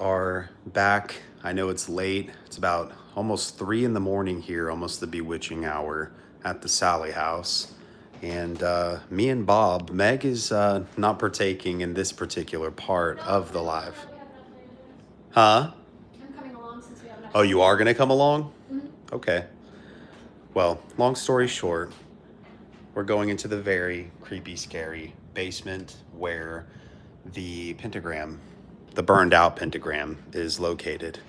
are back. I know it's late. It's about almost 3 in the morning here, almost the bewitching hour at the Sallie house. And me and Bob, Meg is not partaking in this particular part of the live. Huh? I'm coming along since we have enough. Oh, you are going to come along? Mm-hmm. Okay. Well, long story short, we're going into the very creepy, scary basement where the pentagram, the burned out pentagram, is located.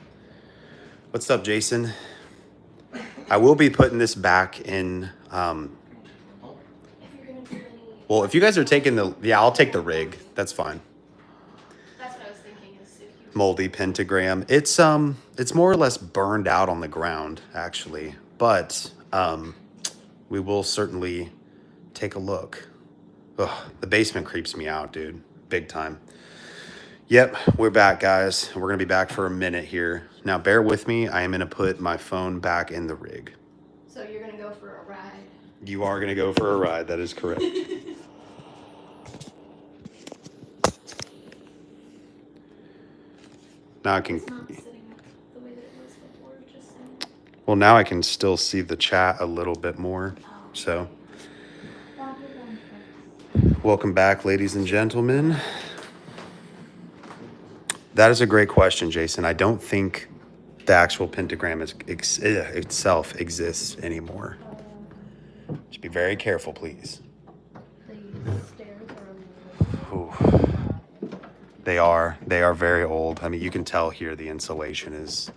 What's up, Jason? I will be putting this back in. Well, if you guys are taking yeah, I'll take the rig. That's fine. That's what I was thinking. Is if you Moldy pentagram. It's more or less burned out on the ground, actually, but we will certainly take a look. Ugh, the basement creeps me out, dude, big time. Yep, we're back, guys. We're gonna be back for a minute here. Now, bear with me. I am gonna put my phone back in the rig. So you're gonna go for a ride. You are gonna go for a ride. That is correct. Now I can. It's not sitting up the way that it was before. Just saying. Well, now I can still see the chat a little bit more. So, welcome back, ladies and gentlemen. That is a great question, Jason. I don't think the actual pentagram itself exists anymore. Just be very careful, please. Ooh. They are very old. I mean, you can tell here the insulation is,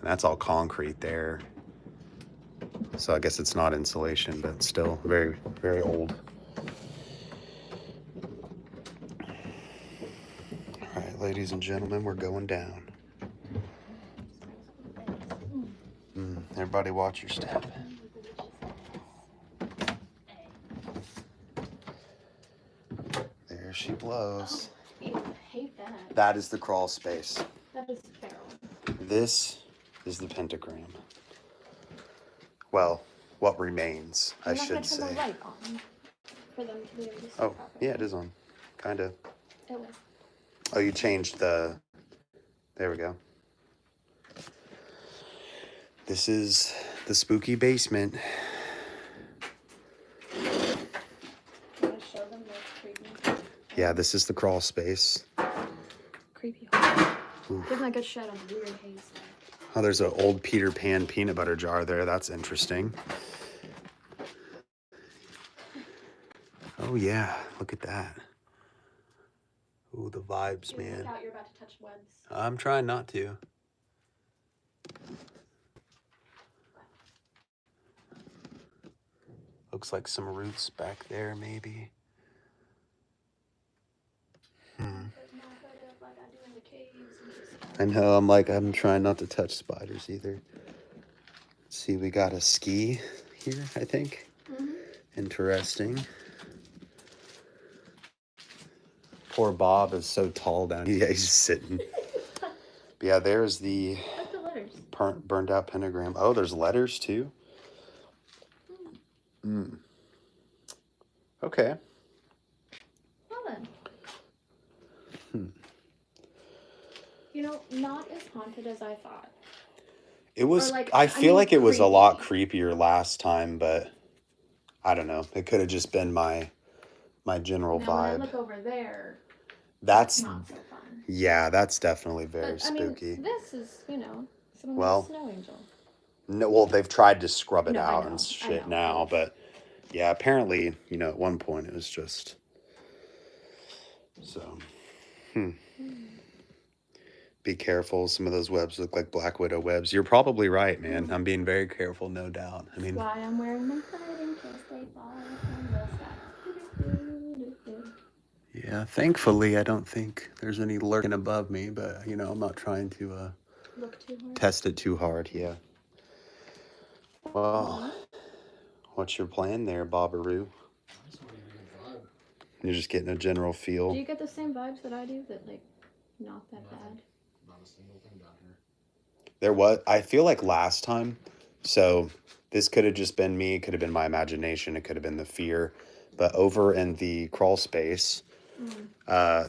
that's all concrete there. So I guess it's not insulation, but still very, very old. All right, ladies and gentlemen, we're going down. Everybody watch your step. There she blows. I hate that. That is the crawl space. That is feral. This is the pentagram. Well, what remains, I should say. The light on for them to be able to see properly. Yeah, it is on. Kind of. It was. Oh, you changed the... There we go. This is the spooky basement. Want to show them the creepy? Yeah, this is the crawl space. Creepy hole. Give them a good shot on the weird haze. Oh, there's an old Peter Pan peanut butter jar there. That's interesting. Oh, yeah. Look at that. Ooh, the vibes, man. Look out, you're about to touch webs. I'm trying not to. Looks like some roots back there, maybe. I know, I'm trying not to touch spiders either. Let's see, we got a ski here, I think. Mm-hmm. Interesting. Poor Bob is so tall down here. Yeah, he's just sitting. But yeah, there's the letters. Burned out pentagram. Oh, there's letters too? Okay. Well then. You know, not as haunted as I thought. It was, I feel like it was a lot creepier last time, but I don't know. It could have just been my general vibe. When I look over there, that's not so fun. Yeah, that's definitely very spooky. This is, some of the snow angel. No, well, they've tried to scrub it out and shit now, but yeah, apparently, at one point it was just so. Be careful. Some of those webs look like Black Widow webs. You're probably right, man. I'm being very careful, no doubt. I mean, that's why I'm wearing my hood in case they fall from the sky. Yeah, thankfully, I don't think there's any lurking above me, but, I'm not trying to look too hard. Test it too hard, yeah. Well, what's your plan there, Bobbaroo? You're just getting a general feel. Do you get the same vibes that I do? That, not that bad? Not a single thing down here. I feel like last time, so this could have just been me, it could have been my imagination, it could have been the fear, but over in the crawl space,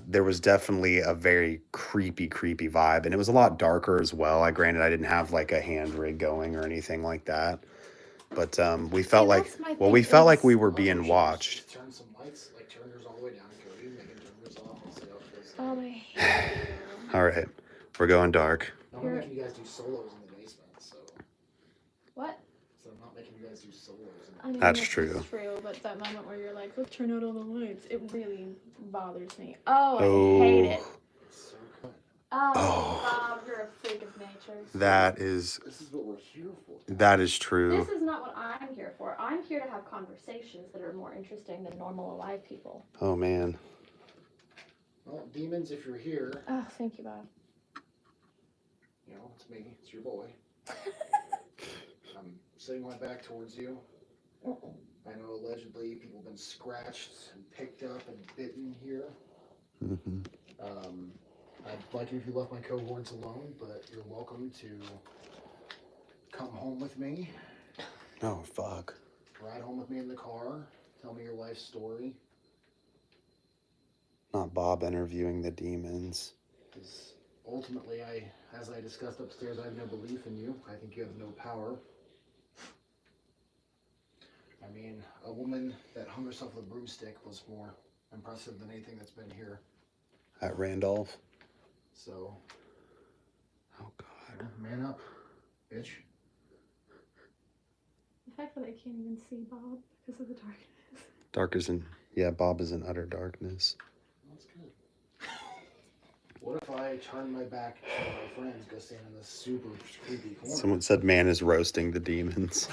There was definitely a very creepy vibe, and it was a lot darker as well. Granted, I didn't have like a hand rig going or anything like that, but we felt like, that's my well, thing we felt like is- we were being watched. Just turn some lights, like turn yours all the way down, Cody. They can turn yours off. I'll see how it feels. Oh, I hate you. All right, we're going dark. I'm not making you guys do solos in the basement, so. What? So I'm not making you guys do solos. I mean, That's it's true. true, but that moment where you're like, let's turn out all the lights, it really bothers me. Oh, I Oh. hate it. It's so good. Oh, Bob, you're a freak of nature. This is what we're here for. That is true. This is not what I'm here for. I'm here to have conversations that are more interesting than normal alive people. Oh man. Well, demons, if you're here. Oh, thank you, Bob. You know, it's me. It's your boy. I'm sitting my back towards you. I know allegedly people have been scratched and picked up and bitten here. Mm-hmm. I'd like it if you left my cohorts alone, but you're welcome to come home with me. Oh fuck. Ride home with me in the car. Tell me your life story. Not Bob interviewing the demons. Because ultimately, as I discussed upstairs, I have no belief in you. I think you have no power. I mean, a woman that hung herself with a broomstick was more impressive than anything that's been here. At Randolph. So. Oh god. Man up, bitch. The fact that I can't even see Bob because of the darkness. Dark is in. Yeah, Bob is in utter darkness. That's good. What if I turn my back to my friends, go stand in this super creepy corner? Someone said man is roasting the demons.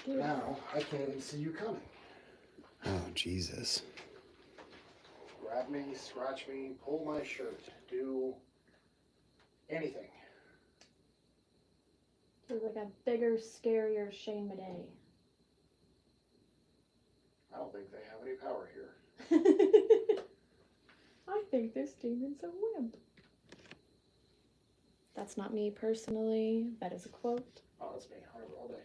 Now, I can't even see you coming. Oh, Jesus. Grab me, scratch me, pull my shirt, do anything. It's like a bigger, scarier shame a day. I don't think they have any power here. I think this demon's a wimp. That's not me personally. That is a quote. Oh, that's me. All day.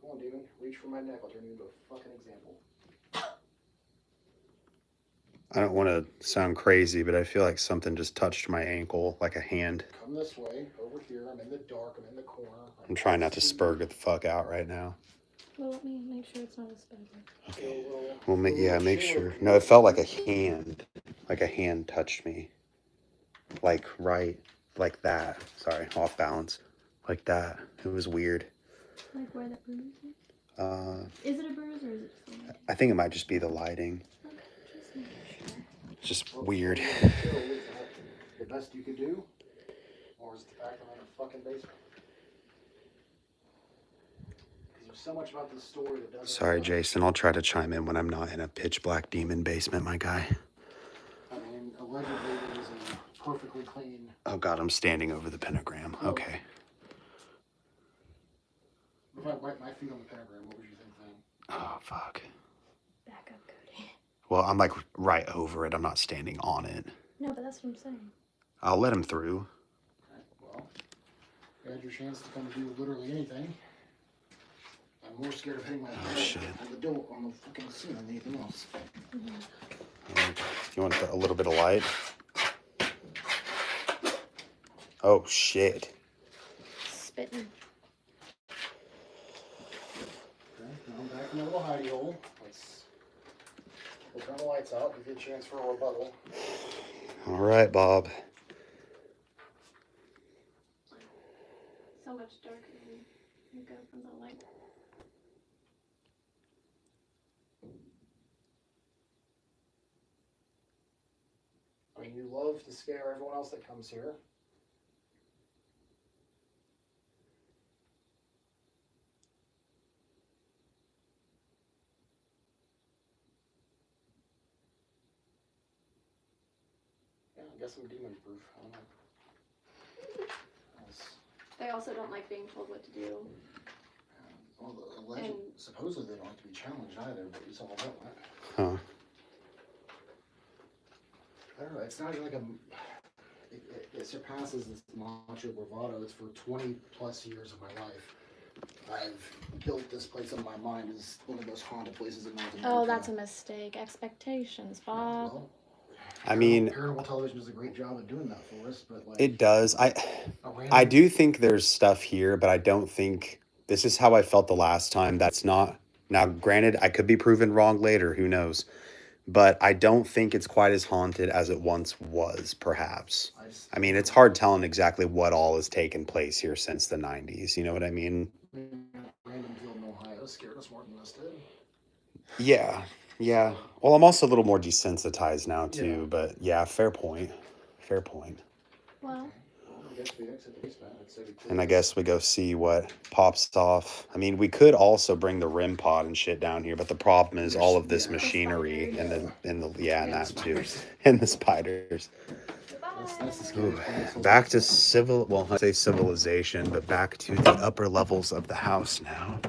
Come on, demon. Reach for my neck. I'll turn you into a fucking example. I don't want to sound crazy, but I feel like something just touched my ankle, like a hand. Come this way, over here. I'm in the dark. I'm in the corner. I'm trying not to spurg the fuck out right now. Well, let me make sure it's not a spider. Okay. Well, make sure. No, it felt like a hand. Like a hand touched me. Like like that. Sorry, off balance. Like that. It was weird. Like where the bruise is? Is it a bruise or is it something? I think it might just be the lighting. Okay, just making sure. It's just weird. The best you could do? Or is it the fact that I'm in a fucking basement? Because there's so much about this story that doesn't... Sorry, Jason. I'll try to chime in when I'm not in a pitch black demon basement, my guy. I mean, allegedly it was a perfectly clean... Oh god, I'm standing over the pentagram. Okay. If I wipe my feet on the pentagram, what would you think then? Oh fuck. Back up, Cody. Well, I'm like right over it. I'm not standing on it. No, but that's what I'm saying. I'll let him through. Okay, well, you had your chance to come do literally anything. I'm more scared of hitting my head on the door, on the fucking scene than anything else. You want a little bit of light? Oh shit. Spitting. Okay, now I'm back in the little hidey hole. We'll turn the lights out, give you a chance for a rebuttal. All right, Bob. So much darker than you go from the light. I mean, you love to scare everyone else that comes here. Yeah, I guess I'm demon proof. I don't know. They also don't like being told what to do. Well, supposedly they don't like to be challenged either, but you saw how that went. Huh. I don't know, it's not like it surpasses this macho bravado. It's for 20 plus years of my life. I've built this place in my mind as one of the most haunted places in North America. Oh, that's a mistake. Expectations, Bob. Well, I mean, paranormal television does a great job of doing that for us, but like it does. I random... do think there's stuff here, but I don't think this is how I felt the last time. That's not now. Granted, I could be proven wrong later. Who knows? But I don't think it's quite as haunted as it once was. Perhaps. I mean, it's hard telling exactly what all has taken place here since the '90s. You know what I mean? Random field in Ohio scared us more than this did. Yeah. Yeah. Well, I'm also a little more desensitized now too. Yeah. But yeah, fair point. Fair point. Well, I guess we exit the basement. I'd say we And I please. guess we go see what pops off. I mean, we could also bring the REM pod and shit down here, but the problem is all of this Yeah. machinery and the and And that the too, spiders. and the spiders. That's the Ooh, scariest place. back to I say civilization, but back to the upper levels of the house now.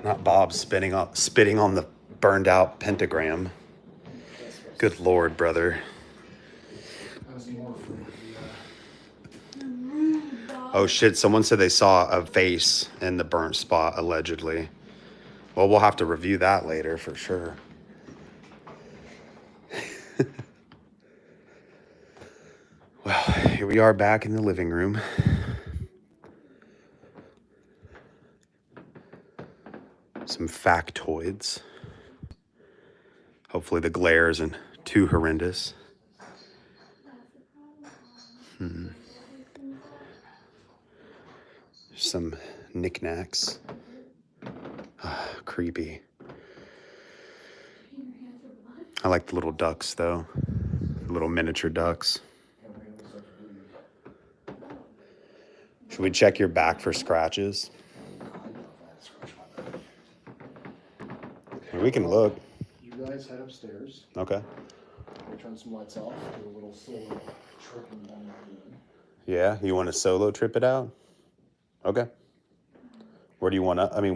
Not Bob spitting on the burned out pentagram. Good Lord, brother. I was more afraid of Oh shit, someone said they saw a face in the burnt spot, allegedly. Well, we'll have to review that later for sure. Well, here we are back in the living room. Some factoids. Hopefully the glare isn't too horrendous. Some knickknacks. Creepy. I like the little ducks though. Little miniature ducks. Should we check your back for scratches? We can look. you guys head upstairs. Okay. We turn some lights off. Do a little solo tripping down the room. Yeah, you want to solo trip it out? Okay. Where do you want to? I mean,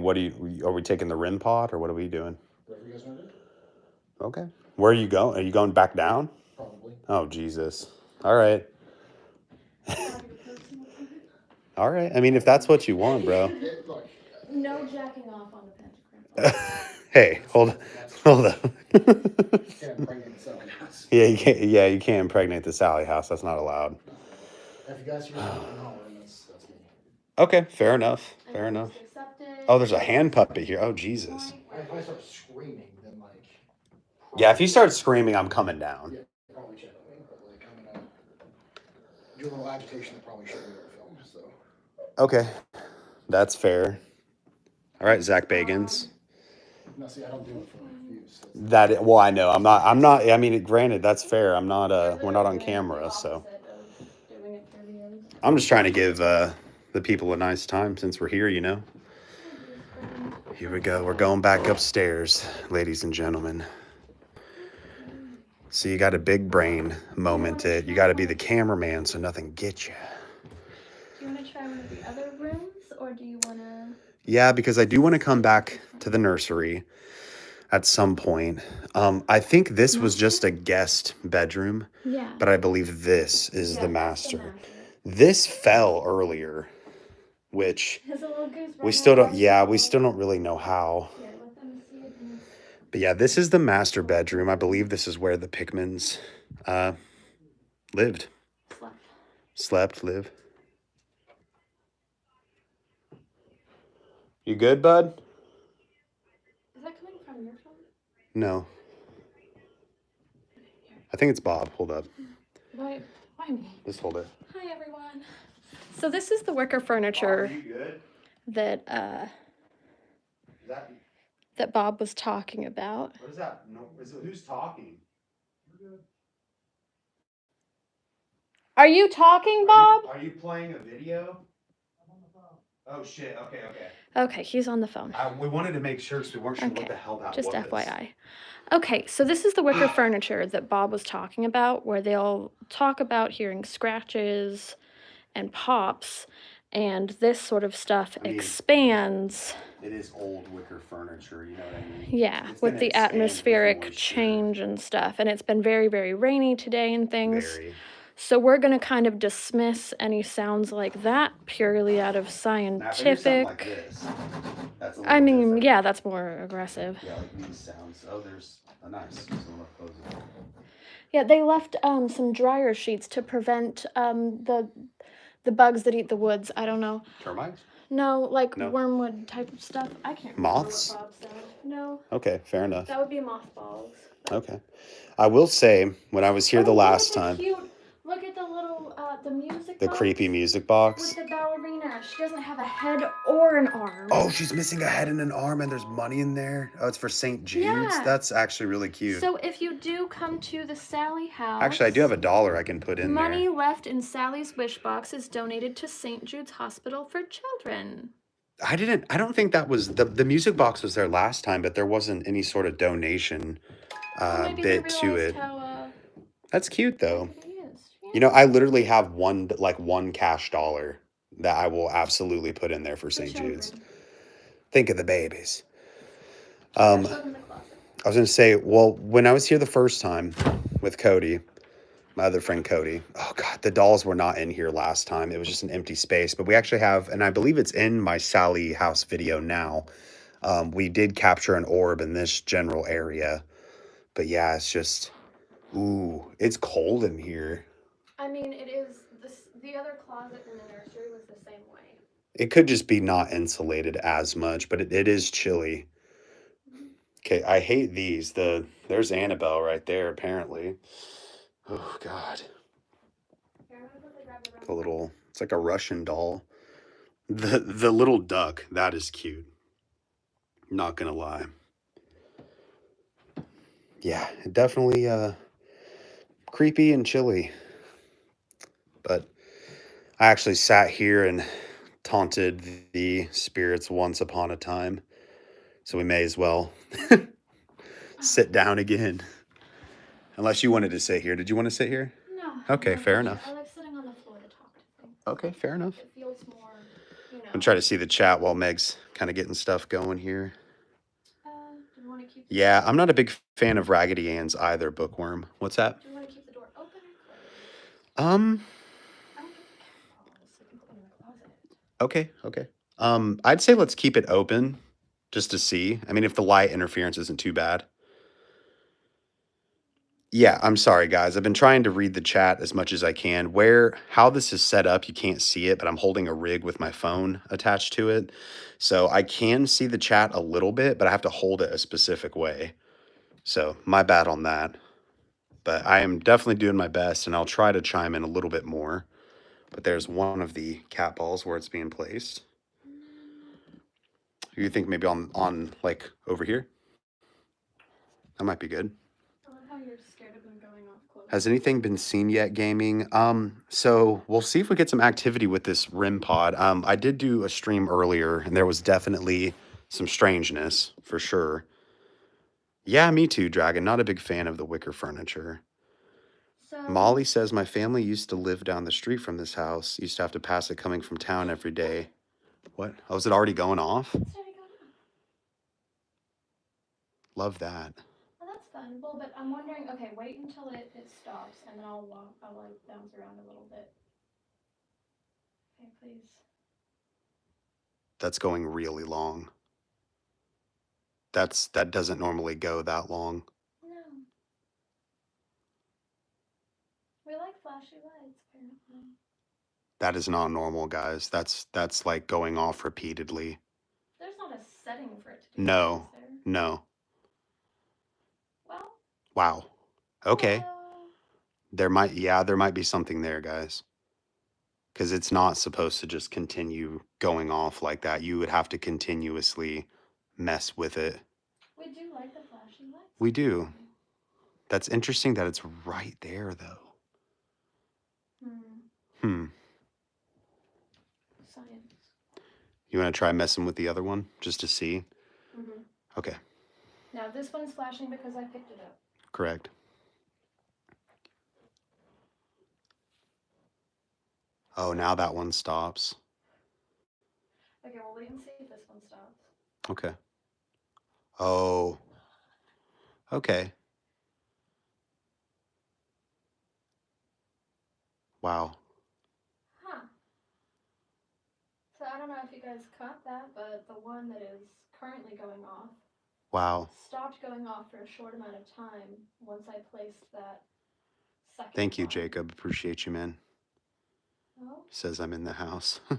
are we taking the REM pod or what are we doing? Whatever you guys want to do. Okay. Where are you going? Are you going back down? Probably. Oh, Jesus. All right. All right. I mean, if that's what you want, bro. Look, no jacking off on the pentagram. Hey, hold up. can't impregnate the Sallie house. Yeah, you can't impregnate the Sallie house. That's not allowed. If you guys hear anything hollering, that's me. Okay, fair enough. Fair enough. Oh, there's a hand puppet here. Oh, Jesus. If I start screaming, then like. Yeah, if you start screaming, I'm coming down. Yeah, probably check on me, but like I'm gonna do a little agitation that probably shouldn't be on film. So. Okay, that's fair. All right, Zach Bagans. No, see, I don't do it for views. Well, I know. I'm not. I mean, granted, that's fair. I'm not. We're not on camera, so. I'm just trying to give the people a nice time since we're here, you know. Here we go. We're going back upstairs, ladies and gentlemen. So you got a big brain moment. You got to be the cameraman so nothing gets you. Do you want to try one of the other rooms, or do you want to? Yeah, because I do want to come back to the nursery at some point. I think this was just a guest bedroom. Yeah. But I believe this is the master. This fell earlier, which we still don't. Yeah, we still don't really know how. But yeah, this is the master bedroom. I believe this is where the Pickmans lived. Live. You good, bud? Is that coming from your phone? No. I think it's Bob. Hold up. Why me? Just hold it. Hi, everyone. So this is the wicker furniture you good? that that Bob was talking about. What is that? No, who's talking? Are you talking, Bob? Are you playing a video? Oh shit! Okay. Okay, he's on the phone. We wanted to make sure because we weren't sure what the hell that was. Just FYI. Okay, so this is the wicker furniture that Bob was talking about, where they'll talk about hearing scratches and pops, and this sort of stuff expands. It is old wicker furniture, you know what I mean? Yeah, with the atmospheric change and stuff. And it's been very, very rainy today and things. Very. So we're going to kind of dismiss any sounds like that purely out of Now, if I hear something like scientific. this, that's a I little mean, different. yeah, that's more aggressive. Yeah, like these sounds. Oh, there's a nice. Someone up close it. Yeah, they left some dryer sheets to prevent the bugs that eat the woods. I don't know. Termites? No, like No. wormwood type of stuff. I can't remember Moths? what Bob said. No, Okay, fair enough. that would be mothballs. Okay. I will say, when I was here the last Look at time, the cute. Look at the little the music the box creepy music box. with the ballerina. She doesn't have a head or an arm. Oh, she's missing a head and an arm, and there's money in there. Oh, it's for St. Jude's? Yeah. That's actually really cute. So if you do come to the Sallie house, Actually, I do have $1 I can put in money there. left in Sallie's wish box is donated to St. Jude's Hospital for Children. I don't think that was, the music box was there last time, but there wasn't any sort of donation Maybe bit they to realized it. how That's cute, though. it is. Yeah. You know, I literally have one cash dollar that I will absolutely put in there for St. Jude's. children. Think of the babies. They're still in the closet. I was going to say, well, when I was here the first time with Cody, my other friend Cody, oh God, the dolls were not in here last time. It was just an empty space. But we actually have, and I believe it's in my Sallie house video now. We did capture an orb in this general area. But yeah, it's just, ooh, it's cold in here. I mean, it is. The other closet in the nursery was the same way. It could just be not insulated as much, but it is chilly. Okay, I hate these. There's Annabelle right there, apparently. Oh God. The little, it's like a Russian doll. The little duck, that is cute. Not gonna lie. Yeah, definitely creepy and chilly. But I actually sat here and taunted the spirits once upon a time. So we may as well sit down again. Unless you wanted to sit here. Did you want to sit here? No. Okay, no, fair thank you. enough. I like sitting on the floor to talk to things. Okay, fair enough. It feels more, you know. I'm trying to see the chat while Meg's kind of getting stuff going here. Do you want to keep? Yeah, I'm not a big fan of Raggedy Ann's either, Bookworm. What's that? Do you want to keep the door open or closed? Um, I don't get the cat balls. So you can put them in the closet. okay. I'd say let's keep it open just to see. I mean, if the light interference isn't too bad. Yeah, I'm sorry, guys. I've been trying to read the chat as much as I can. How this is set up, you can't see it, but I'm holding a rig with my phone attached to it. So I can see the chat a little bit, but I have to hold it a specific way. So my bad on that. But I am definitely doing my best, and I'll try to chime in a little bit more. But there's one of the cat balls where it's being placed. You think maybe on like over here? That might be good. I love how you're scared of them going off close. Has anything been seen yet, gaming? So we'll see if we get some activity with this RIM pod. I did do a stream earlier, and there was definitely some strangeness for sure. Yeah, me too, Dragon. Not a big fan of the wicker furniture. So, Molly says my family used to live down the street from this house. Used to have to pass it coming from town every day. What? Oh, is it already going off? it's already going on. Love that. Well, that's fun. Well, but I'm wondering. Okay, wait until it stops, and then I'll like bounce around a little bit. Okay, please. That's going really long. That doesn't normally go that long. No. We like flashy lights, apparently. That is not normal, guys. That's like going off repeatedly. There's not a setting for it to do No. that, is there? No. Well. Wow. Okay. Well, There might be something there, guys. Because it's not supposed to just continue going off like that. You would have to continuously mess with it. we do like the flashy lights. We do. That's interesting that it's right there, though. Science. You want to try messing with the other one just to see? Mm-hmm. Okay. Now this one's flashing because I picked it up. Correct. Oh, now that one stops. Okay, we'll wait and see if this one stops. Okay. Oh. Okay. Wow. Huh. So I don't know if you guys caught that, but the one that is currently going off Wow. stopped going off for a short amount of time once I placed that second Thank you, one. Jacob. Appreciate you, man. Oh, Says I'm in the house. and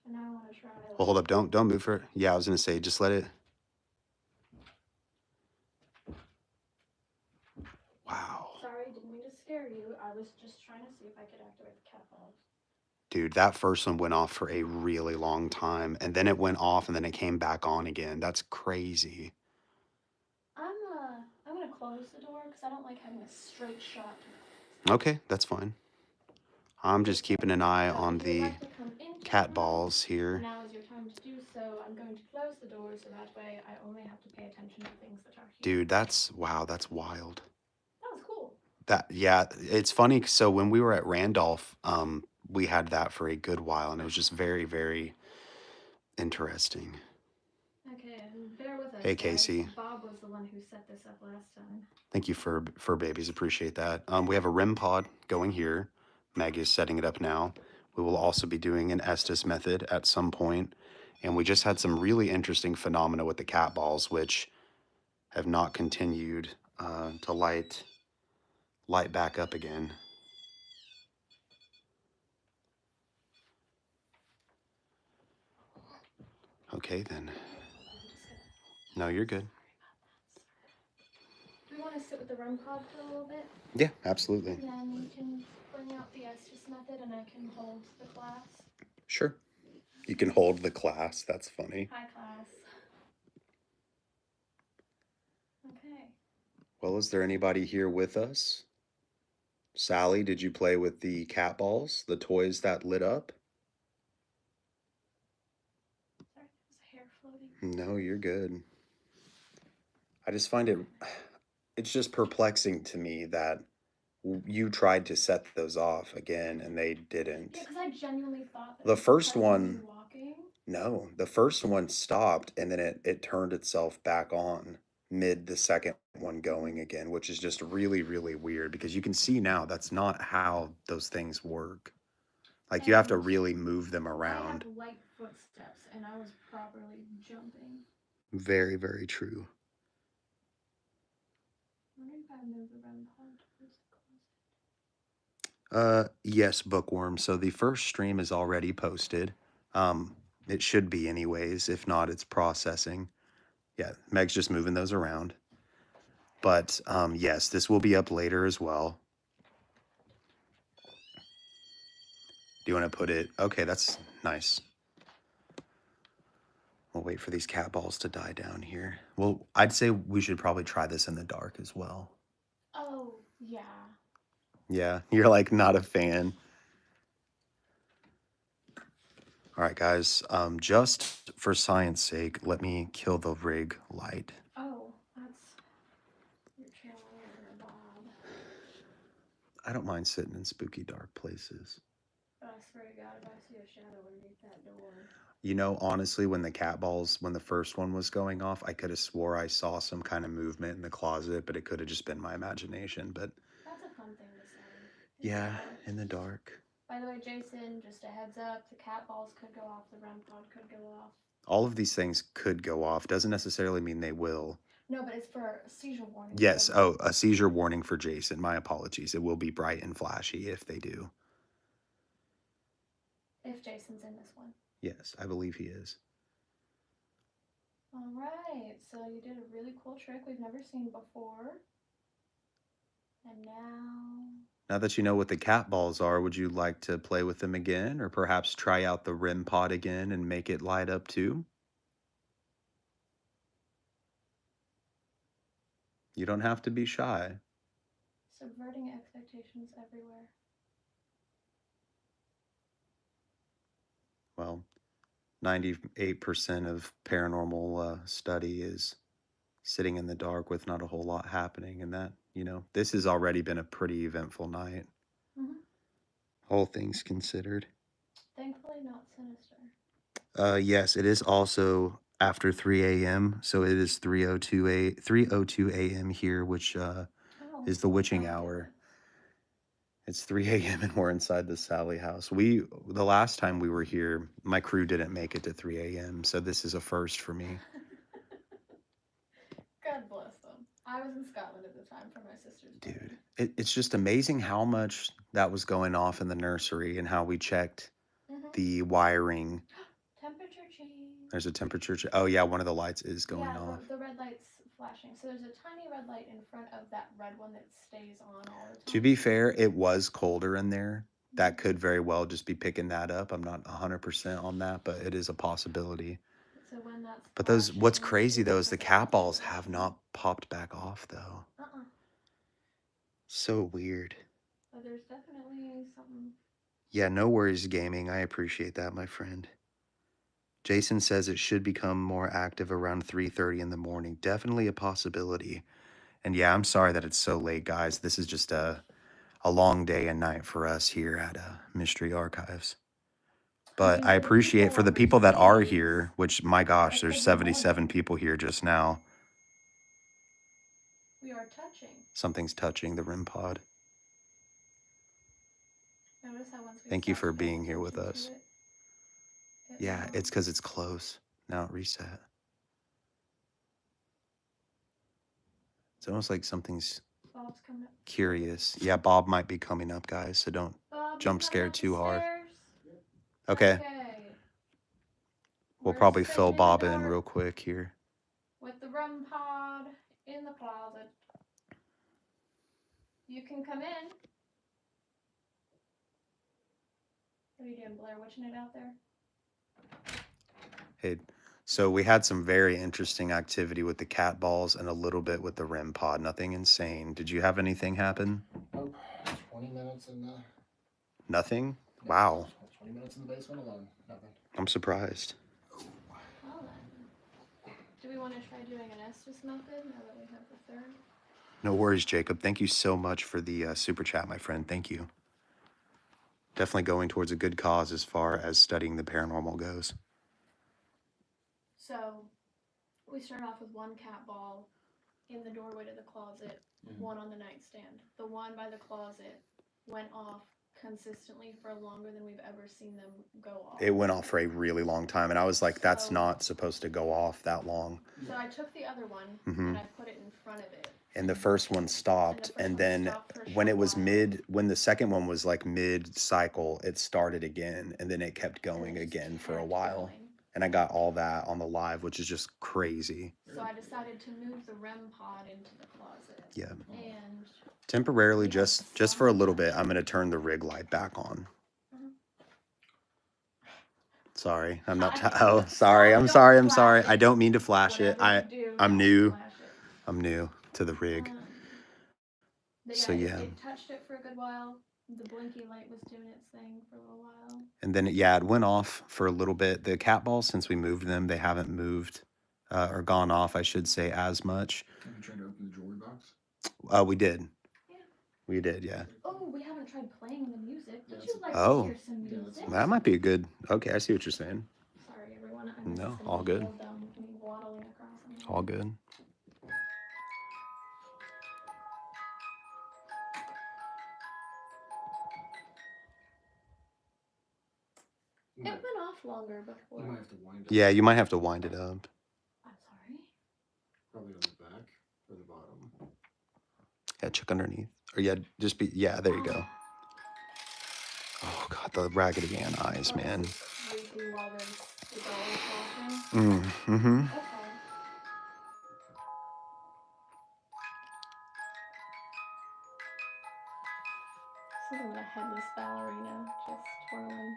now I want to try. Well, hold up. Don't move for it. Yeah, I was gonna say, just let it. Wow. Sorry, didn't mean to scare you. I was just trying to see if I could activate the cat balls. Dude, that first one went off for a really long time, and then it went off, and then it came back on again. That's crazy. I'm gonna close the door because I don't like having a straight shot. Okay, that's fine. I'm just keeping an eye So on if you would the like to come into the cat house, balls here. now is your time to do so. I'm going to close the door so that way I only have to pay attention to things that are here. Dude, that's wow, that's wild. That was cool. Yeah, it's funny. So when we were at Randolph, we had that for a good while, and it was just very, very interesting. Okay, and bear with us. Hey, guys. Casey. Bob was the one who set this up last time. Thank you for babies. Appreciate that. We have a REM pod going here. Meg is setting it up now. We will also be doing an Estus method at some point. And we just had some really interesting phenomena with the cat balls, which have not continued to light back up again. Okay, then. No, you're good. Do we want to sit with the REM pod for a little bit? Yeah, absolutely. And then you can bring out the Estus method and I can hold the class. Sure. You can hold the class. That's funny. Hi, class. Okay. Well, is there anybody here with us? Sallie, did you play with the cat balls, the toys that lit up? Sorry, there's a hair floating. No, you're good. I just find it's just perplexing to me that you tried to set those off again and they didn't. Yeah, because I genuinely thought that The first one, walking. no, the first one stopped and then it turned itself back on mid the second one going again, which is just really, really weird because you can see now that's not how those things work. Like you have to really move them around. I had light footsteps and I was properly jumping. Very, very true. I wonder if I move the REM pod towards the closet. Yes, Bookworm. So the first stream is already posted. It should be anyways. If not, it's processing. Yeah, Meg's just moving those around. But yes, this will be up later as well. Do you want to put it? Okay, that's nice. We'll wait for these cat balls to die down here. Well, I'd say we should probably try this in the dark as well. Oh, yeah. Yeah, you're like not a fan. All right, guys, just for science sake, let me kill the rig light. Oh, that's your channel here, Bob. I don't mind sitting in spooky dark places. But I swear to God, if I see a shadow underneath that door. You know, honestly, when the first one was going off, I could have swore I saw some kind of movement in the closet, but it could have just been my imagination. But that's a fun thing to say. Yeah, in the dark. By the way, Jason, just a heads up, the cat balls could go off, the REM pod could go off. All of these things could go off. Doesn't necessarily mean they will. No, but it's for a seizure warning. Yes. Oh, a seizure warning for Jason. My apologies. It will be bright and flashy if they do. If Jason's in this one. Yes, I believe he is. All right. So you did a really cool trick we've never seen before. And now that you know what the cat balls are, would you like to play with them again? Or perhaps try out the REM pod again and make it light up too? You don't have to be shy. Subverting expectations everywhere. Well, 98% of paranormal study is sitting in the dark with not a whole lot happening. And that, this has already been a pretty eventful night. Mm-hmm. All things considered. Thankfully not sinister. Yes, it is also after 3 a.m. So it is 3:02 a.m. here, which is the witching hour. It's 3 a.m. and we're inside the Sallie house. The last time we were here, my crew didn't make it to 3 a.m. So this is a first for me. God bless them. I was in Scotland at the time for my sister's Dude, wedding. it's just amazing how much that was going off in the nursery and how we checked the wiring. Temperature change. There's a temperature. Oh, yeah, one of the lights is going off. The red light's flashing. So there's a tiny red light in front of that red one that stays on all the time. To be fair, it was colder in there. That could very well just be picking that up. I'm not 100% on that, but it is a possibility. So when that's But what's crazy though is the cat balls have not popped back off though. So weird. But there's definitely something. Yeah, no worries, gaming. I appreciate that, my friend. Jason says it should become more active around 3:30 in the morning. Definitely a possibility. And yeah, I'm sorry that it's so late, guys. This is just a long day and night for us here at Mystery Archives. But I appreciate for the people that are here, which, my gosh, there's 77 people here just now. We are touching. Something's touching the REM pod. Notice how once we Thank you stopped for paying being here with attention us. to it, Yeah, it's because it's close. Now it reset. It's almost like something's Bob's coming up. curious. Yeah, Bob might be coming up, guys, so don't jump scared too hard. Okay. We'll probably fill Bob in real quick here. With the REM pod in the closet. You can come in. What are you doing, Blair? Witching it out there? Hey, so we had some very interesting activity with the cat balls and a little bit with the REM pod. Nothing insane. Did you have anything happen? Nope. 20 minutes in the... Nothing? Wow. 20 minutes in the basement alone. Nothing. I'm surprised. Well then. Do we want to try doing an Estus method now that we have the third? No worries, Jacob. Thank you so much for the super chat, my friend. Thank you. Definitely going towards a good cause as far as studying the paranormal goes. So, we start off with one cat ball in the doorway to the closet, one on the nightstand. The one by the closet went off consistently for longer than we've ever seen them go off. It went off for a really long time, and I was like, that's not supposed to go off that long. So I took the other one and I put it in front of it. And the first one stopped, and then when it was when the second one was like mid-cycle, it started again, and then it kept going again for a while. And I got all that on the live, which is just crazy. So I decided to move the REM pod into the closet. Yeah. And temporarily, just for a little bit, I'm going to turn the rig light back on. Sorry, I'm not. Oh, sorry. I'm sorry. I'm sorry. I don't mean to flash it. I'm new. I'm new to the rig. So yeah. It touched it for a good while. The blinky light was doing its thing for a little while. And then it went off for a little bit. The cat balls, since we moved them, they haven't moved or gone off, I should say, as much. Have you tried to open the jewelry box? We did. Yeah. We did, yeah. Oh, we haven't tried playing the music. Would you like to hear some music? That might be a good. Okay, I see what you're saying. Sorry, everyone. No, all good. All good. It went off longer before. You might have to wind it. Yeah, you might have to wind it up. I'm sorry. Probably on the back or the bottom. Yeah, check underneath. Or yeah, there you go. Oh god, the Raggedy Ann eyes, man. Mm-hmm. Okay. This isn't a headless ballerina, just twirling.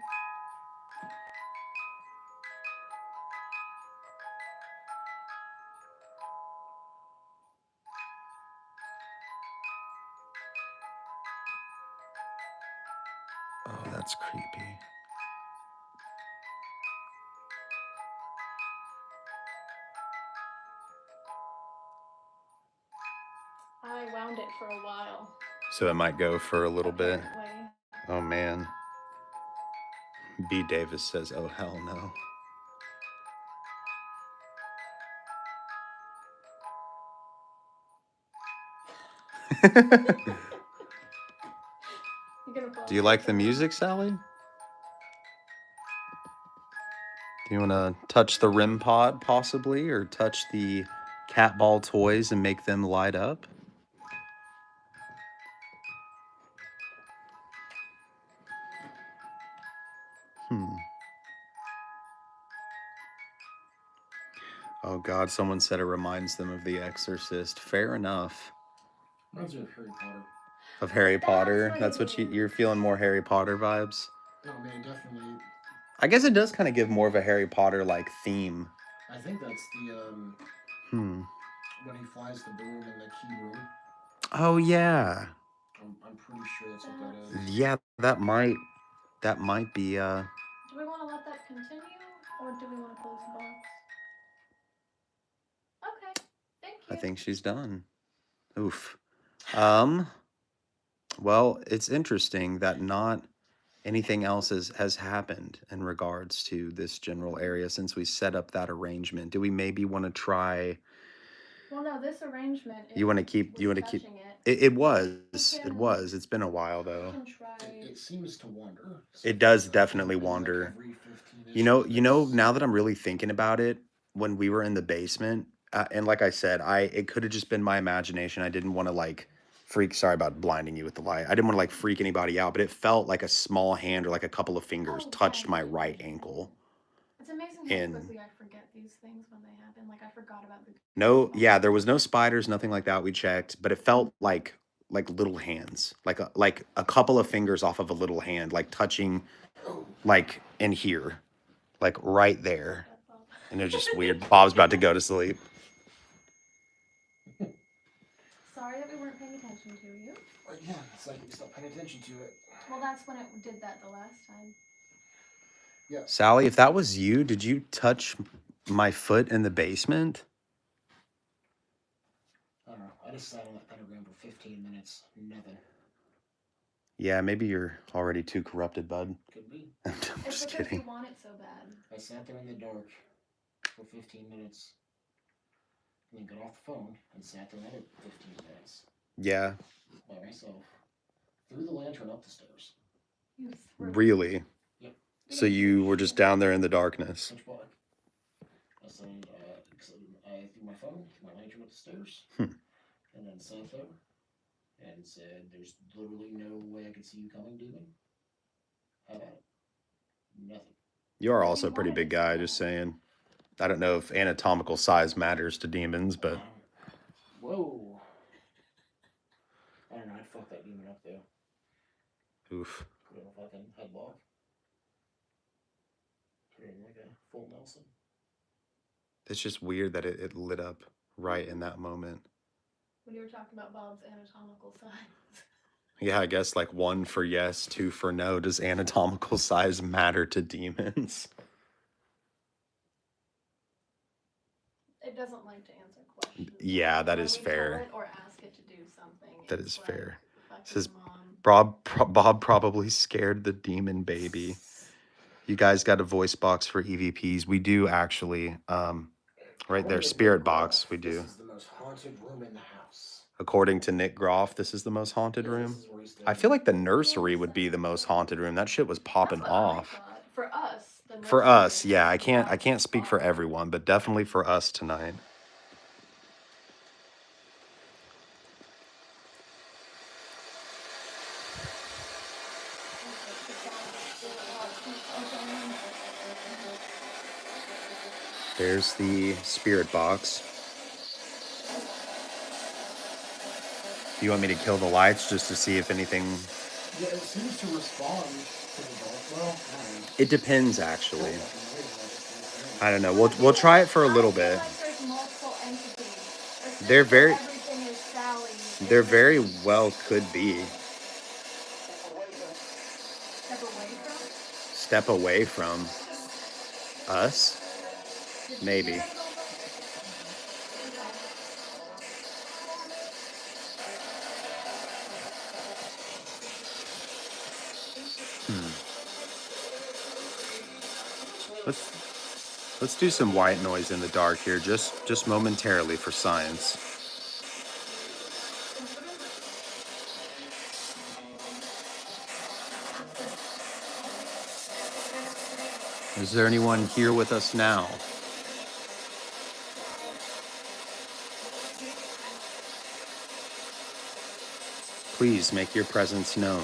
Oh, that's creepy. I wound it for a while. So it might go for a little bit. Apparently. Oh man. B. Davis says, oh hell no. Do you like the music, Sally? Do you want to touch the REM pod, possibly, or touch the cat ball toys and make them light up? Oh God, someone said it reminds them of The Exorcist. Fair enough. Reminds me of Harry Potter. Of Harry Potter? That's what you're feeling, more Harry Potter vibes? Oh man, definitely. I guess it does kind of give more of a Harry Potter-like theme. I think that's the when he flies the broom in the key room. Oh yeah. I'm pretty sure that's what that is. Yeah, that might be Do we want to let that continue, or do we want to close the box? Okay, thank you. I think she's done. Oof. Well, it's interesting that not anything else has happened in regards to this general area since we set up that arrangement. Do we maybe want to try? Well, no, this arrangement. You want to keep? You want to keep? It. It was. It was. It's been a while though. We can try. It seems to wander. It does definitely wander. You know. Now that I'm really thinking about it, when we were in the basement, and like I said, it could have just been my imagination. I didn't want to like freak. Sorry about blinding you with the light. I didn't want to like freak anybody out, but it felt like a small hand or like a couple of fingers touched my right ankle. It's amazing how quickly I forget these things when they happen. Like I forgot about the. No, yeah, there was no spiders, nothing like that. We checked, but it felt like little hands, like a couple of fingers off of a little hand, like touching, like in here, like right there, and it was just weird. Bob's about to go to sleep. Sorry that we weren't paying attention to you. Yeah, it's like we stopped paying attention to it. Well, that's when it did that the last time. Yeah. Sally, if that was you, did you touch my foot in the basement? I don't know. I just sat on that pentagram for 15 minutes. Nothing. Yeah, maybe you're already too corrupted, bud. Could be. I'm It's just because kidding. you want it so bad. I sat there in the dark for 15 minutes. And then got off the phone and sat there another 15 minutes. Yeah. By myself. Threw the lantern up the stairs. You threw. Really? Yep. So you were just down there in the darkness. Pitch black. I said, I threw my phone, threw my lantern up the stairs, and then sat there and said, "There's literally no way I could see you coming, demon. How about it? Nothing." You are also a pretty big guy, just saying. I don't know if anatomical size matters to demons, but... Whoa. I don't know, I'd fuck that demon up, though. Oof. Put in a fucking headlock. Put in like a full Nelson. It's just weird that it lit up right in that moment. When you were talking about Bob's anatomical size. Yeah, I guess like 1 for yes, 2 for no. Does anatomical size matter to demons? It doesn't like to answer questions. Yeah, that When is we fair. tell it or ask it to do something. That it's is like, fair. "Fuck This is you, Mom." Bob probably scared the demon baby. You guys got a voice box for EVPs. We do actually, right there, spirit box. We do. This is the most haunted room in the house. According to Nick Groff, this is the most haunted room. I feel like the nursery would be the most haunted room. That shit was popping That's what I off. thought. For us. The For nursery us, is yeah. I the can't best speak for spot. everyone, but definitely for us tonight. There's the spirit box. Do you want me to kill the lights just to see if anything... Yeah, it seems to respond to the dark. Well, It depends, actually. I don't know. We'll try it for a little bit. I feel like there's multiple entities. They're very... Everything is Sally. There very well could be. Step away from? Step away from us? Maybe. Let's do some white noise in the dark here, just momentarily for science. Is there anyone here with us now? Please make your presence known.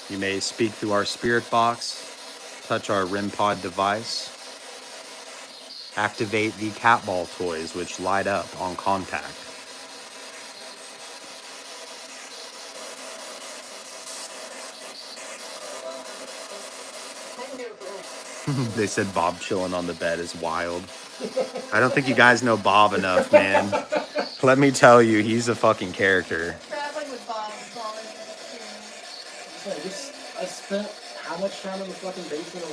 You may speak through our spirit box, touch our REM pod device, activate the cat ball toys which light up on contact. They said Bob chilling on the bed is wild. I don't think you guys know Bob enough, man. Let me tell you, he's a fucking character. Traveling with Bob is always an experience. I spent how much time in the fucking basement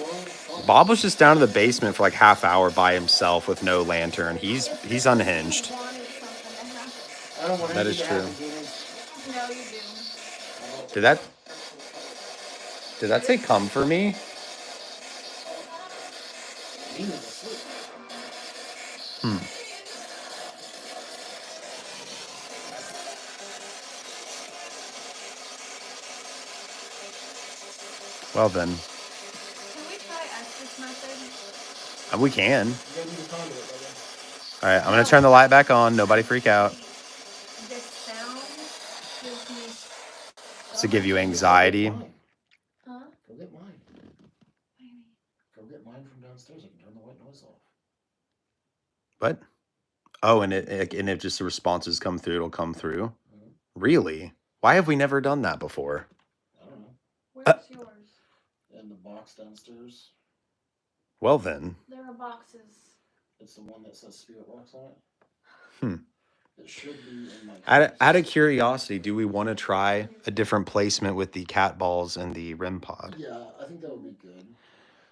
alone? Bob was just down in the basement for like half hour by himself with no lantern. He's unhinged. He wanted something to happen. I don't want That anything is to true. happen, demons. No, you do. Did that say come for me? Demons asleep. Well then, Can we try Estus method? we can. You gotta do the conduit, brother. All right, I'm gonna turn the light back on. Nobody freak out. This sound gives me... To give you anxiety. Huh? Forget mine. Forget mine from downstairs. I can turn the white noise off. What? Oh, and it just the responses come through. It'll come through. Really? Why have we never done that before? I don't know. Where's yours? In the box downstairs. Well then. There are boxes. It's the one that says Spirit Box on it. Hmm. It should be in my Out of curiosity, do we want to try a different placement with the cat balls and the REM pod? Yeah, I think that would be good.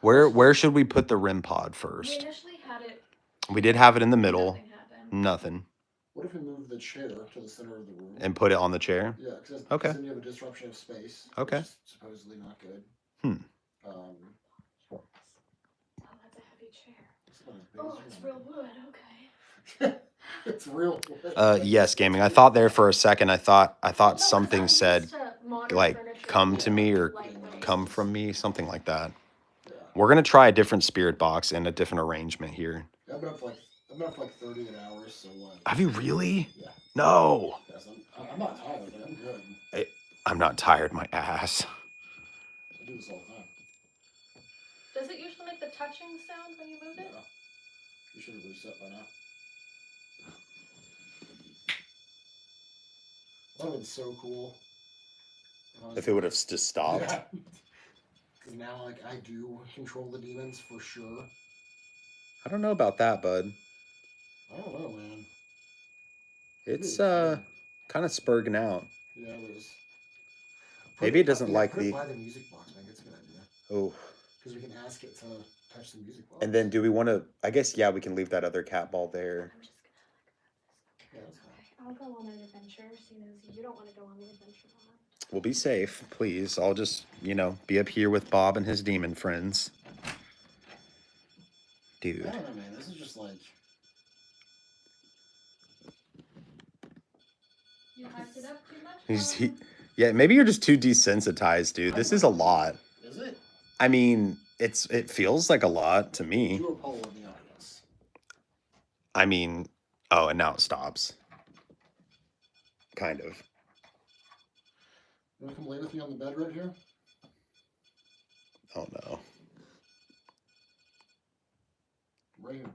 Where should we put the REM pod We first? initially had it... We did have it in the middle. Nothing happened. Nothing. What if we move the chair to the center of the room? And put it on the chair? Yeah, because Okay. then you have a disruption of space. Okay. Which is supposedly not good. Oh, that's a heavy chair. It's about as big Oh, as it's your real room. wood. Okay. It's real wood. Yes, gaming. I thought there for a second. I thought No, something it's said just a modern like furniture come with to me or lightweight. come from me, something like that. Yeah. We're gonna try a different spirit box and a different arrangement here. I've been up for like 38 hours, so what? Have you really? Yeah. No. Yes, I'm not tired, but I'm good. I'm not tired, my ass. I do this all the time. Does it usually make the touching sound when you move it? Yeah. You should have reset by now. That would have been so cool. If it would have just stopped. Yeah. Because now, like, I do control the demons for sure. I don't know about that, bud. I don't know, man. It's Yeah. kind of spurging out. Yeah, it is. Maybe it doesn't like put it the. by the music box, man. It's a good idea. Oh. Because we can ask it to touch the music box. And then do we want to? I guess yeah, we can leave that other cat ball there. I'm just gonna Yeah, that's fine. Okay, I'll go on an adventure, seeing as you don't want to go on the adventure on. We'll be safe, please. I'll just be up here with Bob and his demon friends. Dude. I don't know, man. This is just like. You hyped it up too much? Yeah, maybe you're just too desensitized, dude. This is a lot. Is it? I mean, it feels like a lot to me. Do a poll in the audience. I mean, oh, and now it stops. Kind of. You want to come lay with me on the bed right here? Oh no. Right here.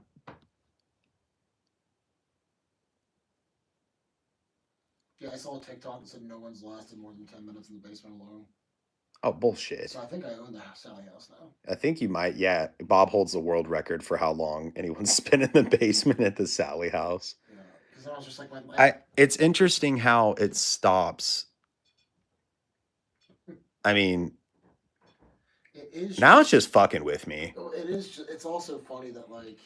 Yeah, I saw a TikTok that said no one's lasted more than 10 minutes in the basement alone. Oh, bullshit. So I think I own the Sallie house now. I think you might, yeah. Bob holds the world record for how long anyone's spent in the basement at the Sallie house. Yeah, because I was just like, it's interesting how it stops. I mean, it is. now it's just fucking with me. It is. It's also funny that like,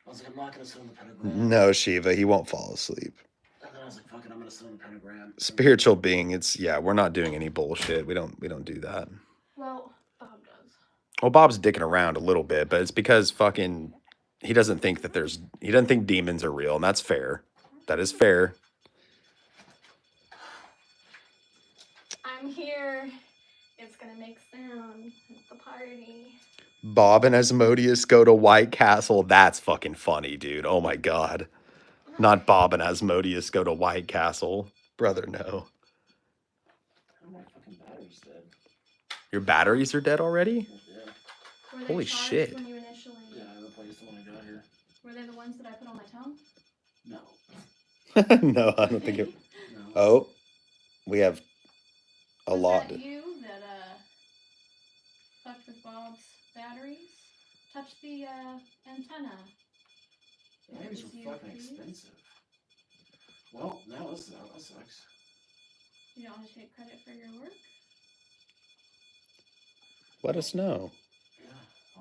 I was like, I'm not gonna sit on the pentagram. No, Shiva, he won't fall asleep. And then I was like, fuck it, I'm gonna sit on the pentagram. Spiritual being, we're not doing any bullshit. We don't do that. Well, Bob does. Well, Bob's dicking around a little bit, but it's because fucking he doesn't think demons are real, and that's fair. That is fair. Everybody's gonna make sound at the party. Bob and Asmodeus go to White Castle. That's fucking funny, dude. Oh my god. Not Bob and Asmodeus go to White Castle. Brother, no. My fucking battery's dead. Your batteries are dead already? Yeah. Were they Holy charged shit. when you initially... Yeah, I replaced them when I got here. Were they the ones that I put on my tongue? No. No, I don't think it. No. Oh, we have a Was lot. that you that fucked with Bob's batteries? Touch the antenna. Batteries were fucking expensive. Well, now this sucks. You don't want to take credit for your work? Let us know. Yeah.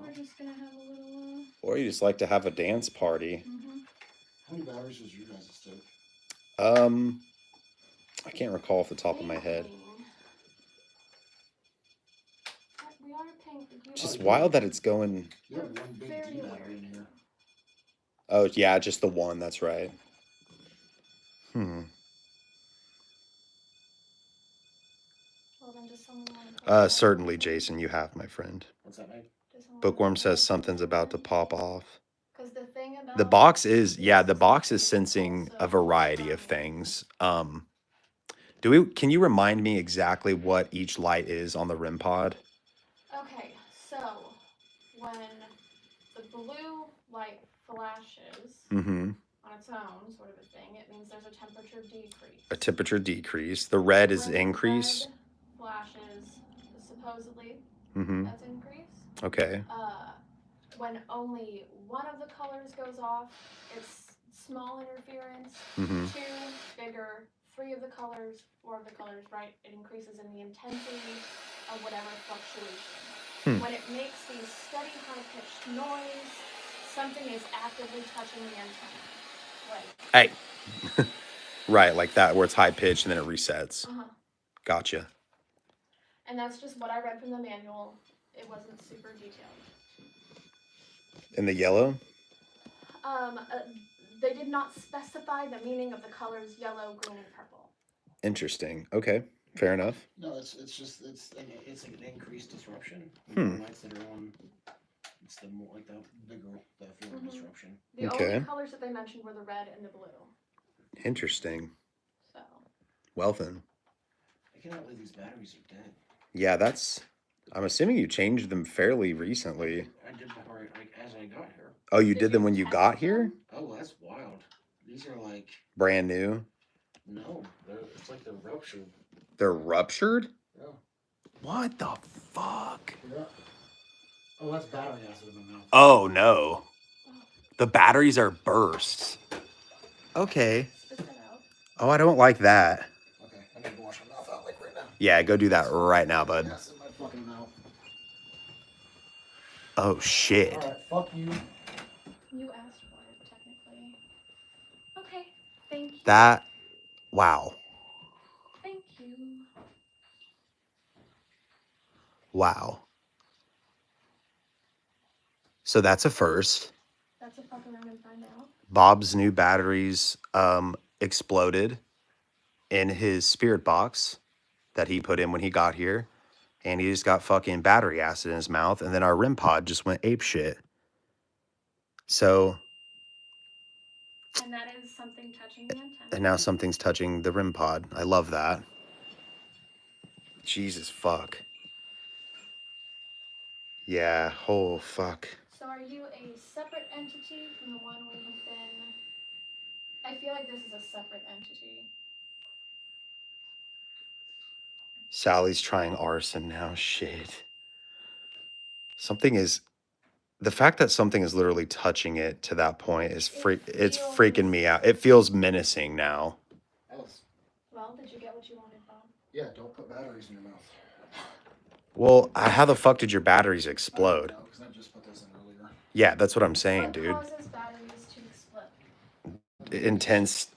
We're just gonna have a little. Or you just like to have a dance party. How many batteries was you guys take? I can't recall off the top of my head. We are paying for you. Just wild that it's going. You have one big D battery in here. Oh yeah, just the one. That's right. Well, then does someone want to Certainly, Jason, you have, my friend. What's that, Meg? Bookworm says something's about to pop off. Because the thing about The box is, yeah, the box is sensing a variety of things. Can you remind me exactly what each light is on the REM pod? Okay, so when the blue light flashes Mm-hmm. on its own, sort of a thing, it means there's a temperature decrease. A temperature decrease. The red is When increase. red flashes, supposedly, Mm-hmm. that's increase. Okay. When only one of the colors goes off, it's small interference. Mm-hmm. 2, bigger. 3 of the colors, 4 of the colors, right? It increases in the intensity of whatever fluctuation. When it makes these steady, high-pitched noise, something is actively touching the antenna. Like, Hey. Right, like that, where it's high pitched and then it resets. Gotcha. And that's just what I read from the manual. It wasn't super detailed. In the yellow? They did not specify the meaning of the colors yellow, green, and purple. Interesting. Okay, fair enough. No, it's an increased disruption. The more lights that are on, it's the more like the bigger the field of disruption. The only colors that they mentioned were the red and the blue. Interesting. So. Well then. I cannot believe these batteries are dead. Yeah, I'm assuming you changed them fairly recently. I did before, like, as I got here. Oh, you did them when you got here? Oh, that's wild. These are like... Brand new? No, it's like they're ruptured. They're ruptured? Yeah. What the fuck? Yeah. Oh, that's battery acid in my mouth. Oh, no. The batteries are burst. Okay. Spit that out. Oh, I don't like that. Okay, I need to wash my mouth out like right now. Yeah, go do that right now, bud. Yes, in my fucking mouth. Oh, shit. Alright, fuck you. You asked for it, technically. Okay, thank you. Wow. Thank you. Wow. So that's a first. That's a fuck around and find out. Bob's new batteries exploded in his spirit box that he put in when he got here. And he just got fucking battery acid in his mouth. And then our REM pod just went apeshit. So... And that is something touching the antenna. And now something's touching the REM pod. I love that. Jesus fuck. Yeah, oh fuck. So are you a separate entity from the one we have been... I feel like this is a separate entity. Sally's trying arson now. Shit. The fact that something is literally touching it to that point is it's freaking me out. It feels menacing now. Alice. Well, did you get what you wanted, Bob? Yeah, don't put batteries in your mouth. Well, how the fuck did your batteries explode? No, because I just put this in earlier. Yeah, that's what I'm saying, What dude. causes batteries to explode? Intense.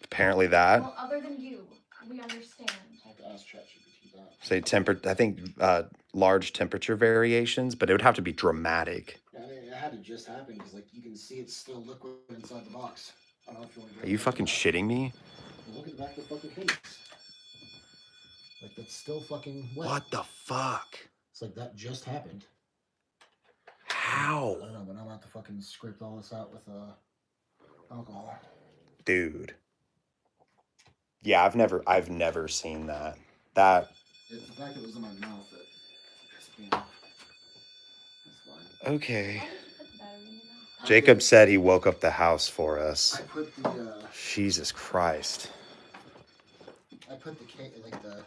Apparently that. Well, other than you, we understand. I have to ask ChatGPT that. Say I think large temperature variations, but it would have to be dramatic. Yeah, it had to just happen because, like, you can see it's still liquid inside the box. I don't know if you want to. Are you fucking shitting me? Look at the back of the fucking case. Like, that's still fucking wet. What the fuck? It's like that just happened. I How? don't know, but I'm about to fucking scrape all this out with alcohol. Dude. Yeah, I've never seen that. That. It's the fact that it was in my mouth that pissed me off. That's fine. Okay. Why did you put the battery in your mouth? Jacob said he woke up the house for us. I put the Jesus Christ. the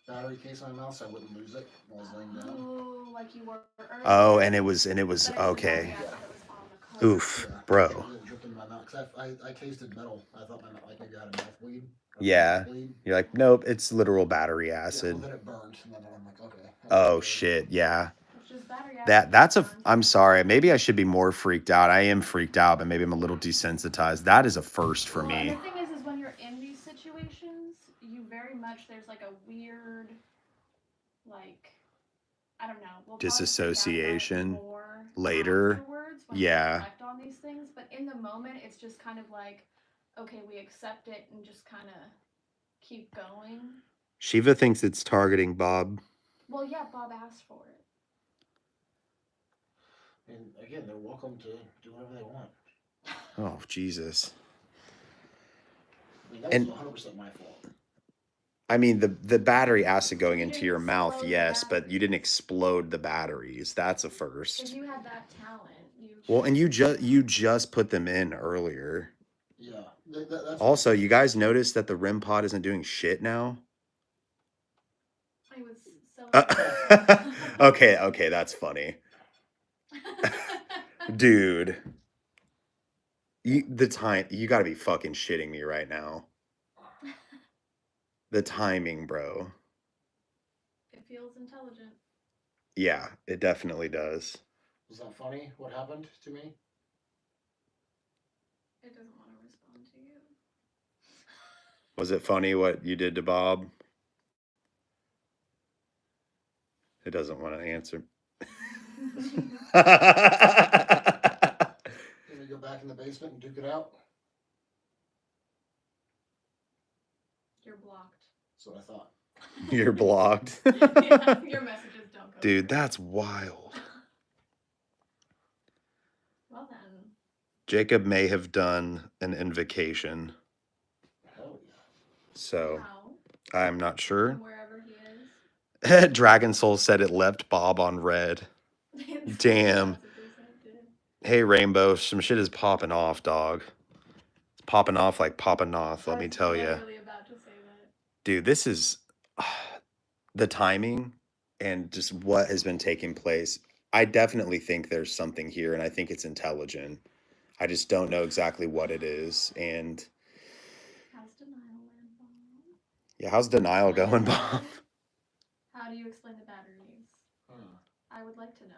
battery case in my mouth so I wouldn't lose it while I was laying down. Oh, like you were earlier. Oh, and it was But it's the okay. battery acid that was on the cover. Oof, bro. It dripped in my mouth because I tasted metal. I thought my like maybe I had a mouth bleed. Yeah. You're like, nope, it's literal battery Yeah, acid. well, then it burned, and then I'm like, okay. Oh shit, yeah. It's just battery acid That's burns. I'm sorry. Maybe I should be more freaked out. I am freaked out, but maybe I'm a little desensitized. That is a first for Well, and me. the thing is when you're in these situations, you very much there's like a weird, like, I don't know. We'll probably freak out about it Disassociation more later. afterwards when we Yeah. reflect on these things, but in the moment, it's just kind of like, okay, we accept it and just kind of keep going. Shiva thinks it's targeting Bob. Well, yeah, Bob asked for it. And again, they're welcome to do whatever they want. Oh, Jesus. I mean, that And- was 100% my fault. I mean, the battery acid going You into didn't your mouth, explode the yes, but you didn't batteries. explode the batteries. That's a If first. you had that talent, you Well, and should- you just put them in earlier. Yeah. That's Also, you guys noticed that the REM pod isn't doing shit now? I was so Okay, that's funny. Dude. You gotta be fucking shitting me right now. The timing, bro. It feels intelligent. Yeah, it definitely does. Was that funny? What happened to me? It doesn't want to respond to you. Was it funny what you did to Bob? It doesn't want to answer. Can we go back in the basement and duke it out? You're blocked. That's what I thought. You're blocked. Yeah, your messages don't go Dude, through. that's wild. Well then. Jacob may have done an invocation, Hell yeah. so How? I'm not sure. From wherever he is. Dragon Soul said it left Bob on red. Damn. That's what they said, too. Hey, Rainbow, some shit is popping off, dog. It's popping off like popping off, let I me was tell you. literally about to say that. Dude, this is the timing and just what has been taking place. I definitely think there's something here, and I think it's intelligent. I just don't know exactly what it is. And How's denial land, Bob? yeah, how's denial going, Bob? How do you explain the batteries? I would like to know.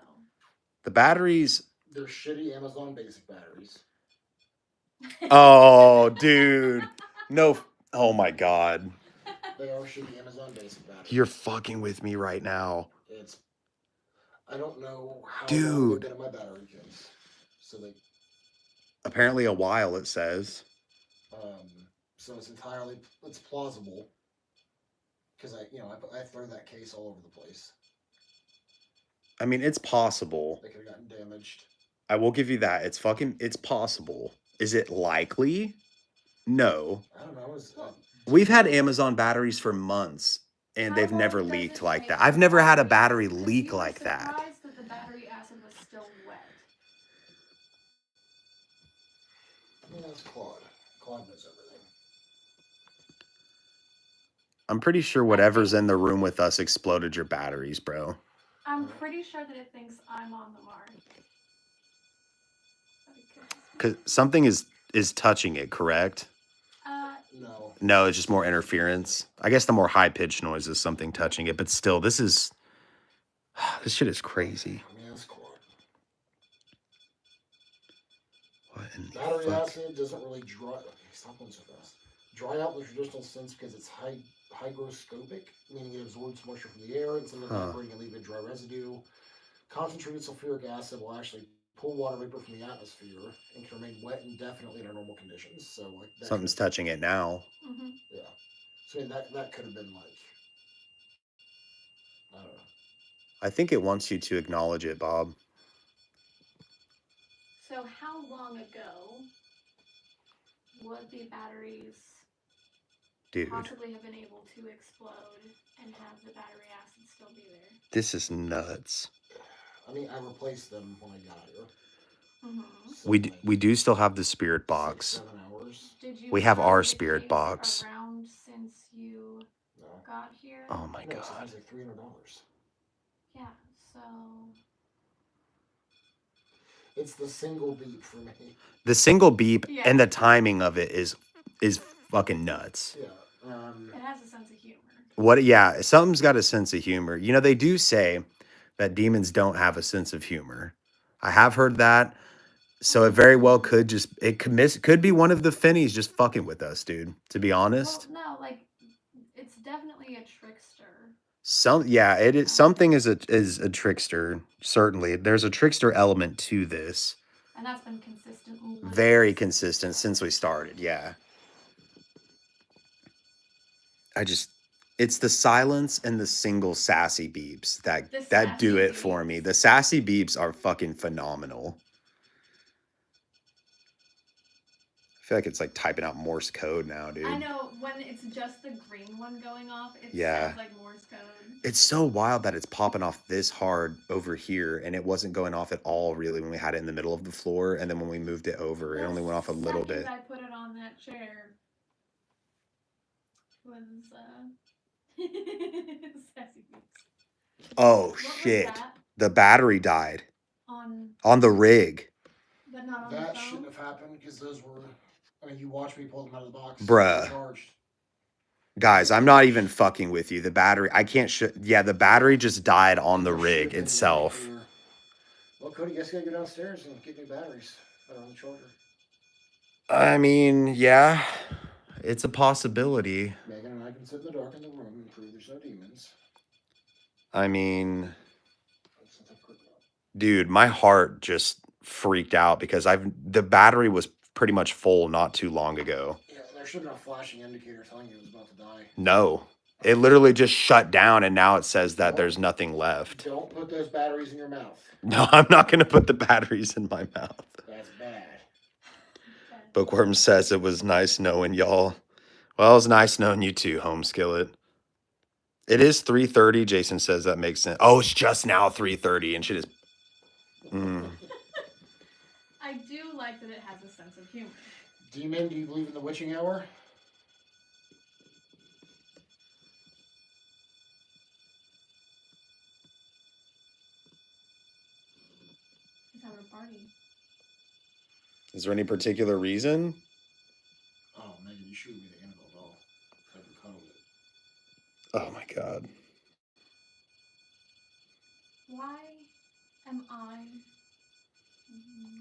The batteries. They're shitty Amazon basic batteries. Oh, dude. No. Oh, my God. They are shitty Amazon basic batteries. You're fucking with me right now. I don't know how long Dude. they've been in my battery case. So Apparently a while, it says. so it's plausible. Because I throw that case all over the place. I mean, it's possible. They could have gotten damaged. I will give you that. It's possible. Is it likely? No. I don't know. We've had Amazon batteries for months, and they've How never long does leaked it like take that. for I've the never had a battery because leak you were like that. surprised that the battery acid was still wet. I mean, that's Claude. Claude knows everything. I'm pretty sure whatever's in the room with us exploded your batteries, bro. I'm pretty sure that it thinks I'm on the mark. Because something is touching it, correct? No. No, it's just more interference. I guess the more high-pitched noise is something touching it, but still, this shit is crazy. I mean, that's Claude. What in the Battery fuck? acid doesn't really dry. Okay, stop going so fast. Dry out in the traditional sense because it's hygroscopic, meaning it absorbs moisture from the air and some evaporating and leave a dry residue. Concentrated sulfuric acid will actually pull water vapor from the atmosphere and can remain wet indefinitely under normal conditions. So like Something's touching it now. Mm-hmm. Yeah. So I mean, that could have been like I don't know. I think it wants you to acknowledge it, Bob. So how long ago would the batteries possibly have been able to explode and have the battery acid still be there? This is nuts. I mean, I replaced them when I got here. Mm-hmm. So We do still have the spirit box. 6, 7 hours. Did you We have our the spirit case box. around since you got here? Oh my No, god. it's like $300. Yeah, so it's the single beep for me. The single beep and the timing of it is fucking nuts. Yeah. It has a sense of humor. What? Yeah, something's got a sense of humor. You know, they do say that demons don't have a sense of humor. I have heard that. So it very well could could be one of the Finnies just fucking with us, dude. To be honest. Well, no, like it's definitely a trickster. Something is a trickster. Certainly, there's a trickster element to this. And that's been consistent. Very consistent since we started. Yeah. It's the silence and the single sassy beeps that do it for me. The sassy beeps are fucking phenomenal. I feel like it's like typing out Morse code now, dude. I know, when it's just the green one going off, it sounds like Morse code. It's so wild that it's popping off this hard over here, and it wasn't going off at all really when we had it in the middle of the floor, and then when we moved it over, it only went off a little bit. I put it on that chair was sassy beeps. Oh shit. The battery died. On the rig. But not on that the phone? shouldn't have happened because those were. I mean, you watched me pull them out of the box. Bruh. Charged. Guys, I'm not even fucking with you. The battery, I can't the battery just died on the rig itself. Well, Cody, guess you gotta go downstairs and get new batteries that are on the charger. I mean, yeah, it's a possibility. Megan and I can sit in the dark in the room and prove there's no demons. I mean, dude, my heart just freaked out because the battery was pretty much full not too long ago. Yeah, there should have been a flashing indicator telling you it was about to die. No, it literally just shut down and now it says that there's nothing left. Don't put those batteries in your mouth. No, I'm not going to put the batteries in my mouth. That's bad. Bookworm says it was nice knowing y'all. Well, it was nice knowing you too, Home Skillet. It is 3:30. Jason says that makes sense. Oh, it's just now 3:30 and shit is... I do like that it has a sense of humor. Demon, do you believe in the witching hour? It's having a party. Is there any particular reason? Oh, Megan, you should be the Annabelle doll. I can cuddle it. Oh my god. Why am I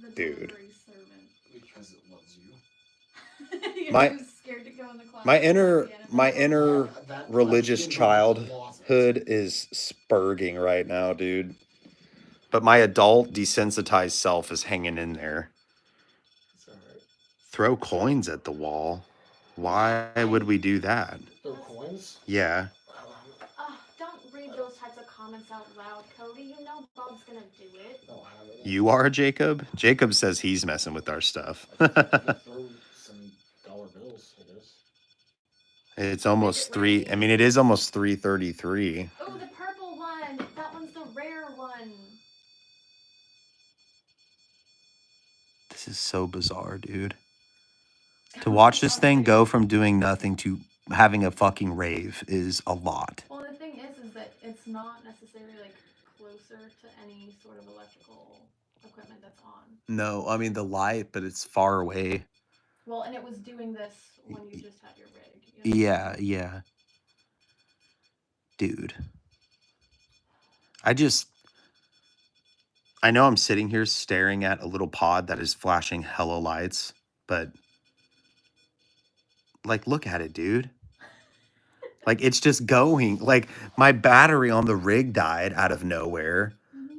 the Dude. delivery servant? Because it loves you. You're scared to go in the closet. My inner religious childhood is spurging right now, dude. But my adult desensitized self is hanging in there. It's alright. Throw coins at the wall. Why would we do that? Throw coins? Yeah. Don't read those types of comments out loud, Cody. You know Bob's gonna do it. You are, Jacob? Jacob says he's messing with our stuff. Throw some dollar bills, I guess. It's almost it is almost 3:33. Oh, the purple one. That one's the rare one. This is so bizarre, dude. To watch this thing go from doing nothing to having a fucking rave is a lot. Well, the thing is that it's not necessarily like closer to any sort of electrical equipment that's on. No, I mean the light, but it's far away. Well, and it was doing this when you just had your rig. You know? Yeah. Dude. I know I'm sitting here staring at a little pod that is flashing hella lights, but like, look at it, dude. Like, it's just going. Like, my battery on the rig died out of nowhere.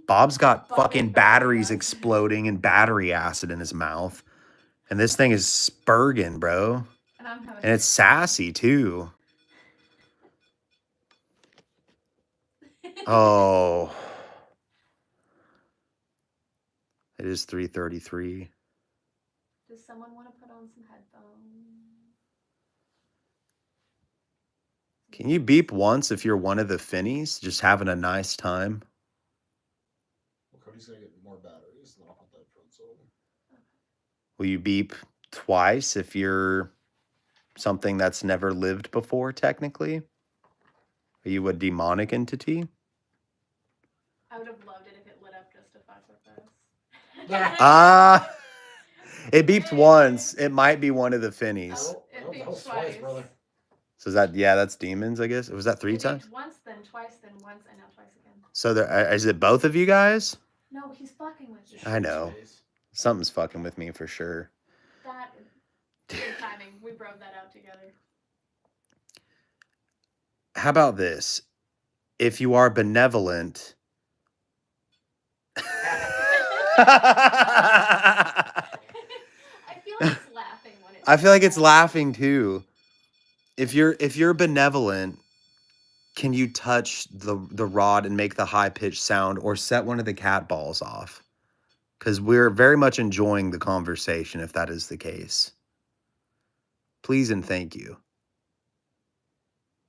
Bob's got fucking batteries exploding and battery acid in his mouth. And this thing is spurging, bro. And it's sassy, too. Oh. It is 3:33. Does someone want to put on some headphones? Can you beep once if you're one of the Finnies just having a nice time? Well, Cody's gonna get more batteries, and then I'll put the headphones on. Will you beep twice if you're something that's never lived before, technically? Are you a demonic entity? I would have loved it if it lit up just to fuck with us. Ah, it beeped once. It might be one of the Finnies. It That was beeped twice, twice. brother. So is that, yeah, that's demons, I guess. Was that 3 It times? beeped once, then twice, then once, and now twice again. So there, is it both of you guys? No, he's fucking with you. Just I shake know. his face. Something's fucking with me for sure. That good timing. We broke that out together. How about this? If you are benevolent. I feel like it's laughing when it's. I feel like it's laughing too. If you're benevolent, can you touch the rod and make the high pitched sound or set one of the cat balls off? Because we're very much enjoying the conversation if that is the case. Please and thank you.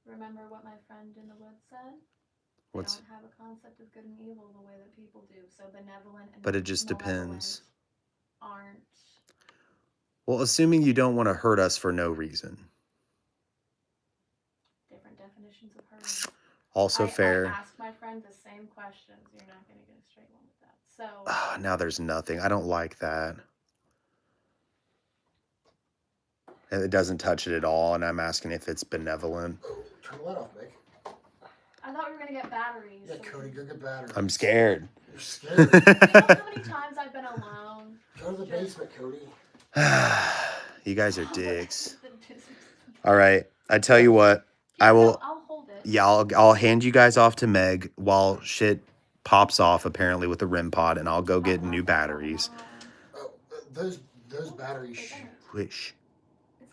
Remember what my friend in the woods said? What's They don't have a concept of good and evil the way that people do. So benevolent and but it just malevolent depends. aren't. Well, assuming you don't want to hurt us for no reason. Different definitions of hurting. Also fair. I asked my friend the same questions. You're not going to get a straight one with that. So. Now there's nothing. I don't like that. And it doesn't touch it at all, and I'm asking if it's benevolent. Turn the light off, Mick. I thought we were going to get batteries. Yeah, Cody, go get batteries. I'm scared. You're scared. You know how many times I've been alone? Go to the basement, Cody. You guys are dicks. All right. I tell you what. I will. I'll hold it. Yeah, I'll hand you guys off to Meg while shit pops off apparently with the REM pod, and I'll go get new batteries. Oh, those batteries. Wish.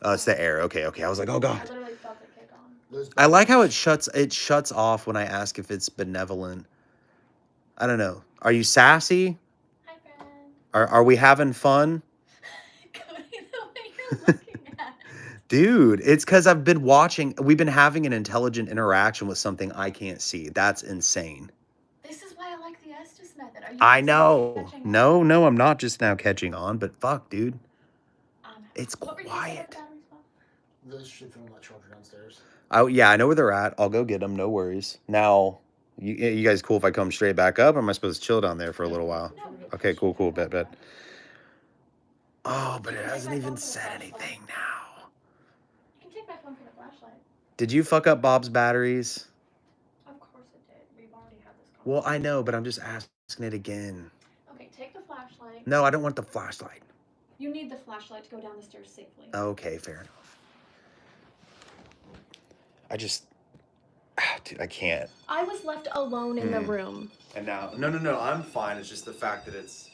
Oh, it's the air. Okay. I was like, oh god. I literally felt it kick on. I like how it shuts off when I ask if it's benevolent. I don't know. Are you sassy? Hi, friend. Are we having fun? Cody, the way you're looking at it. Dude, it's because we've been having an intelligent interaction with something I can't see. That's insane. This is why I like the Estus method. Are you I just know. catching on? No, I'm not just now catching on, but fuck, dude. It's What were you saying quiet. about the batteries, Bob? Those should fit on that charger downstairs. Oh, yeah, I know where they're at. I'll go get them. No worries. Now, you guys cool if I come straight back up, or am I supposed to chill down there for a little while? No. Okay, cool. Bet. Oh, but it hasn't even said anything now. You can take my phone for the flashlight. Did you fuck up Bob's batteries? Of course it did. We've already had this conversation. Well, I know, but I'm just asking it again. Okay, take the flashlight. No, I don't want the flashlight. You need the flashlight to go down the stairs safely. Okay, fair enough. Dude, I can't. I was left alone in the room. And now, no, I'm fine. It's just the fact that it's...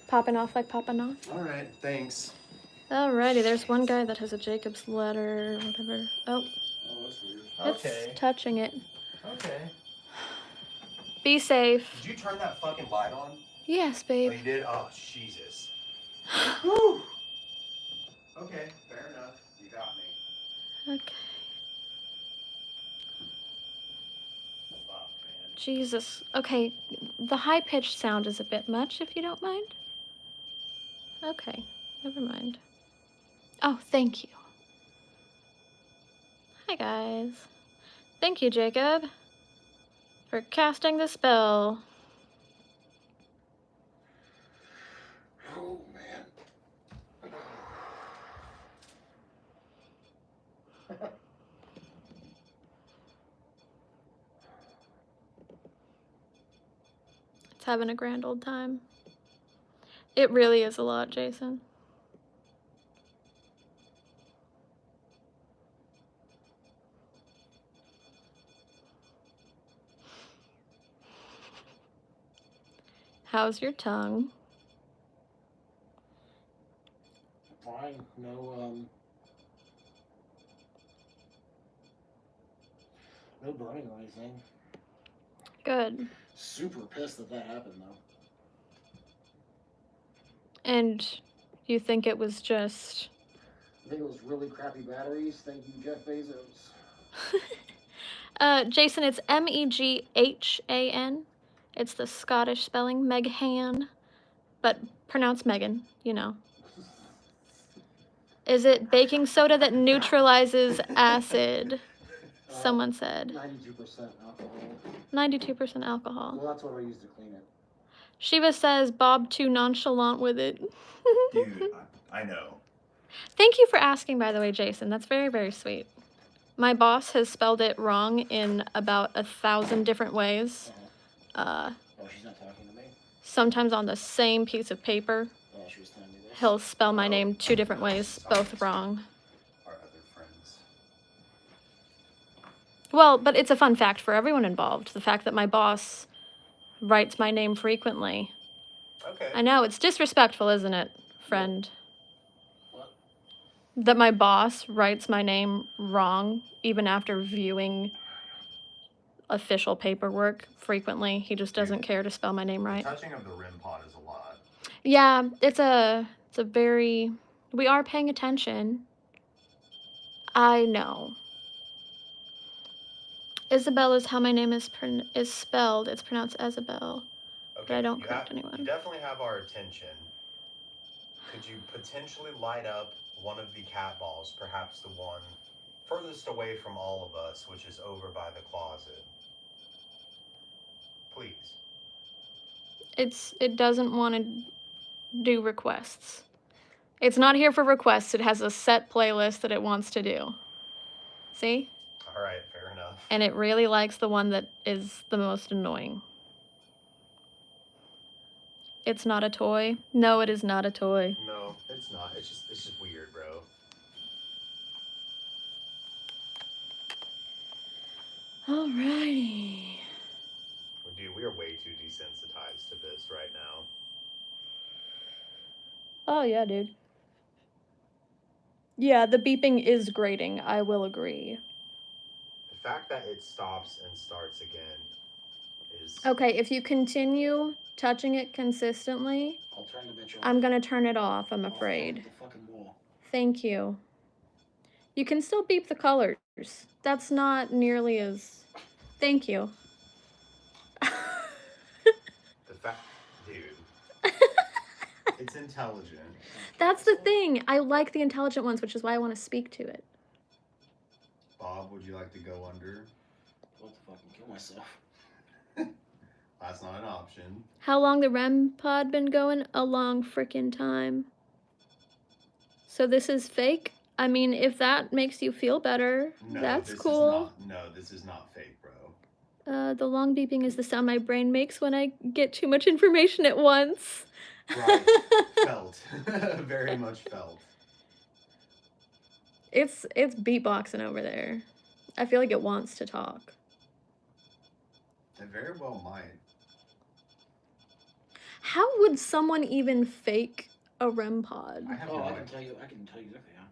Popping off like popping off. All right, thanks. Alrighty, there's one guy that has a Jacob's ladder, whatever. Oh, Oh, that's weird. it's touching it. Okay. Be safe. Did you turn that fucking light on? Yes, Oh, babe. you did? Oh, Jesus. Whew. Okay, fair enough. You got me. Okay. Fuck, man. Jesus. Okay, the high-pitched sound is a bit much, if you don't mind. Okay, never mind. Oh, thank you. Hi, guys. Thank you, Jacob, for casting the spell. Oh, man. It's having a grand old time. It really is a lot, Jason. How's your tongue? Fine. No burning or anything. Good. Super pissed that happened, though. And you think it was just... I think it was really crappy batteries. Thank you, Jeff Bezos. Jason, it's Meghan. It's the Scottish spelling, Meghan, but pronounced Megan, you know. Is it baking soda that neutralizes acid? Someone said. 92% alcohol. 92% alcohol. Well, that's what I use to clean it. Shiva says, Bob too nonchalant with it. Dude, I know. Thank you for asking, by the way, Jason. That's very, very sweet. My boss has spelled it wrong in about 1,000 different ways. Oh, she's not talking to me? Sometimes on the same piece of paper. Oh, she was telling me this. He'll spell my name 2 different ways, both wrong. Our other friends. Well, but it's a fun fact for everyone involved. The fact that my boss writes my name frequently. Okay. I know, it's disrespectful, isn't it, friend? What? That my boss writes my name wrong, even after viewing official paperwork frequently. He just doesn't care to spell my name right. The touching of the rim pod is a lot. Yeah, it's a very... We are paying attention. I know. Isabel is how my name is spelled. It's pronounced Isabel. Okay, But I don't correct You anyone. definitely have our attention. Could you potentially light up one of the cat balls, perhaps the one furthest away from all of us, which is over by the closet? Please. It doesn't want to do requests. It's not here for requests. It has a set playlist that it wants to do. See? All right, fair enough. And it really likes the one that is the most annoying. It's not a toy. No, it is not a toy. No, it's not. It's just weird, bro. Alrighty. Dude, we are way too desensitized to this right now. Oh, yeah, dude. Yeah, the beeping is grating. I will agree. The fact that it stops and starts again is... Okay, if you continue touching it consistently, I'll turn the bitch off. I'm gonna turn it off, I'm I'll fuck afraid. with the fucking wall. Thank you. You can still beep the colors. That's not nearly as... Thank you. The fact... Dude. It's intelligent. That's the thing. I like the intelligent ones, which is why I want to speak to it. Bob, would you like to go under? I'll fucking kill myself. That's not an option. How long the REM pod been going? A long frickin' time. So this is fake? I mean, if that makes you feel better, No, that's this cool. This is not fake, bro. The long beeping is the sound my brain makes when I get too much information at once. Right. Felt. Very much felt. It's beatboxing over there. I feel like it wants to talk. It very well might. How would someone even fake a REM pod? I have Oh, no I idea. can tell you exactly how.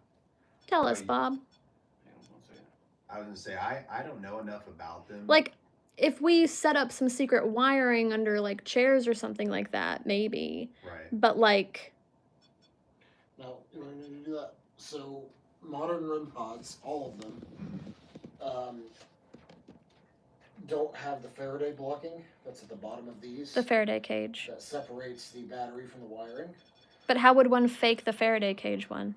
Tell us, Bob. Hang on 1 second. I was gonna say I don't know enough about them. Like, if we set up some secret wiring under, like, chairs or something like that, maybe. Right. But, like... Now, in order to do that, so modern REM pods, all of them, don't have the Faraday blocking that's at the bottom of these. The Faraday cage. That separates the battery from the wiring. But how would one fake the Faraday cage one?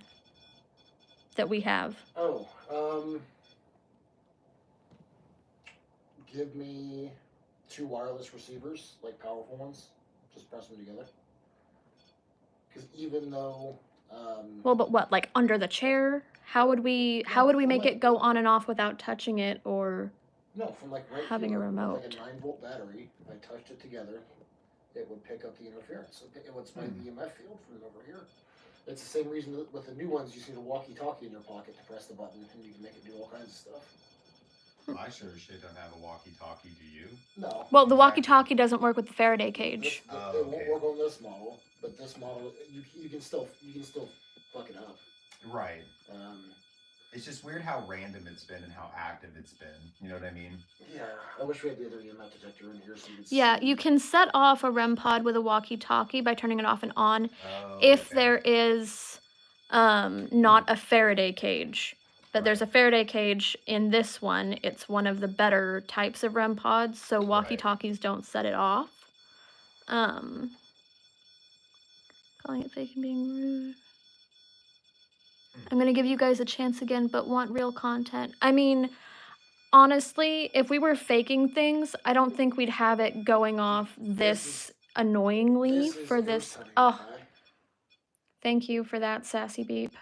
That we have? Oh, give me 2 wireless receivers, like powerful ones. Just press them together. Because even though, Well, but what? Like under the chair? How would we make it go on and off without touching it or... no, from like right having here, a remote. like a 9-volt battery, if I touched it together, it would pick up the interference. It would spike the EMF field from over here. It's the same reason that with the new ones, you see the walkie-talkie in your pocket to press the button, and you can make it do all kinds of stuff. I sure as shit don't have a walkie-talkie, do you? No. Well, the walkie-talkie doesn't work with the Faraday cage. It won't work on this model, but this model, you can still fuck it up. Right. It's just weird how random it's been and how active it's been. You know what I mean? Yeah, I wish we had the other EMF detector in here so you could Yeah, see. you can set off a REM pod with a walkie-talkie by turning it off and on Oh, if okay. there is not a Faraday cage. But there's a Right. Faraday cage in this one. It's one of the better types of REM pods, so Right. walkie-talkies don't set it off. Calling it fake and being rude. I'm gonna give you guys a chance again, but want real content. I mean, honestly, if we were faking things, I don't think we'd have it going off this annoyingly This is for ghost this. hunting, Oh, okay? thank you for that sassy beep.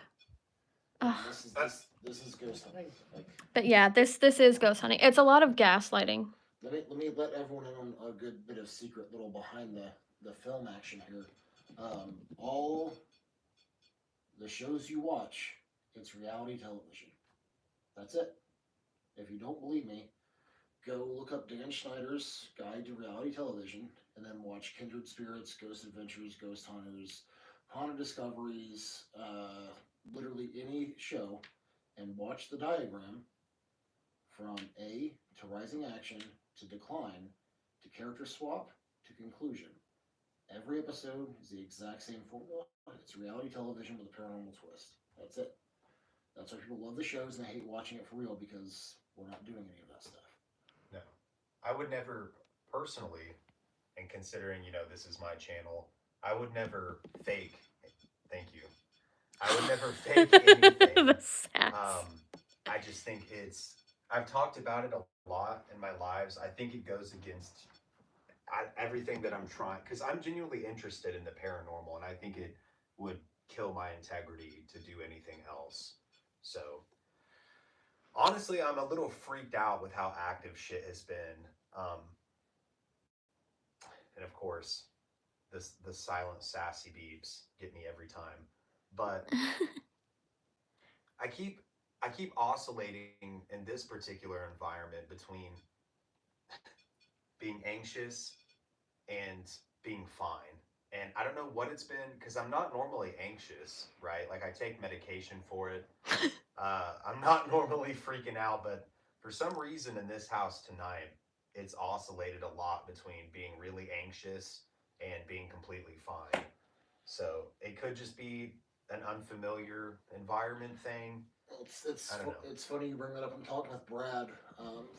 And Ugh. this is ghost hunting. Like, But yeah, this is ghost hunting. It's a lot of gaslighting. let me let everyone in on a good bit of secret little behind the film action here. All the shows you watch, it's reality television. That's it. If you don't believe me, go look up Dan Schneider's Guide to Reality Television and then watch Kindred Spirits, Ghost Adventures, Ghost Hunters, Haunted Discoveries, literally any show, and watch the diagram from A to rising action to decline to character swap to conclusion. Every episode is the exact same formula. It's reality television with a paranormal twist. That's it. That's why people love the shows and they hate watching it for real because we're not doing any of that stuff. No. I would never, personally, and considering, this is my channel, I would never fake. Thank you. I would never fake anything. The sass. I just think I've talked about it a lot in my lives. I think it goes against everything that I'm trying, because I'm genuinely interested in the paranormal, and I think it would kill my integrity to do anything else. So, honestly, I'm a little freaked out with how active shit has been. And of course, the silent sassy beeps get me every time. But I keep oscillating in this particular environment between being anxious and being fine. And I don't know what it's been because I'm not normally anxious, right? Like I take medication for it. I'm not normally freaking out, but for some reason in this house tonight, it's oscillated a lot between being really anxious and being completely fine. So it could just be an unfamiliar environment thing. I don't know. It's funny you bring that up. I'm talking with Brad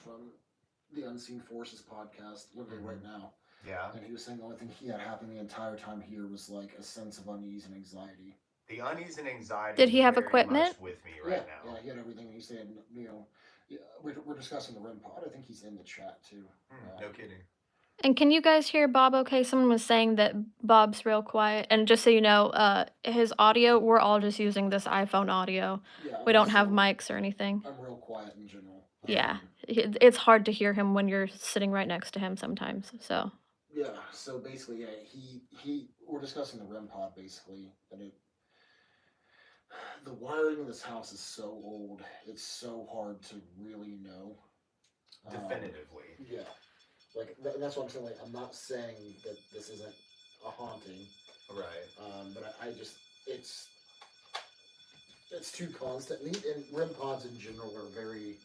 from the Unseen Forces podcast literally right now. Yeah. And he was saying the only thing he had happen the entire time here was like a sense of unease and anxiety. The unease and anxiety. Did he have very equipment? Much with me right now. Yeah, he had everything. He said, yeah, we're discussing the REM pod. I think he's in the chat too. No kidding. And can you guys hear Bob okay? Someone was saying that Bob's real quiet. And just so you know, his audio, we're all just using this iPhone audio. Yeah, we don't have mics or anything. I'm real quiet in general. Yeah. It's hard to hear him when you're sitting right next to him sometimes. So. Yeah, so basically, yeah, we're discussing the REM pod basically, and the wiring in this house is so old, it's so hard to really know. Definitively. Yeah. Like, that's what I'm saying, like, I'm not saying that this isn't a haunting. Right. But I just, it's too constant. And REM pods in general are very...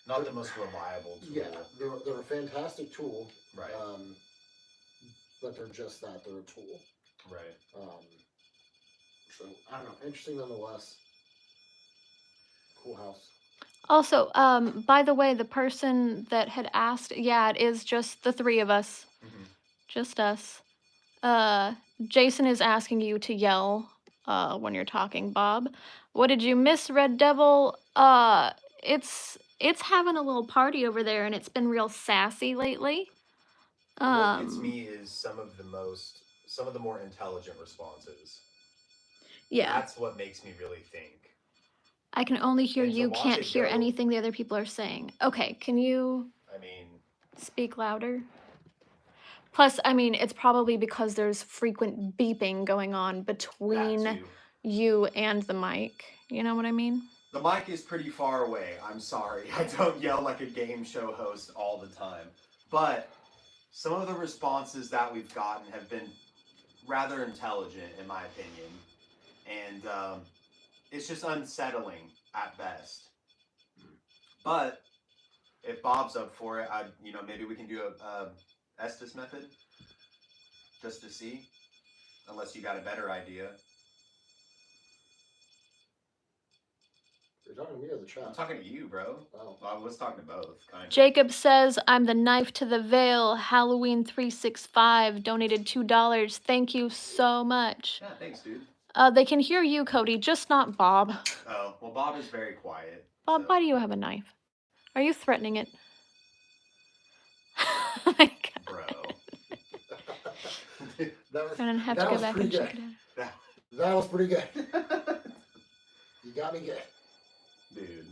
Not the most reliable tool. Yeah, they're a fantastic tool. Right. But they're just that, they're a tool. Right. So, I don't know, interesting nonetheless. Cool house. Also, by the way, the person that had asked, yeah, it is just the three of us. Mm-hmm. Just us. Jason is asking you to yell when you're talking, Bob. What did you miss, Red Devil? It's having a little party over there, and it's been real sassy lately. What gets me is some of the more intelligent responses. Yeah. That's what makes me really think. I can only hear you, can't hear anything the other people are saying. Okay, can you speak louder? Plus, it's probably because there's frequent beeping going on between you and the mic. You know what I mean? The mic is pretty far away. I'm sorry. I don't yell like a game show host all the time. But some of the responses that we've gotten have been rather intelligent, in my opinion. And it's just unsettling at best. But if Bob's up for it, maybe we can do a Estus method just to see, unless you got a better idea. You're talking to me or the chat? I'm talking to you, bro. Oh. Well, I was talking to both, kind of. Jacob says, I'm the knife to the veil. Halloween 365 donated $2. Thank you so much. Yeah, thanks, dude. They can hear you, Cody, just not Bob. Oh, well, Bob is very quiet. Bob, so. why do you have a knife? Are you threatening it? Oh my God. Bro. I'm gonna have to go back and check it out. That was pretty good. You got me good. Dude.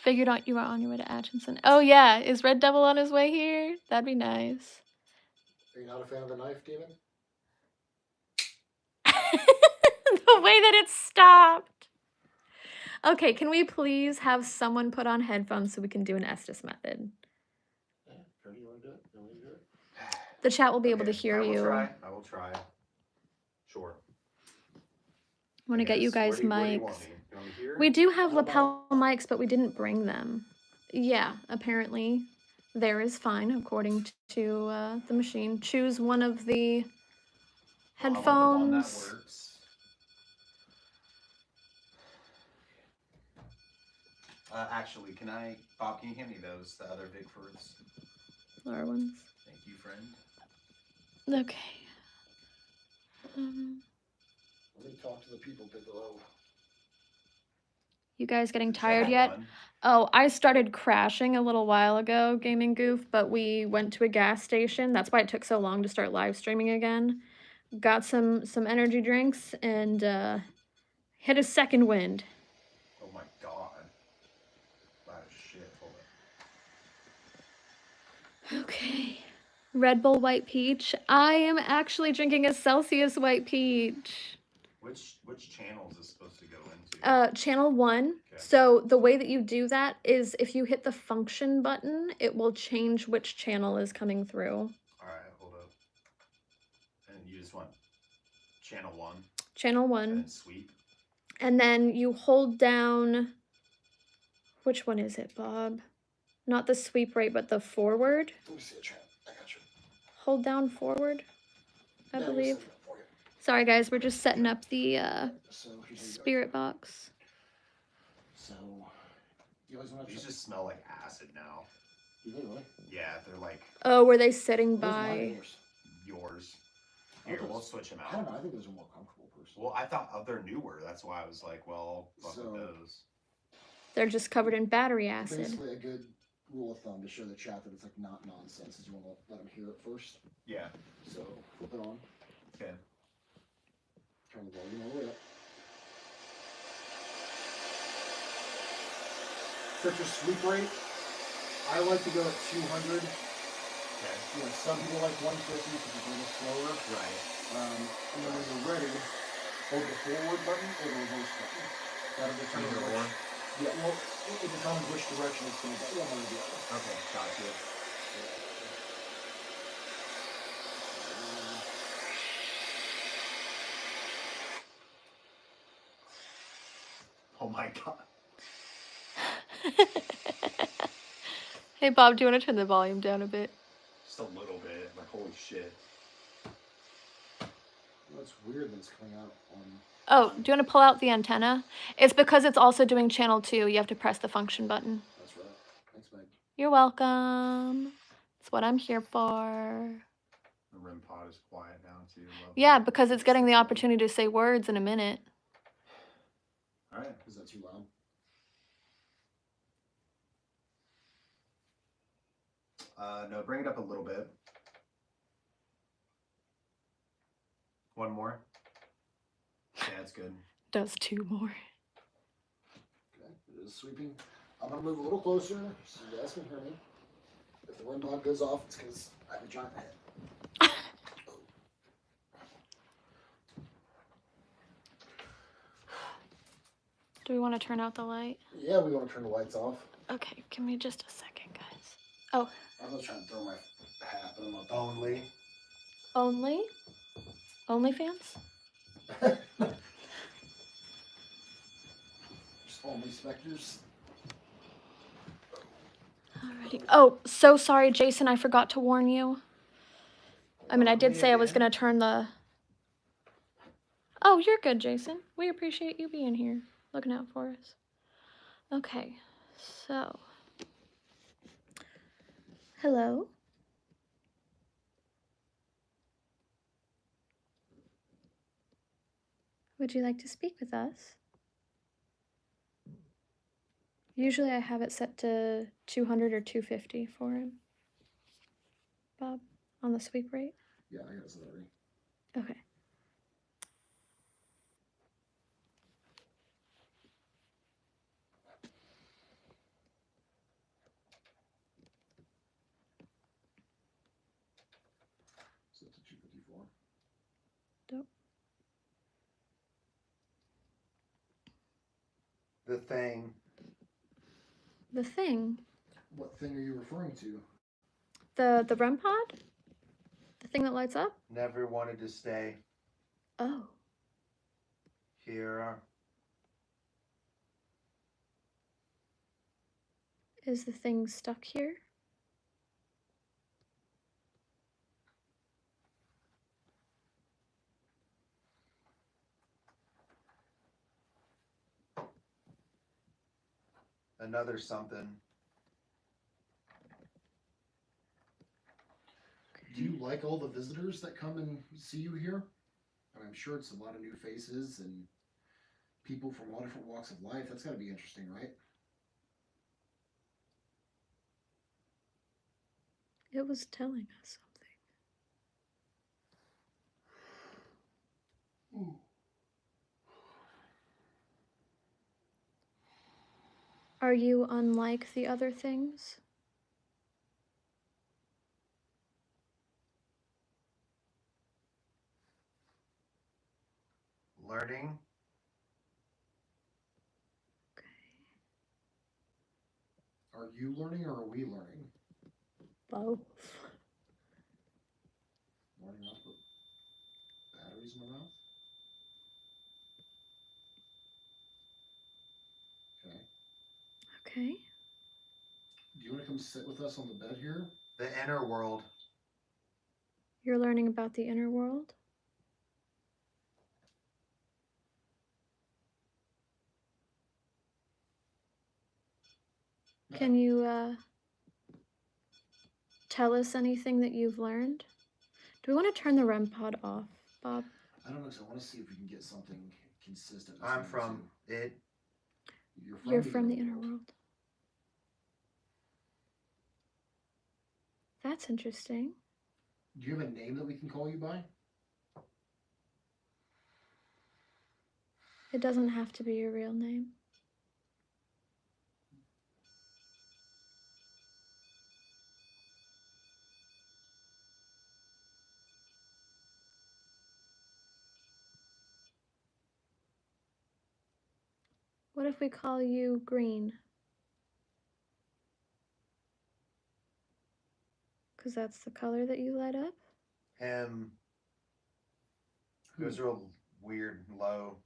Figured out you were on your way to Atchison. Oh yeah, is Red Devil on his way here? That'd be nice. Are you not a fan of the knife, Demon? The way that it stopped. Okay, can we please have someone put on headphones so we can do an Estus method? Yeah, Cody, you want to do it? You want me to do it? The chat will be able to hear you. I will try. Sure. I want to get you guys Where do you mics. want me? You want me here? We do have lapel mics, but we didn't bring them. Yeah, apparently there is fine according to the machine. Choose one of the I want the one that headphones. works. Actually, Bob, can you hand me those, the other Bigfords? Lower ones. Thank you, friend. Okay. Let me talk to the people below. You guys getting Is that tired the yet? one? Oh, I started crashing a little while ago, Gaming Goof, but we went to a gas station. That's why it took so long to start live streaming again. Got some energy drinks and hit a second wind. Oh my god. That is shit. Hold up. Okay. Red Bull White Peach. I am actually drinking a Celsius White Peach. Which channel is this supposed to go into? Channel 1. Okay. So the way that you do that is if you hit the function button, it will change which channel is coming through. Alright, hold up. And you just want channel 1. Channel 1. And then sweep. And then you hold down, which one is it, Bob? Not the sweep rate, but the forward. Let me see the chat. I got you. Hold down forward, I Yeah, believe. we'll set it up for you. Sorry guys, we're just setting up the So here's how you go. spirit box. So you always want to These just smell like acid now. You think, really? Yeah, they're like Oh, were they sitting Those are mine or by? yours? yours. I Here, thought we'll those- switch them I don't out. know. I think those are more comfortable personally. Well, I thought they're newer. That's why I was like, well, fuck So- with those. They're just covered in battery acid. Basically, a good rule of thumb to show the chat that it's like not nonsense is you want to let them hear it first. Yeah. So flip it on. Okay. Turn the volume all the way up. Set your sweep rate. I like to go at 200. Okay. You know, some people like 150 because it's a little slower. Right. And then when you're ready, hold the forward button or the reverse button. That'll determine Either which. or. Yeah, well, it determines which direction it's going to go. One or the other. Okay, gotcha. Oh my god. Hey Bob, do you want to turn the volume down a bit? Just a little bit. Like, holy shit. Well, it's weird that it's coming out on. Oh, do you want to pull out the antenna? It's because it's also doing channel 2. You have to press the function button. That's right. Thanks, Meg. You're welcome. That's what I'm here for. The REM pod is quiet now too. Love Yeah, that. because it's getting the opportunity to say words in a minute. Alright. Is that too loud? No, bring it up a little bit. One more. Yeah, that's good. Does 2 more. Okay, it is sweeping. I'm going to move a little closer so you guys can hear me. If the REM pod goes off, it's because I have a giant head. Do we want to turn out the light? Yeah, we want to turn the lights off. Okay, give me just a second, guys. Oh, I'm not trying to throw my hat, but I'm not. Only. only? OnlyFans? Just all my specters. Alrighty. Oh, so sorry, Jason. I forgot to warn you. I mean, I did say I was going to turn the... Oh, you're good, Jason. We appreciate you being here, looking out for us. Okay, so... Hello? Would you like to speak with us? Usually I have it set to 200 or 250 for him. Bob, on the sweep rate? Yeah, I got it set already. Okay. Set to 254. Dope. The thing. The thing? What thing are you referring to? The REM pod? The thing that lights up? Never wanted to stay Oh. here. Is the thing stuck here? Another something. Do you like all the visitors that come and see you here? I'm sure it's a lot of new faces and people from all different walks of life. That's got to be interesting, right? It was telling us something. Ooh. Are you unlike the other things? Learning. Are you learning or are we learning? Both. Learning not to put batteries in my mouth? Okay. Okay. Do you want to come sit with us on the bed here? The inner world. You're learning about the inner world? Can you, tell us anything that you've learned? Do we want to turn the REM pod off, Bob? I don't know, because I want to see if we can get something consistent. I'm between from the it. two. You're from the inner world. That's interesting. Do you have a name that we can call you by? It doesn't have to be your real name. What if we call you Green? Because that's the color that you light up? Him. It was real weird, low.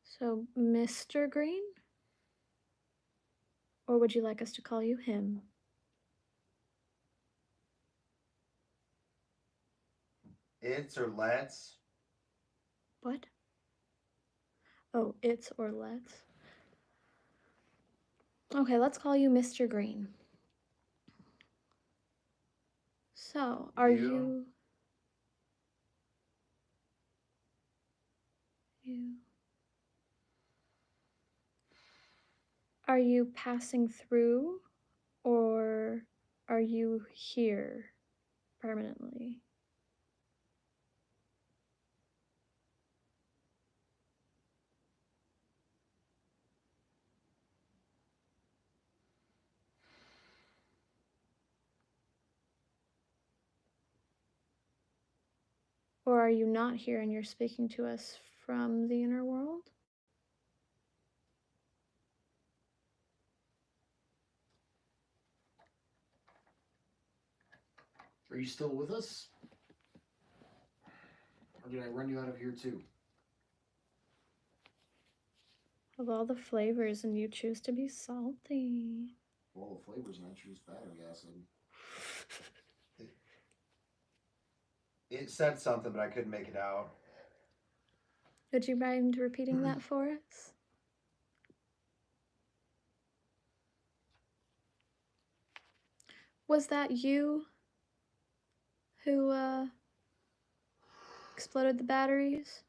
So, Mr. Green? Or would you like us to call you him? It's or let's. What? Oh, it's or let's. Okay, let's call you Mr. Green. So, are you... Are you passing through, or are you here permanently? Or are you not here and you're speaking to us from the inner world? Are you still with us? Or did I run you out of here too? Of all the flavors, and you choose to be salty. All the flavors, and I choose battery acid. It said something, but I couldn't make it out. Would you mind repeating that for us? Was that you who exploded the batteries?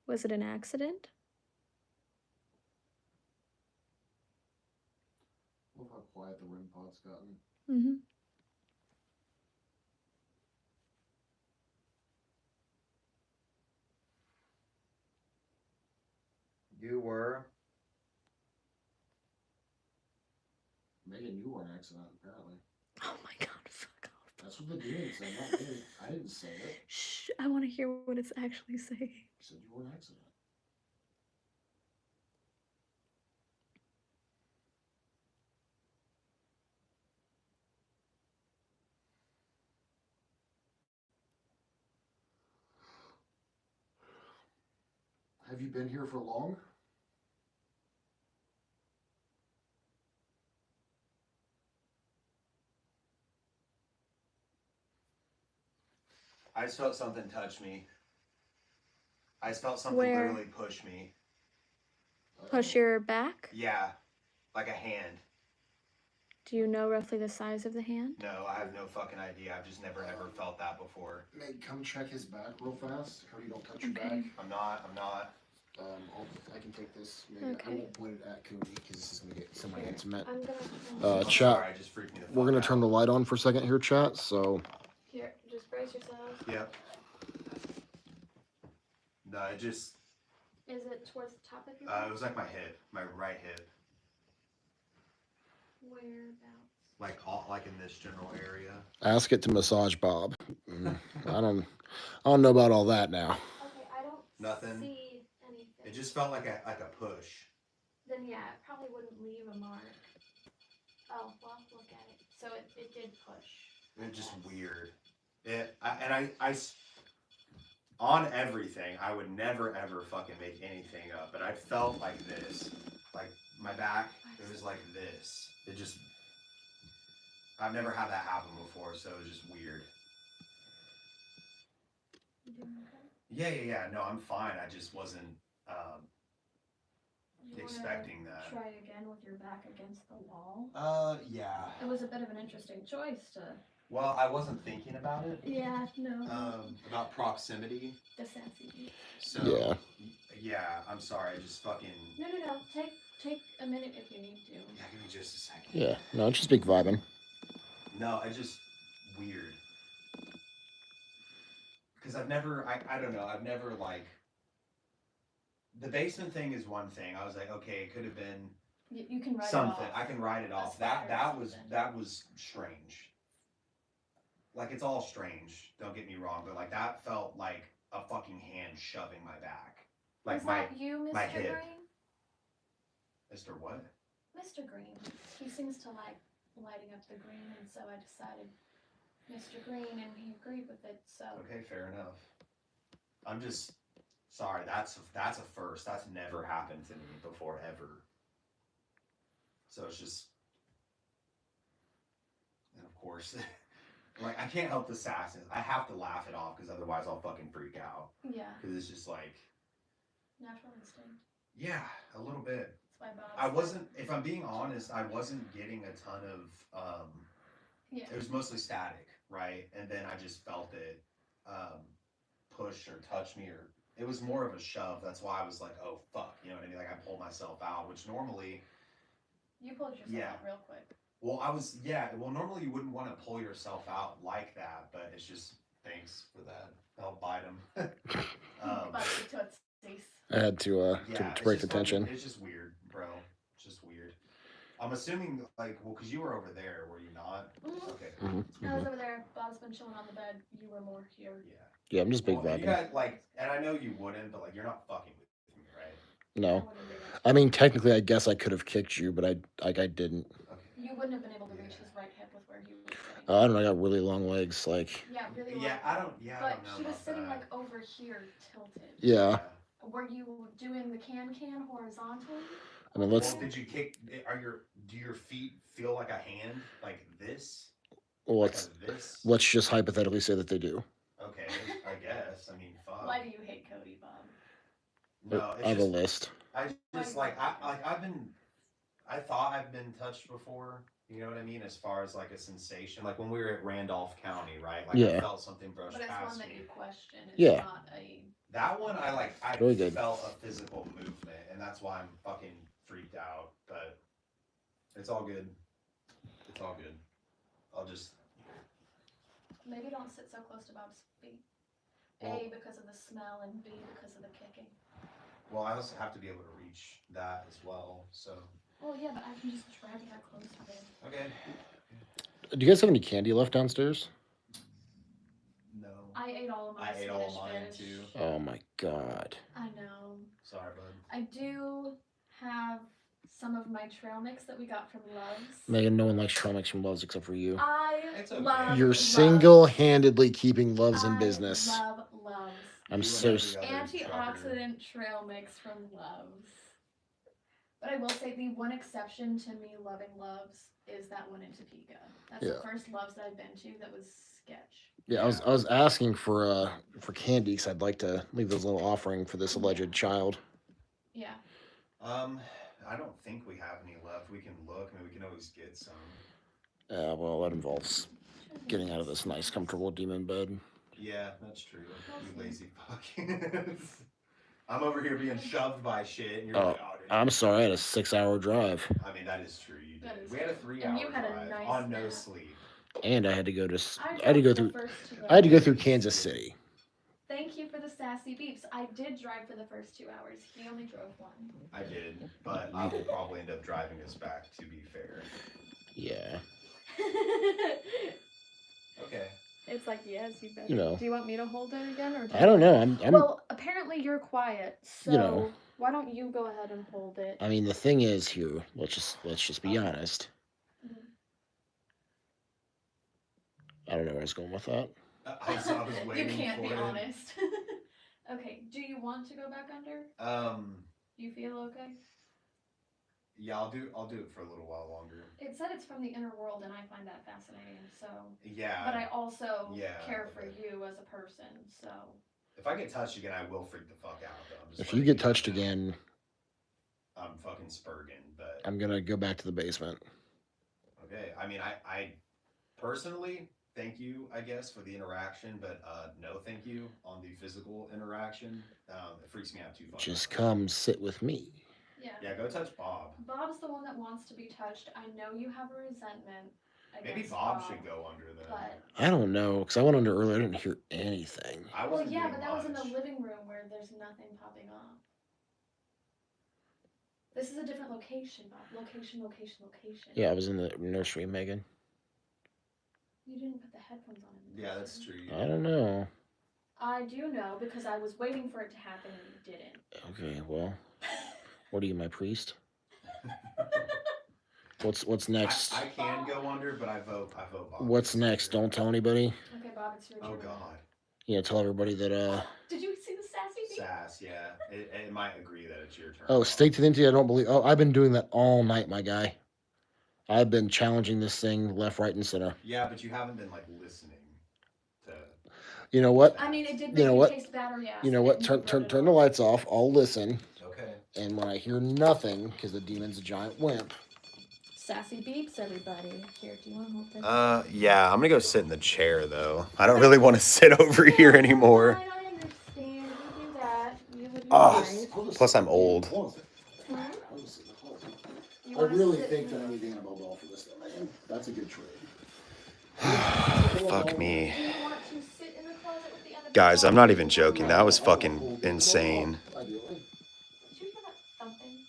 Was it an accident? Look how quiet the REM pod's gotten. Mm-hmm. You were. Megan, you were an accident, apparently. Oh my god, fuck off. That's what the demon said, not me. I didn't say it. Shh, I want to hear what it's actually saying. He said you were an accident. Have you been here for long? I just felt something touch me. I just felt something Where? literally push me. Push your back? Yeah, like a hand. Do you know roughly the size of the hand? No, I have no fucking idea. I've just never ever felt that before. Meg, come check his back real fast. Cody, don't touch your Okay. back. I'm not. I can take this. Megan. Okay. I won't point it at Cody because this is gonna get somebody intimate. I'm I'm gonna. Chat. sorry, it just freaked me the fuck We're gonna out. turn the light on for a second here, chat. So Here, just brace yourselves. Yep. No, it just. Is it towards the top of your It was like my hip, my right hip, Whereabouts? like in this general area. ask it to massage Bob. I don't know about all that now. Okay, I don't Nothing. see anything. It just felt like a push. Then yeah, it probably wouldn't leave a mark. Oh, well, look at it. So it did push. It's just weird. On everything, I would never ever fucking make anything up, but I felt like this, like my back. It was like this. It just. I've never had that happen before, so it was just weird. You doing okay? Yeah. No, I'm fine. I just wasn't You expecting wanna that. try again with your back against the wall? Yeah. It was a bit of an interesting choice to. Well, I wasn't thinking about it. Yeah, no. About proximity. The sassy. So. Yeah. Yeah. I'm sorry. I just fucking. No. Take a minute if you need to. Yeah. Give me just a second. Yeah. No, just speak vibing. No, I just weird. Because I've never, I don't know, I've never like, the basement thing is one thing. I was like, okay, it could have been You can write something. it off. I can write it off. That was strange. Like it's all strange. Don't get me wrong, but like that felt like a fucking hand shoving my back. Like Was that you, Mr. my hip. Green? Mr. What? Mr. Green. He seems to like lighting up the green, and so I decided Mr. Green, and he agreed with it. So Okay, fair enough. I'm just sorry. That's a first. That's never happened to me before ever. So it's just, and of course, like I can't help the sassness. I have to laugh it off because otherwise I'll fucking freak out. yeah, Because it's just like, natural instinct. yeah, a little bit. That's why Bob. I wasn't, if I'm being honest, I wasn't getting a ton of, Yeah. it was mostly static, right? And then I just felt it push or touch me, or it was more of a shove. That's why I was like, oh, fuck. You know what I mean? Like I pulled myself out, which normally. You pulled yourself out real quick. Well, well, normally you wouldn't want to pull yourself out like that, but it's just, thanks for that. I'll bite them. I had to break the tension. It's just weird, bro. It's just weird. I'm assuming, like, well, because you were over there, were you not? Mm-hmm. Okay. I was over there. Bob's been chilling on the bed. You were more here. Yeah. Yeah, I'm just big You vibing. got, like, and I know you wouldn't, but like, you're not fucking with me, right? No. I mean, technically, I guess I could have kicked you, but I didn't. Okay. You wouldn't have been able to reach his right hip with where he was sitting. I don't know. I got really long legs. Like. Yeah, really long. Yeah, I don't know But she was about sitting that. like over here, tilted. Yeah. Were you doing the can horizontally? I mean, let's. Well, did you kick? Do your feet feel like a hand, like this? Well, Like this? let's just hypothetically say that they do. Okay, I guess. I mean, fuck. Why do you hate Cody, Bob? No, it's I have just a list. I just I thought I've been touched before. You know what I mean? As far as like a sensation, like when we were at Randolph County, right? Like I felt something brush but it's past one that me. you question. It's Yeah. not a. That one I Really good. felt a physical movement, and that's why I'm fucking freaked out. But it's all good. It's all good. I'll just. Maybe don't sit so close to Bob's feet. Well, A, because of the smell, and B, because of the kicking. Well, I also have to be able to reach that as well. So. Well, yeah, but I can just drag that close to him. Okay. Do you guys have any candy left downstairs? No. I ate all of my I ate all Swedish mine fish. too. Oh my god. I know. Sorry, bud. I do have some of my trail mix that we got from Love's. Megan, no one likes trail mix from Love's except for you. It's okay. love You're Love's. single-handedly keeping Love's in business. I love Love's. I'm You so. and every other Antioxidant trail mix from Love's. But I will say the one exception to me loving Love's is that one in Topeka. That's the first Love's that I've been to that was sketch. Yeah, I was asking for candy because I'd like to leave this little offering for this alleged child. Yeah. I don't think we have any left. We can look. I mean, we can always get some. Well, that involves getting out of this nice, comfortable demon bed. Yeah, that's true. You lazy fuck. I'm over here being shoved by shit, and you're like, oh, dude. I'm sorry, I had a 6-hour drive. I mean, that is true. You did. That is We had a true. 3-hour And you had a drive nice on no nap. sleep. And I had to go to. I I had to go drove through. the first 2 I had to go hours. through Kansas City. Thank you for the sassy beeps. I did drive for the first 2 hours. He only drove one. I did, but I will probably end up driving us back, to be fair. Yeah. Okay. It's like, yes, you better. You know. Do you want me to hold it again, or? I don't know. I'm. Well, apparently you're quiet, so You know. why don't you go ahead and hold it? I mean, the thing is here. Let's just be honest. Mhm. I don't know where I was going with that. I was You waiting can't for be it. honest. Okay, do you want to go back under? You feel okay? Yeah, I'll do it for a little while longer. It said it's from the inner world, and I find that fascinating. So, Yeah. but I also Yeah, care for okay. you as a person. So, If I get touched again, I will freak the fuck out, though. I'm just If you letting get touched know. again, I'm fucking spurging, but I'm gonna go back to the basement. okay. I mean, I personally thank you, I guess, for the interaction, but no thank you on the physical interaction. It freaks me out too much. Just come sit with me. yeah. Yeah, go touch Bob. Bob's the one that wants to be touched. I know you have a resentment against Maybe Bob should go under then. But I don't know, because I went under earlier. I didn't hear anything. I well, wasn't yeah, doing but that was in the much. living room where there's nothing popping off. This is a different location, Bob. Location. Yeah, I was in the nursery, Megan. You didn't put the headphones on. In the Yeah, that's nursery. true. I don't know. I do know because I was waiting for it to happen and you didn't. Okay, well, what are you, my priest? What's next? I can go under, but I vote Bob. What's next? Don't tell anybody. Okay, Bob, it's your turn. Oh God. Yeah, tell everybody that. Did you see the sassy beat? Sass, yeah. It might agree that it's your turn. Oh, Bob. stake to the empty. I don't believe. Oh, I've been doing that all night, my guy. I've been challenging this thing left, right, and center. Yeah, but you haven't been like listening to. You know what? I mean, it did make You know what? taste battery acid. You know what? and Turn you turn wrote it turn the off. lights off. I'll listen. Okay. And when I hear nothing, because the demon's a giant wimp. Sassy beeps, everybody. Here, do you want to hold this? Yeah, I'm gonna go sit in the chair though. I don't really want to sit over here anymore. Fine, I understand. You do that. You live your Oh, life. plus I'm old. Hmm? You I wanna really sit think in that I'm the- eating a bubble for this thing, Megan. That's a good trade. Fuck me. Do you want to sit in the closet with the other Guys, people? I'm not even joking. That was fucking insane. Ideally. Did you hear that thumping?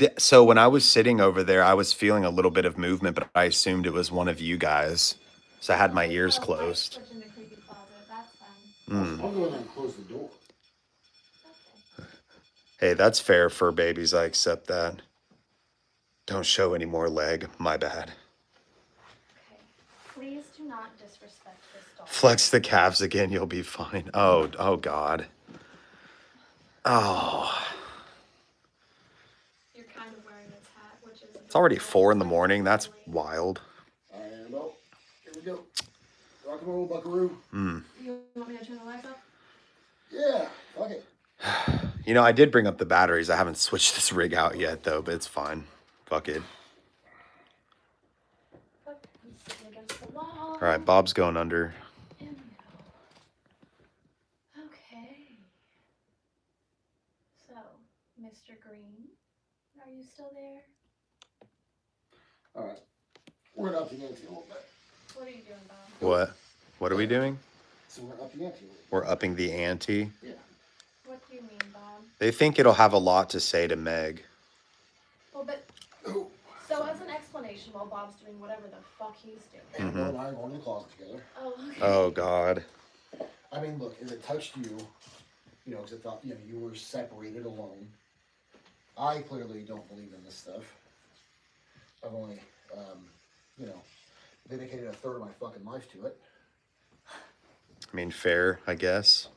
No. So when I was sitting over there, I was feeling a little bit of movement, but I assumed it was one of you guys. So I had my ears Oh, closed. light switch in the creepy closet. That's fine. I'll go in there and close the door. Okay. Hey, that's fair for babies. I accept that. Don't show any more leg. My bad. not disrespect this dog. Flex the calves again, you'll be fine. Oh God. Oh. You're kind of wearing its hat, which is... It's already 4 in the morning. That's wild. And oh, here we go. Rock and roll, buckaroo. You want me to turn the lights off? Yeah, fuck it. You know, I did bring up the batteries. I haven't switched this rig out yet, though, but it's fine. Fuck it. Look, I'm sitting against the wall. All right, Bob's going under. In we go. Okay. So, Mr. Green, are you still there? All right. We're up the ante a little bit. What are you doing, Bob? What? What are we doing? So we're up the ante a little bit. We're upping the ante. Yeah. What do you mean, Bob? They think it'll have a lot to say to Meg. Well, but... Oh. So as an explanation, while Bob's doing whatever the fuck he's doing. And Bill and I are going to the closet together. Oh, okay. Oh, God. I mean, look, if it touched you, you know, because it thought, you know, you were separated alone. I clearly don't believe in this stuff. I've only, you know, dedicated a third of my fucking life to it. I mean, fair, I guess.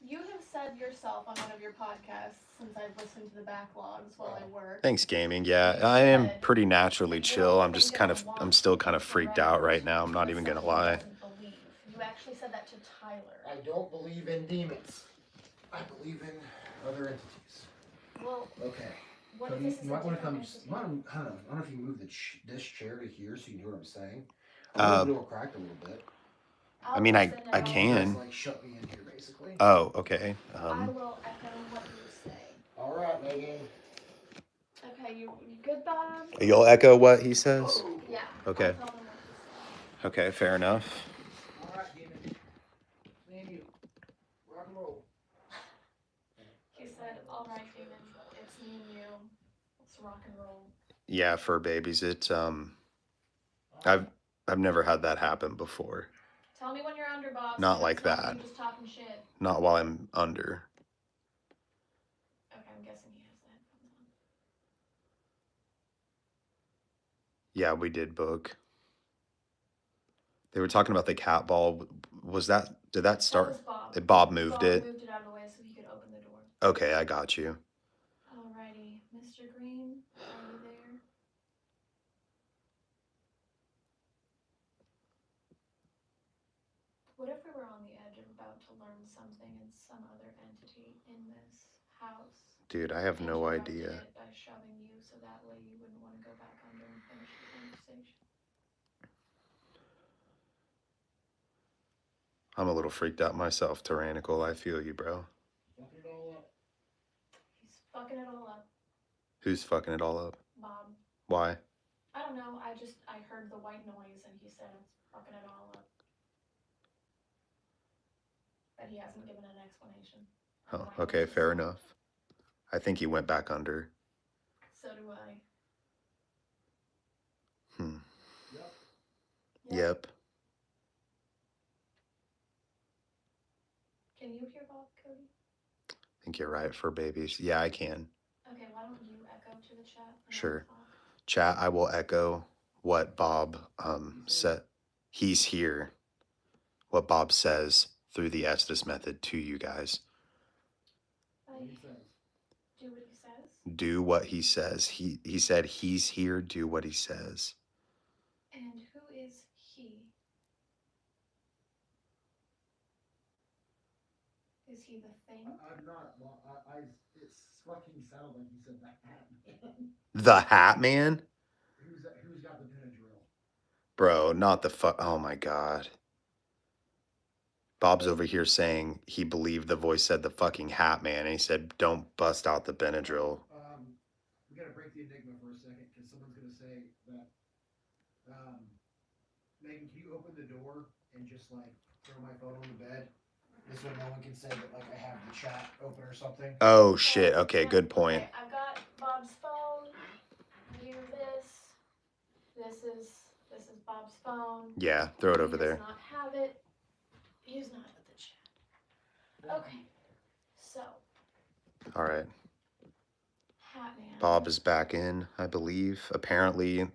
You have said yourself on one of your podcasts, since I've listened to the backlogs while I work. Thanks, gaming. Yeah, I am pretty naturally chill. I'm just I'm still kind of freaked out right now. I'm not even going to lie. You actually said that to Tyler. I don't believe in demons. I believe in other entities. Well, Okay. what So if you, this is you a might want to different come. entity? I don't know if you can move this chair to here so you can hear what I'm saying. I'll move the door cracked a little bit. I mean, I You can. guys, like, shut me in here, basically. Oh, okay. I will echo what you say. All right, Megan. Okay, you good, Bob? You'll echo what he says? Yeah. Okay. I'll tell them what you Okay, fair enough. All right, demon. Me and you. Rock and roll. say. He said, all right, demon, it's me and you. Let's rock and roll. Yeah, fur babies. It's I've never had that happen before. Tell me when you're under, Bob. Not so like it's not that. You just talking shit. Not while I'm under. Okay, I'm guessing he has the headphones on. Yeah, we did book. They were talking about the cat ball. Was that, did that start? That was Bob. Bob moved Bob it. moved it out of the way so he could open the door. Okay, I got you. Alrighty, Mr. Green, are you there? What if we were on the edge of about to learn something and some other entity in this house Dude, I have no interrupted idea. it by shoving you so that way you wouldn't want to go back under and finish the conversation? I'm a little freaked out myself, Tyrannical. I feel you, bro. Fucking it all up. He's fucking it all up, Who's fucking it all up? Bob. Why? I don't know, I heard the white noise and he said it's fucking it all up. But he hasn't given an explanation. Oh, White okay, noise is fair all. enough. I think he went back under. So do I. Yep. Can you hear Bob, Cody? I think you're right, for babies. Yeah, I can. Okay, why don't you echo to the chat? Sure. Chat, I will echo what Bob said. He's here. What Bob says through the Estus method to you guys. Do what he says. Do what he says. He said he's here. Do what he says. And who is he? Is he the thing? I'm not. It fucking sounded like you said the Hatman. The Hatman? Who's got the Benadryl? Bro, not the oh my God. Bob's over here saying he believed the voice said the fucking Hatman, and he said, don't bust out the Benadryl. We gotta break the enigma for a second, because someone's gonna say that, Megan, can you open the door and just, like, throw my phone on the bed? This way no one can say that, like, I have the chat open or something. Oh shit, okay, good point. Okay, I've got Bob's phone. You this. This is Bob's phone. Yeah, throw it over He there. does not have it. He's not at the chat. Okay, so. All right. Hatman. Bob is back in, I believe. Apparently,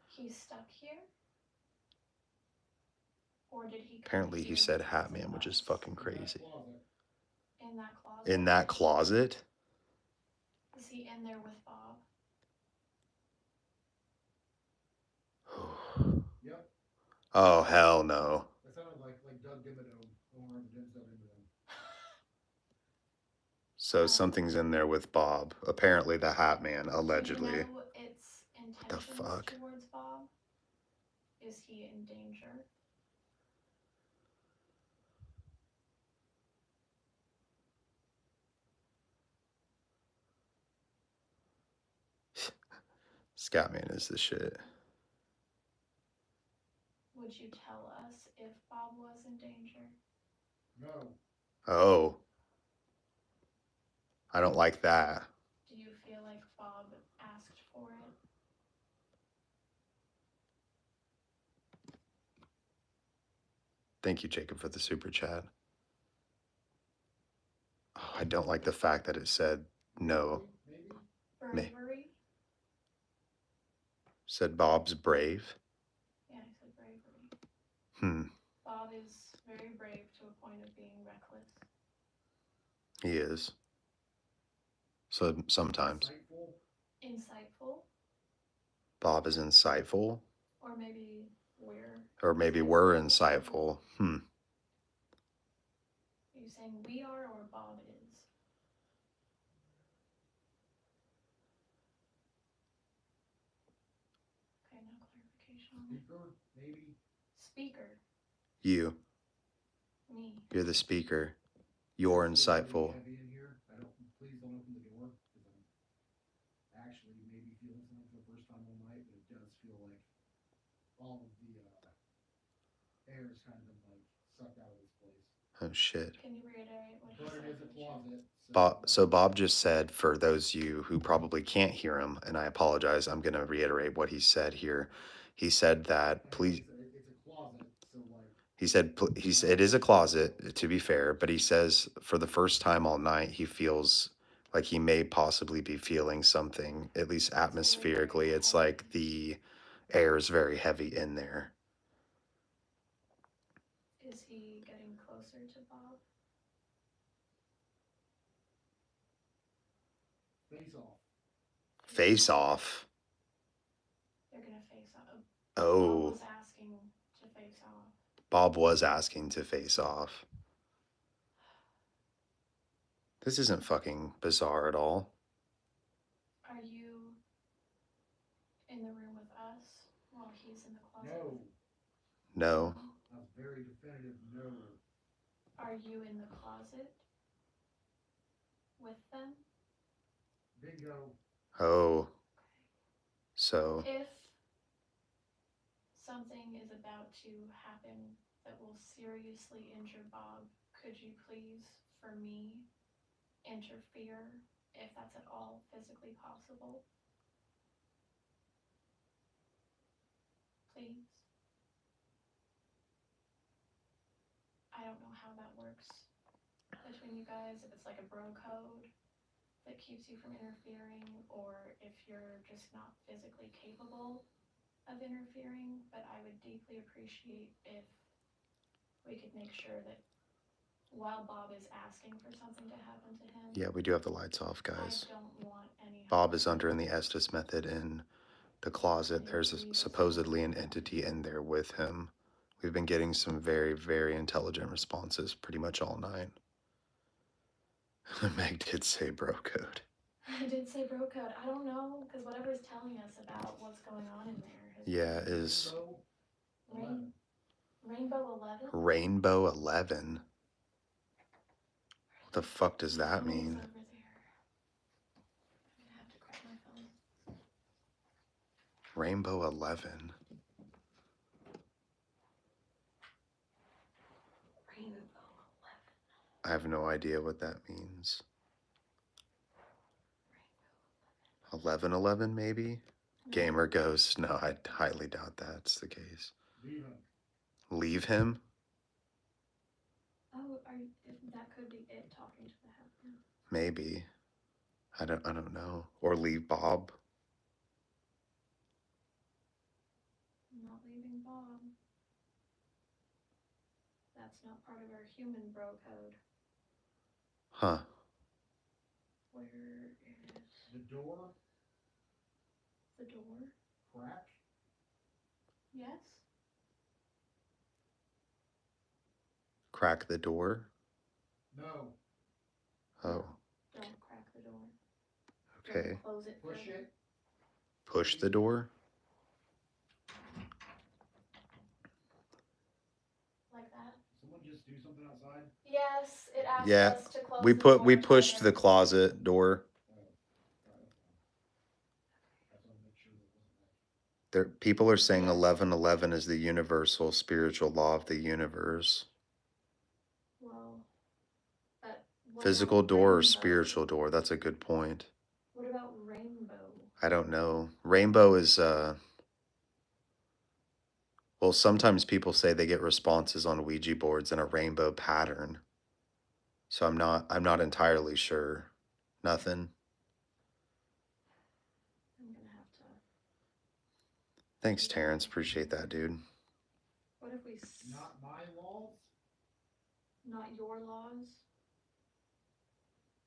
He's stuck here? did he? Apparently he said Hatman, which is fucking In that crazy. closet. In that closet. In that closet? Is he in there with Bob? Yep. Oh, hell no. That sounded like Doug Dimmadome. Or Denzel Dimmadome. So something's in there with Bob. Apparently the Hatman, allegedly. Do you know its intentions fuck? towards Bob? Is he in danger? Scatman is the shit. Would you tell us if Bob was in danger? No. Oh. I don't like that. Do you feel like Bob asked for it? Thank you, Jacob, for the super chat. Oh, I don't like the fact that it said no. Maybe? Bravery? Said Bob's brave. Yeah, I said bravery. Bob is very brave to a point of being reckless. He is. So sometimes. Insightful? Bob is insightful. Or maybe we're insightful. Are you saying we are or Bob is? Okay, no clarification on it. Speaker? Maybe? Speaker. You. Me. You're the speaker. You're insightful. Please don't open the door, because I'm actually maybe feeling something for the first time all night, but it does feel like all of the air has kind of been like sucked out of this place. Oh shit. Can you reiterate what he But said? it is a closet. So Bob just said, for those of you who probably can't hear him, and I apologize, I'm going to reiterate what he said here. He said that, please. It's a closet, so like. He said it is a closet, to be fair, but he says for the first time all night he feels like he may possibly be feeling something, at least atmospherically. It's like the air is very heavy in there. Is he getting closer to Bob? Face off. Face off. They're gonna face off. Oh. Bob was asking to face off. Bob was asking to face off. This isn't fucking bizarre at all. Are you in the room with us while he's in the closet? No. That's very definitive. No. Are you in the closet with them? Bingo. Oh. So. If something is about to happen that will seriously injure Bob, could you please, for me, interfere if that's at all physically possible? Please. I don't know how that works between you guys, if it's like a bro code that keeps you from interfering, or if you're just not physically capable of interfering, but I would deeply appreciate if we could make sure that while Bob is asking for something to happen to him. Yeah, we do have the lights off, guys. I don't want any. Bob is under in the Estus method in the closet. There's supposedly an entity in there with him. We've been getting some very, very intelligent responses pretty much all night. Meg did say bro code. I did say bro code. I don't know, because whatever's telling us about what's going on in there. Yeah, is Rainbow 11? Rainbow 11? What the fuck does that mean? Over there. I'm gonna have to grab my phone. Rainbow 11. Rainbow 11. I have no idea what that means. 1111 maybe? No. Gamer Ghost. No, I highly doubt that's the case. Leave him. Leave him? Oh, that could be it talking to the Hatman. Maybe. I don't know. Or leave Bob. I'm not leaving Bob. that's not part of our human bro code. Huh. Where is The door the door? crack. Yes? Crack the door? No. Oh, Don't crack the door. okay. Don't close it. Push further. it. Push the door? Like that? Someone just do something outside. Yes, it asked Yeah, us to close we the door. pushed Tyler. the closet door. There, people are saying Yeah. 1111 is the universal spiritual law of the universe. Well, but what Physical about door or rainbow? spiritual door? That's a good point. What about rainbow? I don't know. Rainbow is well, sometimes people say they get responses on Ouija boards in a rainbow pattern. So I'm not entirely sure. Nothing. I'm gonna have to. Thanks, Terrence. Appreciate that, dude. What if we? Not my laws. Not your laws.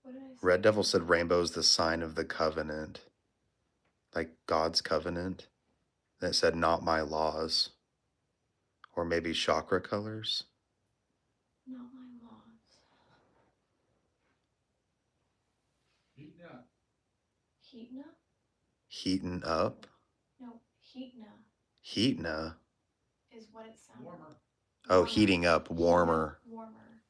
What did I say? Red Devil said rainbow's the sign of the covenant. Like God's covenant. And it said not my laws. Or maybe chakra colors. Not my laws. Heating up. Heatna? Heating up. No, heatna Heatna. is what it sounds. Warmer. Oh, Warmer. heating up, warmer. Warmer.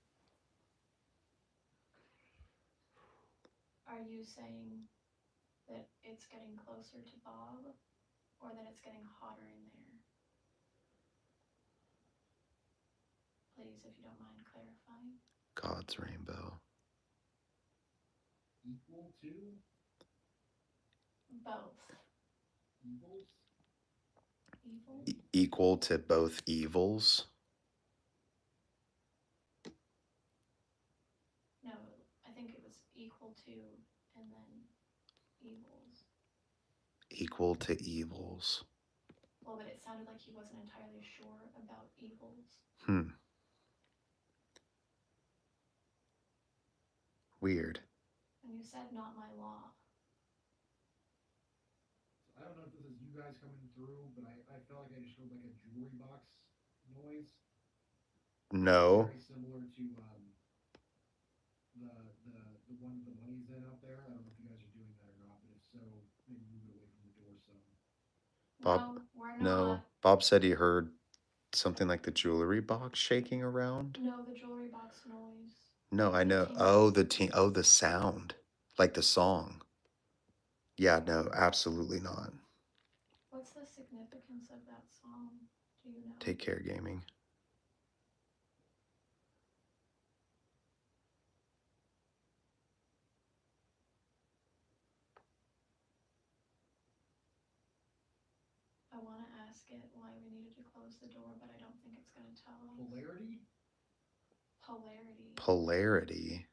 Are you saying that it's getting closer to Bob, or that it's getting hotter in there? Please, if you don't mind clarifying. God's rainbow. Equal to Both. evils. Evil? Equal to both evils. No, I think it was equal to and then evils. Equal to evils. Well, but it sounded like he wasn't entirely sure about evils. Weird. And you said not my law. I don't know if this is you guys coming through, but I felt like I just heard like a jewelry box noise. No. Very similar to the one the money's in out there. I don't know if you guys are doing that or not, but if so, maybe move it away from the door some. Bob, No, we're not. No. Bob said he heard something like the jewelry box shaking around. No, the jewelry box noise. No, I know. The sound. Like the song. Yeah, no, absolutely not. What's the significance of that song? Do you know? Take care, gaming. I want to ask it why we needed to close the door, but I don't think it's going to tell us. Polarity? Polarity. Polarity.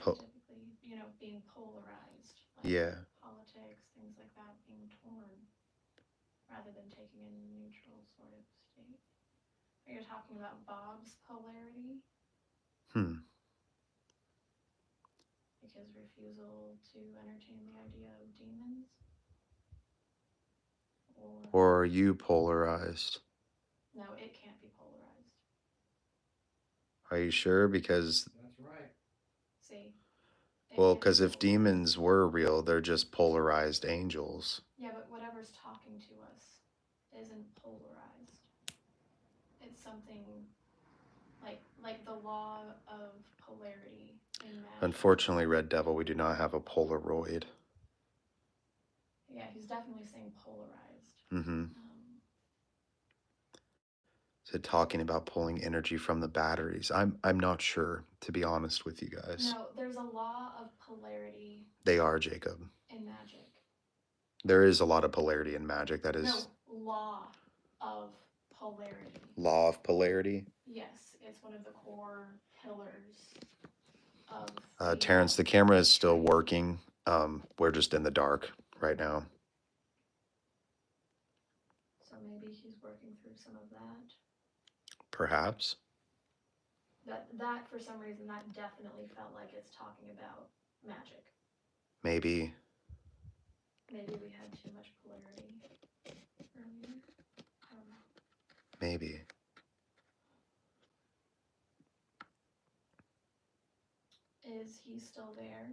Typically, being polarized. Like Yeah. politics, things like that, being torn, rather than taking a neutral sort of state. Are you talking about Bob's polarity? Like his refusal to entertain the idea of demons? Or are you polarized? No, it can't be polarized. Are you sure? Because That's right. See? well, because if demons were real, they're just polarized angels. Yeah, but whatever's talking to us isn't polarized. It's something like the law of polarity in magic. Unfortunately, Red Devil, we do not have a Polaroid. Yeah, he's definitely saying polarized. Mm-hmm. So talking about pulling energy from the batteries. I'm not sure, to be honest with you guys. No, there's a law of polarity. They are, Jacob. In magic. There is a lot of polarity in magic. That is. No, law of polarity. Law of polarity? Yes, it's one of the core pillars of Terrence, the camera is still working. We're just in the dark right now. So maybe he's working through some of that. Perhaps. That for some reason that definitely felt like it's talking about magic. Maybe. Maybe we had too much polarity earlier. I don't know. Maybe. Is he still there?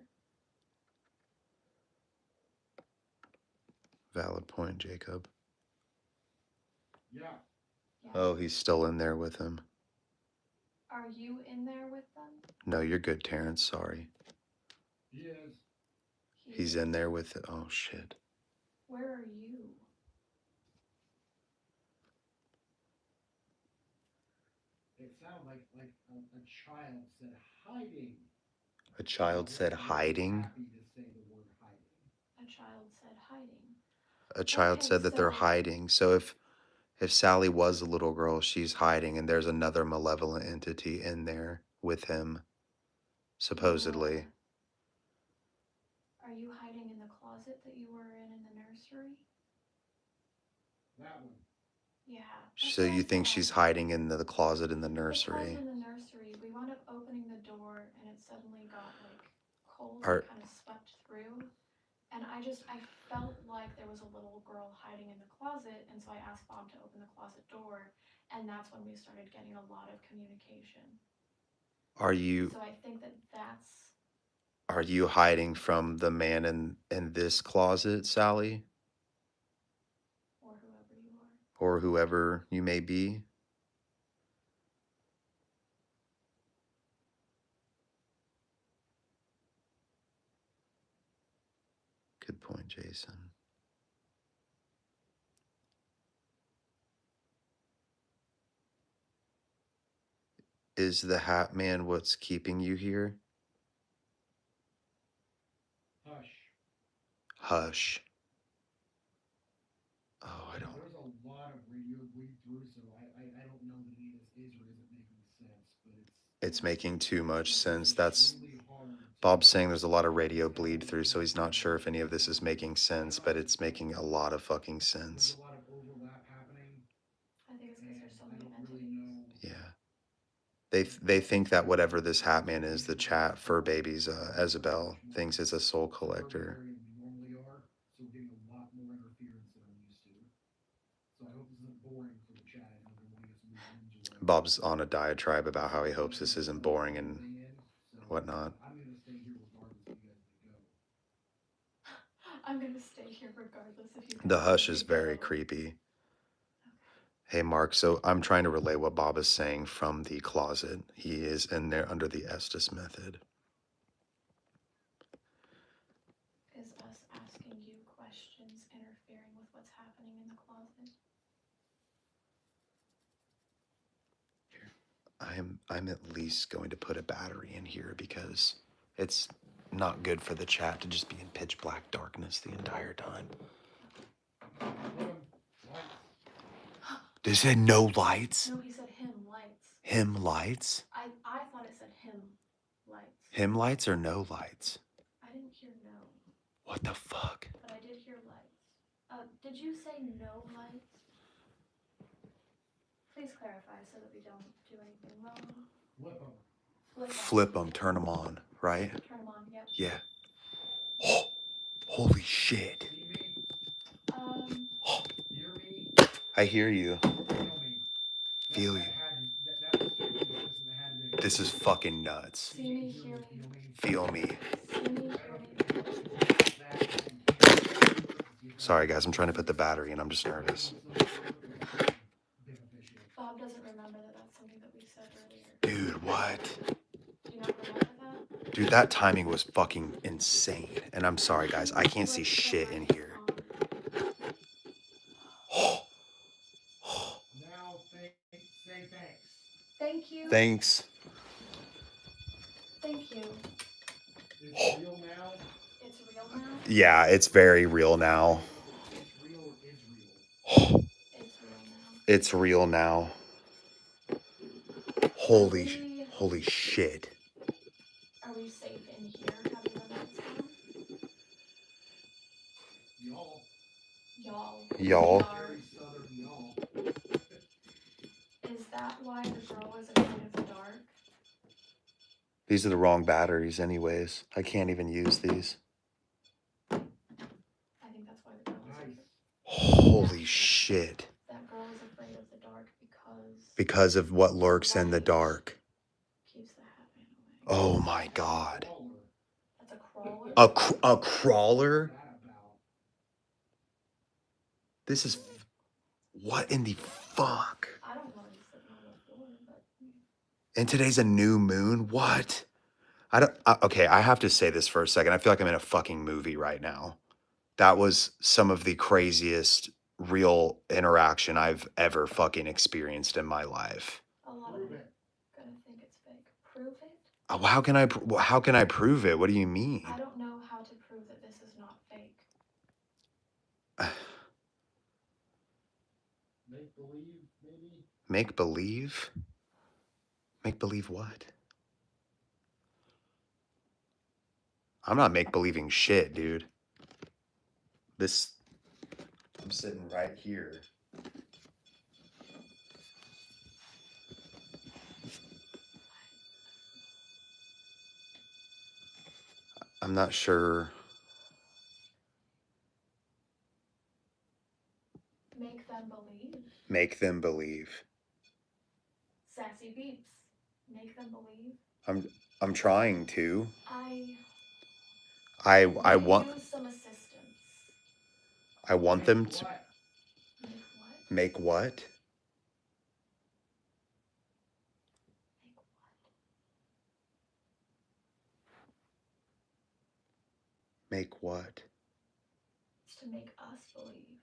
Valid point, Jacob. Yeah. Yeah. Oh, he's still in there with him. Are you in there with them? No, you're good, Terrence. Sorry. He is. He's in there with it. Oh, shit. Where are you? It sounded like a child said hiding. A child said hiding. Happy to say the word hiding. A child said hiding. A child Okay, said that they're so- hiding. So if Sallie was a little girl, she's hiding, and there's another malevolent entity in there with him, supposedly. Are you hiding in the closet that you were in the nursery? That one. Yeah. So you think she's hiding in the closet in the nursery? Because in the nursery, we wound up opening the door and it suddenly got like cold Are- and kind of swept through. And I felt like there was a little girl hiding in the closet, and so I asked Bob to open the closet door, and that's when we started getting a lot of communication. Are you So I think that's are you hiding from the man in this closet, Sallie? or whoever you are. Or whoever you may be? Good point, Jason. Is the Hatman what's keeping you here? Hush. Hush. Oh, I don't. There's a lot of radio read through, so I don't know that any of this is or isn't making sense, but It's making too much sense. it's That's extremely hard to Bob's saying there's a lot of radio bleed through, so he's not sure if any of this is making sense, but it's making a lot of fucking sense. There's a lot of overlap happening. I think it's because there's so I many don't really entities. know. Yeah. They think that whatever this Hatman is, the chat fur babies, Isabel thinks it's a soul collector. We normally are, so we're getting a lot more interference than I'm used to. So I hope this isn't boring for the chat. I know they're wanting us to move rooms or whatever. Bob's on a diatribe about how he hopes this isn't boring and whatnot. I'm gonna stay here regardless if you guys want to go. I'm gonna stay here regardless if you guys The hush want is to very go. creepy. Hey, Mark, so I'm trying to relay what Bob is saying from the closet. He is in there under the Estus method. Is us asking you questions interfering with what's happening in the closet? I'm at least going to put a battery in here because it's not good for the chat to just be in pitch black darkness the entire time. They said no lights? No, he said him lights. Him lights? I thought it said him lights. Him lights or no lights? I didn't hear no, What the fuck? but I did hear lights. Did you say no lights? Please clarify so that we don't do anything wrong. Flip them. Flip them, turn them on, right? Turn them on, yep. Yeah. Oh, holy shit. See me? Hear me? I hear you. Feel me? Feel you. That was the system that had to. This is fucking nuts. See me, hear me. Feel me. See me, hear me. Sorry, guys, I'm trying to put the battery in. I'm just nervous. Bob doesn't remember that that's something that we said earlier. Dude, what? Do you not remember that? Dude, that timing was fucking insane. And I'm sorry, guys, I can't see shit in here. Now say thanks. Thank you. Thanks. Thank you. It's real now. It's real now? Yeah, it's very real now. It's real or is real. It's real now. It's real now. Holy shit. Are we safe in here having the lights on? Y'all. Y'all. We are. Very southern y'all. Is that why the these are the wrong batteries anyways. I can't even use these. I think that's why the girl is afraid. Holy shit. That girl is afraid of the dark Because of what lurks in the light dark. keeps the Hatman away. Oh my god. That's a crawler? A crawler? This is... What in the fuck? I don't want to be sitting on the floor, but... And today's a new moon? What? Okay, I have to say this for a second. I feel like I'm in a fucking movie right now. That was some of the craziest real interaction I've ever fucking experienced in my life. A lot of people are gonna think it's fake. Prove it? How can I prove it? What do you mean? I don't know how to prove that this is not fake. Make believe, maybe? Make believe? Make believe what? I'm not make believing shit, dude. I'm sitting right here. I'm not sure. Make them believe. Make them believe. Sassy beeps. Make them believe. I'm trying to. I want use some assistance. I want them to Make what? make what? Make what? Make what? It's to make us believe.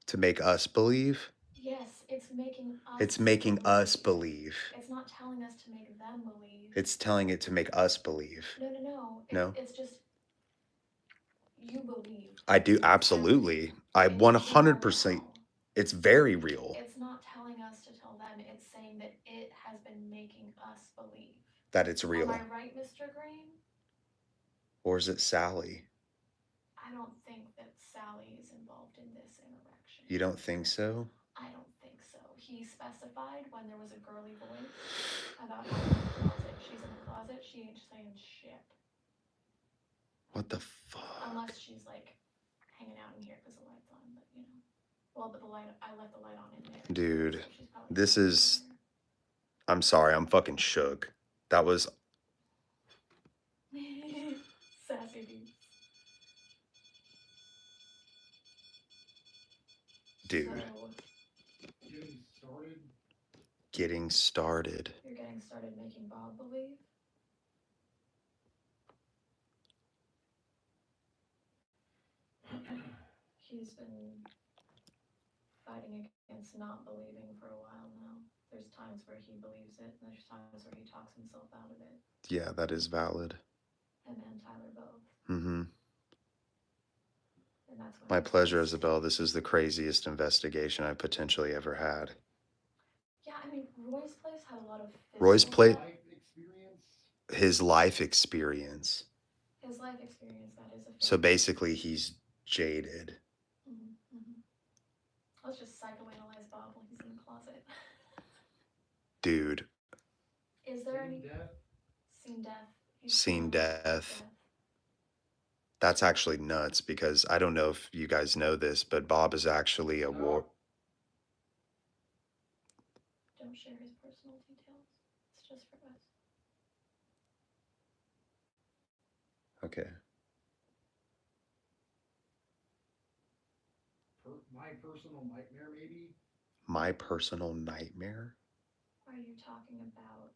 To make us believe? Yes, it's making us It's making us believe. It's not telling us to make them believe. It's telling it to make us believe. No. No? It's just you believe. I do, absolutely. I 100%. It's very real. It's not telling us to tell them. It's saying that it has been making us believe. That it's real. Am I right, Mr. Green? Or is it Sally? I don't think that Sally is involved in this interaction. You don't think so? I don't think so. He specified when there was a girly voice about having in the closet. She's in the closet. She ain't saying shit. What the fuck? Unless she's like hanging out in here because the light's on, but you know. Well, but I left the light on in there. Dude, so she's probably this is... I'm sorry, I'm fucking shook. That was... Sassy beats. Dude. So, getting started. You're getting started making Bob believe? He's been fighting against not believing for a while now. There's times where he believes it, and there's times where he talks himself out of it. Yeah, that is valid. Him and Tyler both. Mm-hmm. And that's My pleasure, Isabel. This is the craziest investigation I've potentially ever had. Yeah, I mean, Roy's place had a lot of Roy's place... life experience. His life experience. His life experience, that is a So basically, he's jaded. Let's just psychoanalyze Bob while he's in the closet. Dude. Is there any... Seen death. Seen death. That's actually nuts because I don't know if you guys know this, but Bob is actually a war... Don't share his personal details. It's just for us. Okay. My personal nightmare, maybe? My personal nightmare? Are you talking about...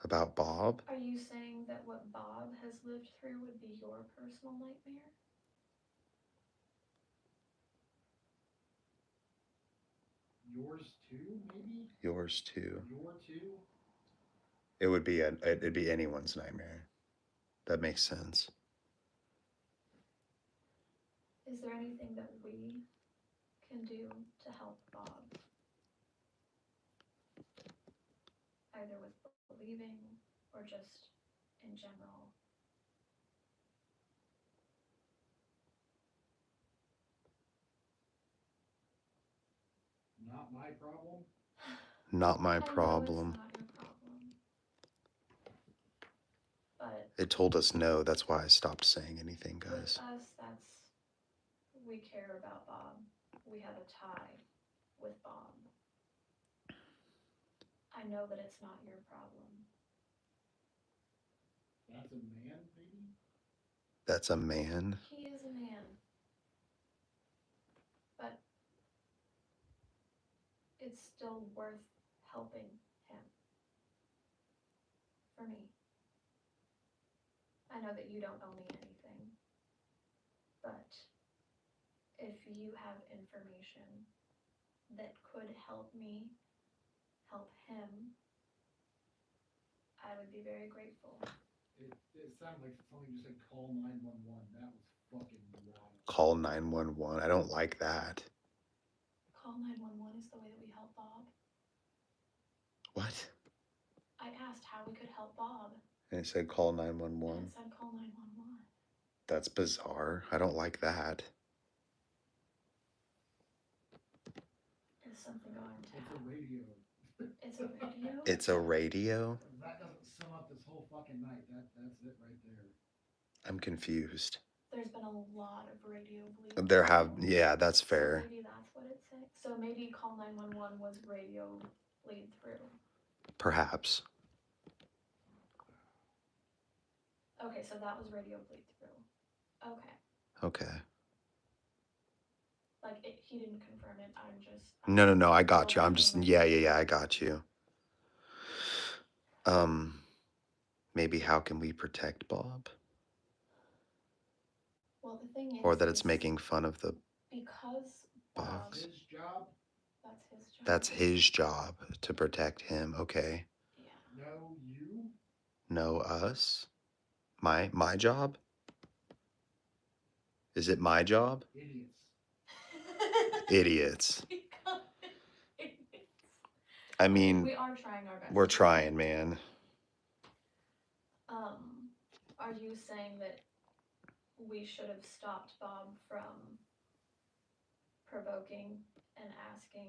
About Bob? Are you saying that what Bob has lived through would be your personal nightmare? Yours too, maybe? Yours too. Your too? It'd be anyone's nightmare. That makes sense. Is there anything that we can do to help Bob? Either with believing or just in general. Not my problem? Not my I know problem. it's not your problem. It told us no. That's why I stopped saying anything, With guys. us, we care about Bob. We have a tie with Bob. I know that it's not your problem. That's a man, maybe? That's a man. He is a man. But it's still worth helping him. For me. I know that you don't owe me anything. But if you have information that could help me help him, I would be very grateful. It sounded like something you said call 911. That was fucking wild. Call 911. I don't like that. Call 911 is the way that we help Bob. What? I asked how we could help Bob. And it said call And 911. it said call 911. That's bizarre. I don't like that. Is something going to It's a happen? radio. It's a radio? It's a radio? That doesn't sum up this whole fucking night. That's it right there. I'm confused. There's been a lot of radio bleed. There have, yeah, that's fair. So maybe that's what it said. So maybe call 911 was radio bleed through. Perhaps. Okay, so that was radio bleed through. Okay. Okay. Like, he didn't confirm it. I'm just. No, I got you. I'm just, yeah, I got you. Maybe how can we protect Bob? Well, the thing is. Or that it's making fun of the Because box. His job? That's his job. That's his job to protect him. Okay. Yeah. No, you? No, us? My job? Is it my job? Idiots. Idiots. I mean, we are trying our best. we're trying, man. Are you saying that we should have stopped Bob from provoking and asking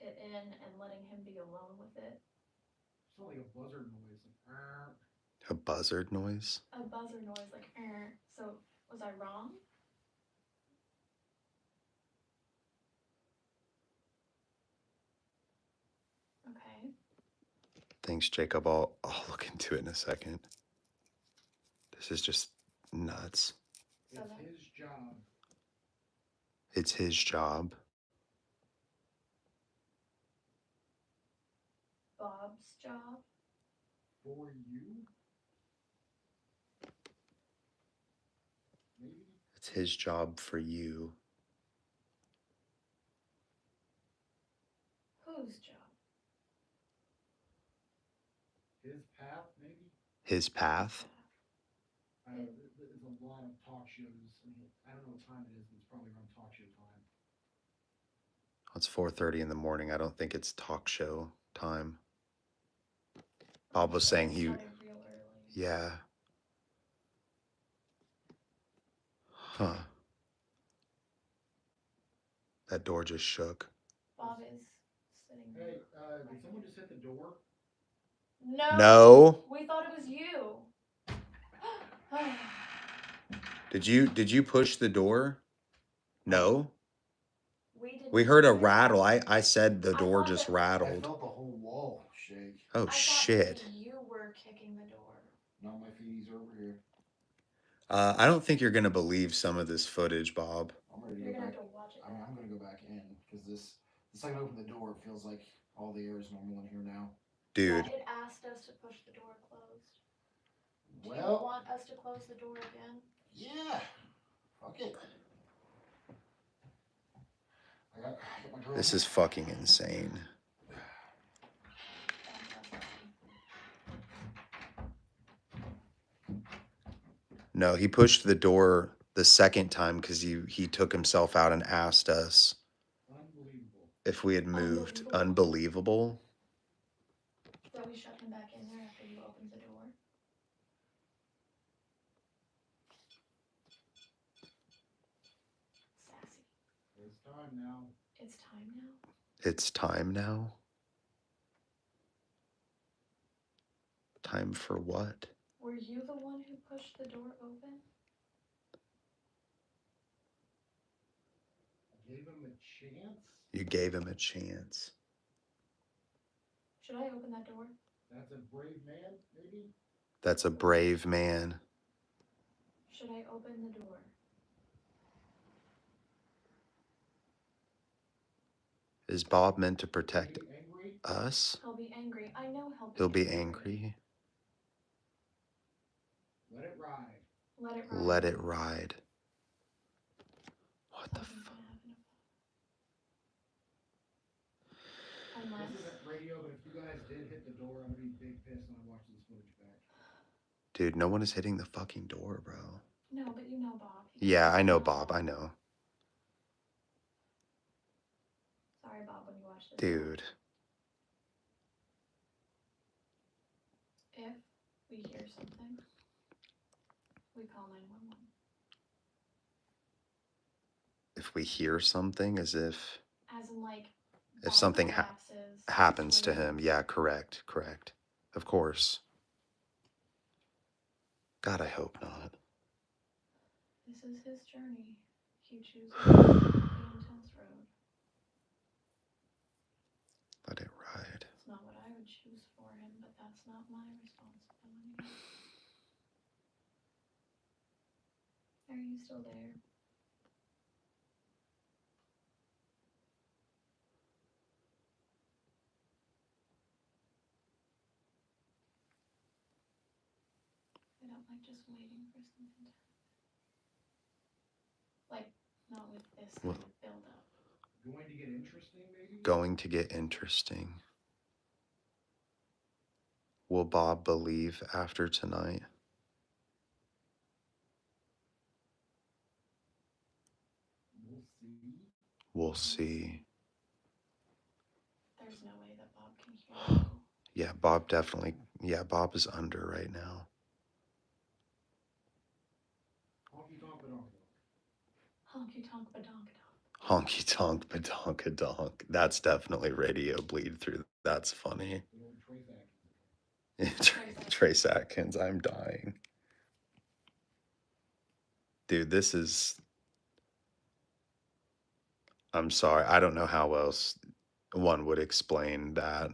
it in and letting him be alone with it? It's not like a buzzard noise. Like, A buzzard noise? A buzzer noise, like, so was I wrong? Okay. Thanks, Jacob. I'll look into it in a second. This is just nuts. it's his job. It's his job. Bob's job? For you? Maybe? It's his job for you. Whose job? His path, maybe? His path? There's a lot of talk shows. I don't know what time it is, but it's probably around talk show time. It's 4:30 in the morning. I don't think it's talk show time. Bob was saying he... Real early. Yeah. Huh. That door just shook. Bob is sitting there. Hey, did someone just hit the door? No. We thought it was you. Did you push the door? No. We heard a rattle. I said the door just I rattled. felt the whole wall shake. Oh shit. You were kicking the door. No, my feeties over here. I don't think you're gonna believe some of this footage, Bob. I'm ready to You're go gonna back. have to watch it. I'm gonna go back in because the second I open the door, it feels like all the air is normal in here now. Dude. Yeah, it asked us to push the door closed. Do you Well, want us to close the door again? yeah. Fuck it. I got my girl. This is fucking insane. No, he pushed the door the second time because he took himself out and asked us Unbelievable. if we had moved. Unbelievable. That we shut him back in there after you opened the door? Sassy. It's time now. It's time now? It's time now. Time for what? Were you the one who pushed the door open? I gave him a chance. You gave him a chance. Should I open that door? That's a brave man, maybe? That's a brave man. Should I open the door? Is Bob meant to Are protect you angry? us? He'll be angry. I know He'll be angry. Let it ride. Let it ride. Let it ride. What the Something's fuck? gonna happen. Unless. This isn't radio, but if you guys did hit the door, I'm gonna be big pissed when I watch this footage back. Dude, no one is hitting the fucking door, bro. No, but you know Bob. Yeah, I know Bob. I know. Sorry, Bob, when you watch this. Dude. If we hear something, we call 911. If we hear something, as if As in, like, if Bob something collapses, happens to swinging. him. Yeah, correct. Of course. God, I hope not. This is his journey. He chooses the intense road. Let it ride. It's not what I would choose for him, but that's not my responsibility. Are you still there? I don't like just waiting for something to happen. Like, not with this kind of build up. Going to get interesting, maybe? Going to get interesting. Will Bob believe after tonight? We'll see. We'll see. There's no way that Bob can hear you. Yeah, Bob definitely. Yeah, Bob is under right now. Honky tonk badonk. Honky tonk badonkadonk. Honky tonk badonkadonk. That's definitely radio bleed through. That's funny. The old Trace Atkins. Trace Atkins, I'm dying. Dude, this is. I'm sorry. I don't know how else one would explain that.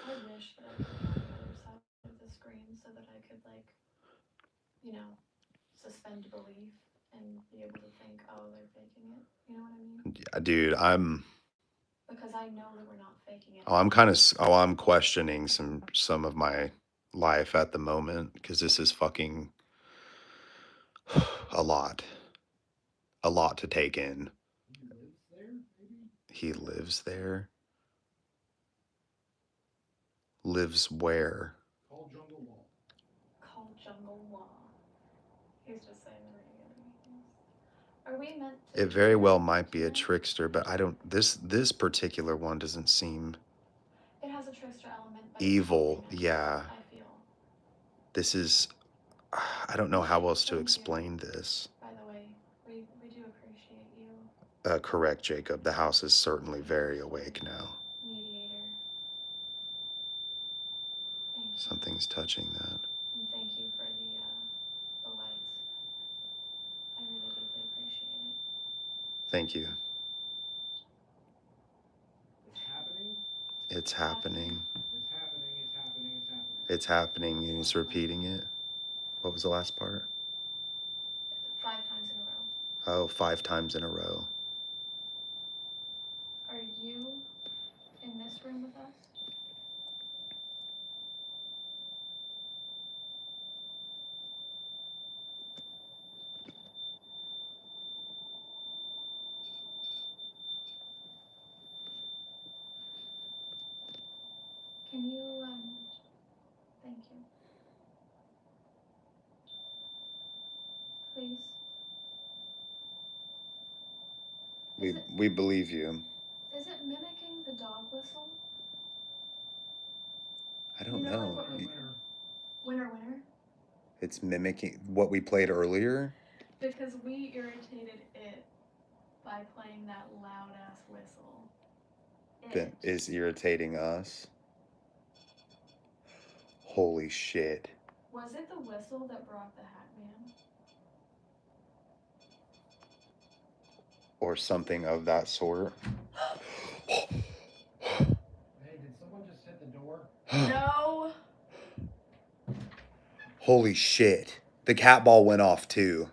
I wish that I could be on the other side of the screen so that I could, like, you know, suspend belief and be able to think, oh, they're faking it. You know what I mean? Yeah, dude, Because I know that we're not faking it. I'm questioning some of my life at the moment because this is fucking a lot to take in. He lives there, maybe? He lives there. Lives where? Call Jungle Law. Call Jungle Law. He's just saying the radio meetings. Are we meant to? It very well hear might be a tonight? trickster, but I don't. This particular one doesn't seem It has a trickster element, but evil. it's helping us, Yeah, I feel. this is. I don't know how else to explain this. By the way, we do appreciate you, Correct, Jacob. The house is certainly very awake now. mediator. Thank you. Something's touching that. And thank you for the lights. I really deeply appreciate it. Thank you. It's happening. It's happening. It's happening. It's happening. It's happening. It's happening, and he's repeating it. What was the last part? 5 times in a row. Oh, 5 times in a row. Are you in this room with us? Can you, thank you. Please. We believe you. Is it mimicking the dog whistle? I don't You know, know. like what we- Winner, winner? It's mimicking what we played earlier. Because we irritated it by playing that loud ass whistle. that is irritating us. Holy shit. Was it the whistle that brought the Hatman? Or something of that sort. Hey, did someone just hit the door? No. Holy shit. The cat ball went off too.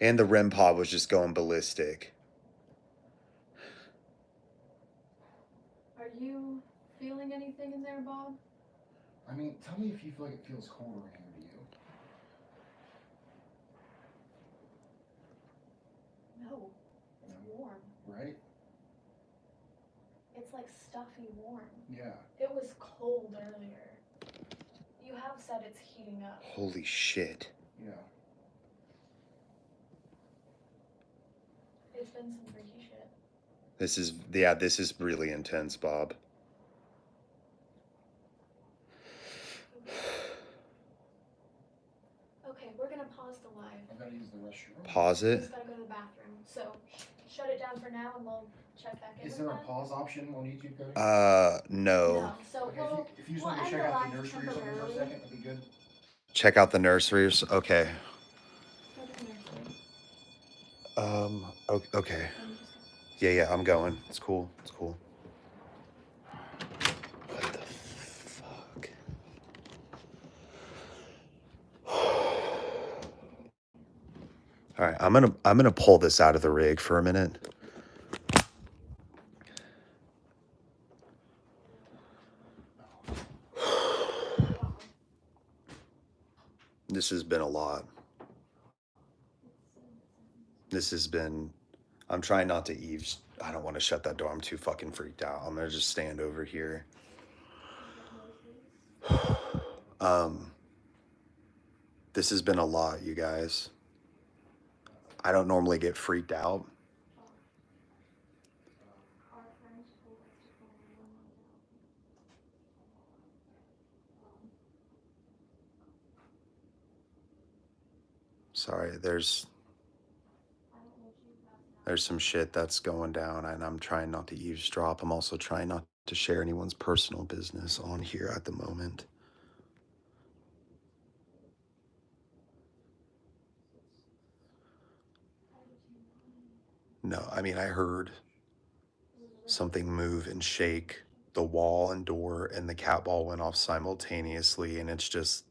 And the REM pod was just going ballistic. Are you feeling anything in there, Bob? I mean, tell me if you feel like it feels cold around here to you. No. It's warm. Right? It's like stuffy warm. Yeah. It was cold earlier. You have said it's heating up. Holy shit. Yeah. It's been some freaky shit. This is really intense, Bob. Okay, we're gonna pause the live. I've got to use the restroom. Pause it. He's gotta go to the bathroom. So shut it down for now and we'll check back in Is with there a that. pause option on YouTube, Cody? No. So Okay, we'll, if you just we'll want to end check the out live the nursery or something for a temporarily. second, that'd be good. Check out the nurseries. Okay. Go to the nursery. Okay. Let me just Yeah, I'm going. It's cool. It's cool. What the fuck? All right, I'm gonna pull this out of the rig for a minute. This has been a lot. This has been. I'm trying not to I don't want to shut that door. I'm too fucking freaked out. I'm gonna just stand over here. This has been a lot, you guys. I don't normally get freaked out. Sorry, there's some shit that's going down, and I'm trying not to eavesdrop. I'm also trying not to share anyone's personal business on here at the moment. No, I mean, I heard something move and shake the wall and door, and the cat ball went off simultaneously, and it's just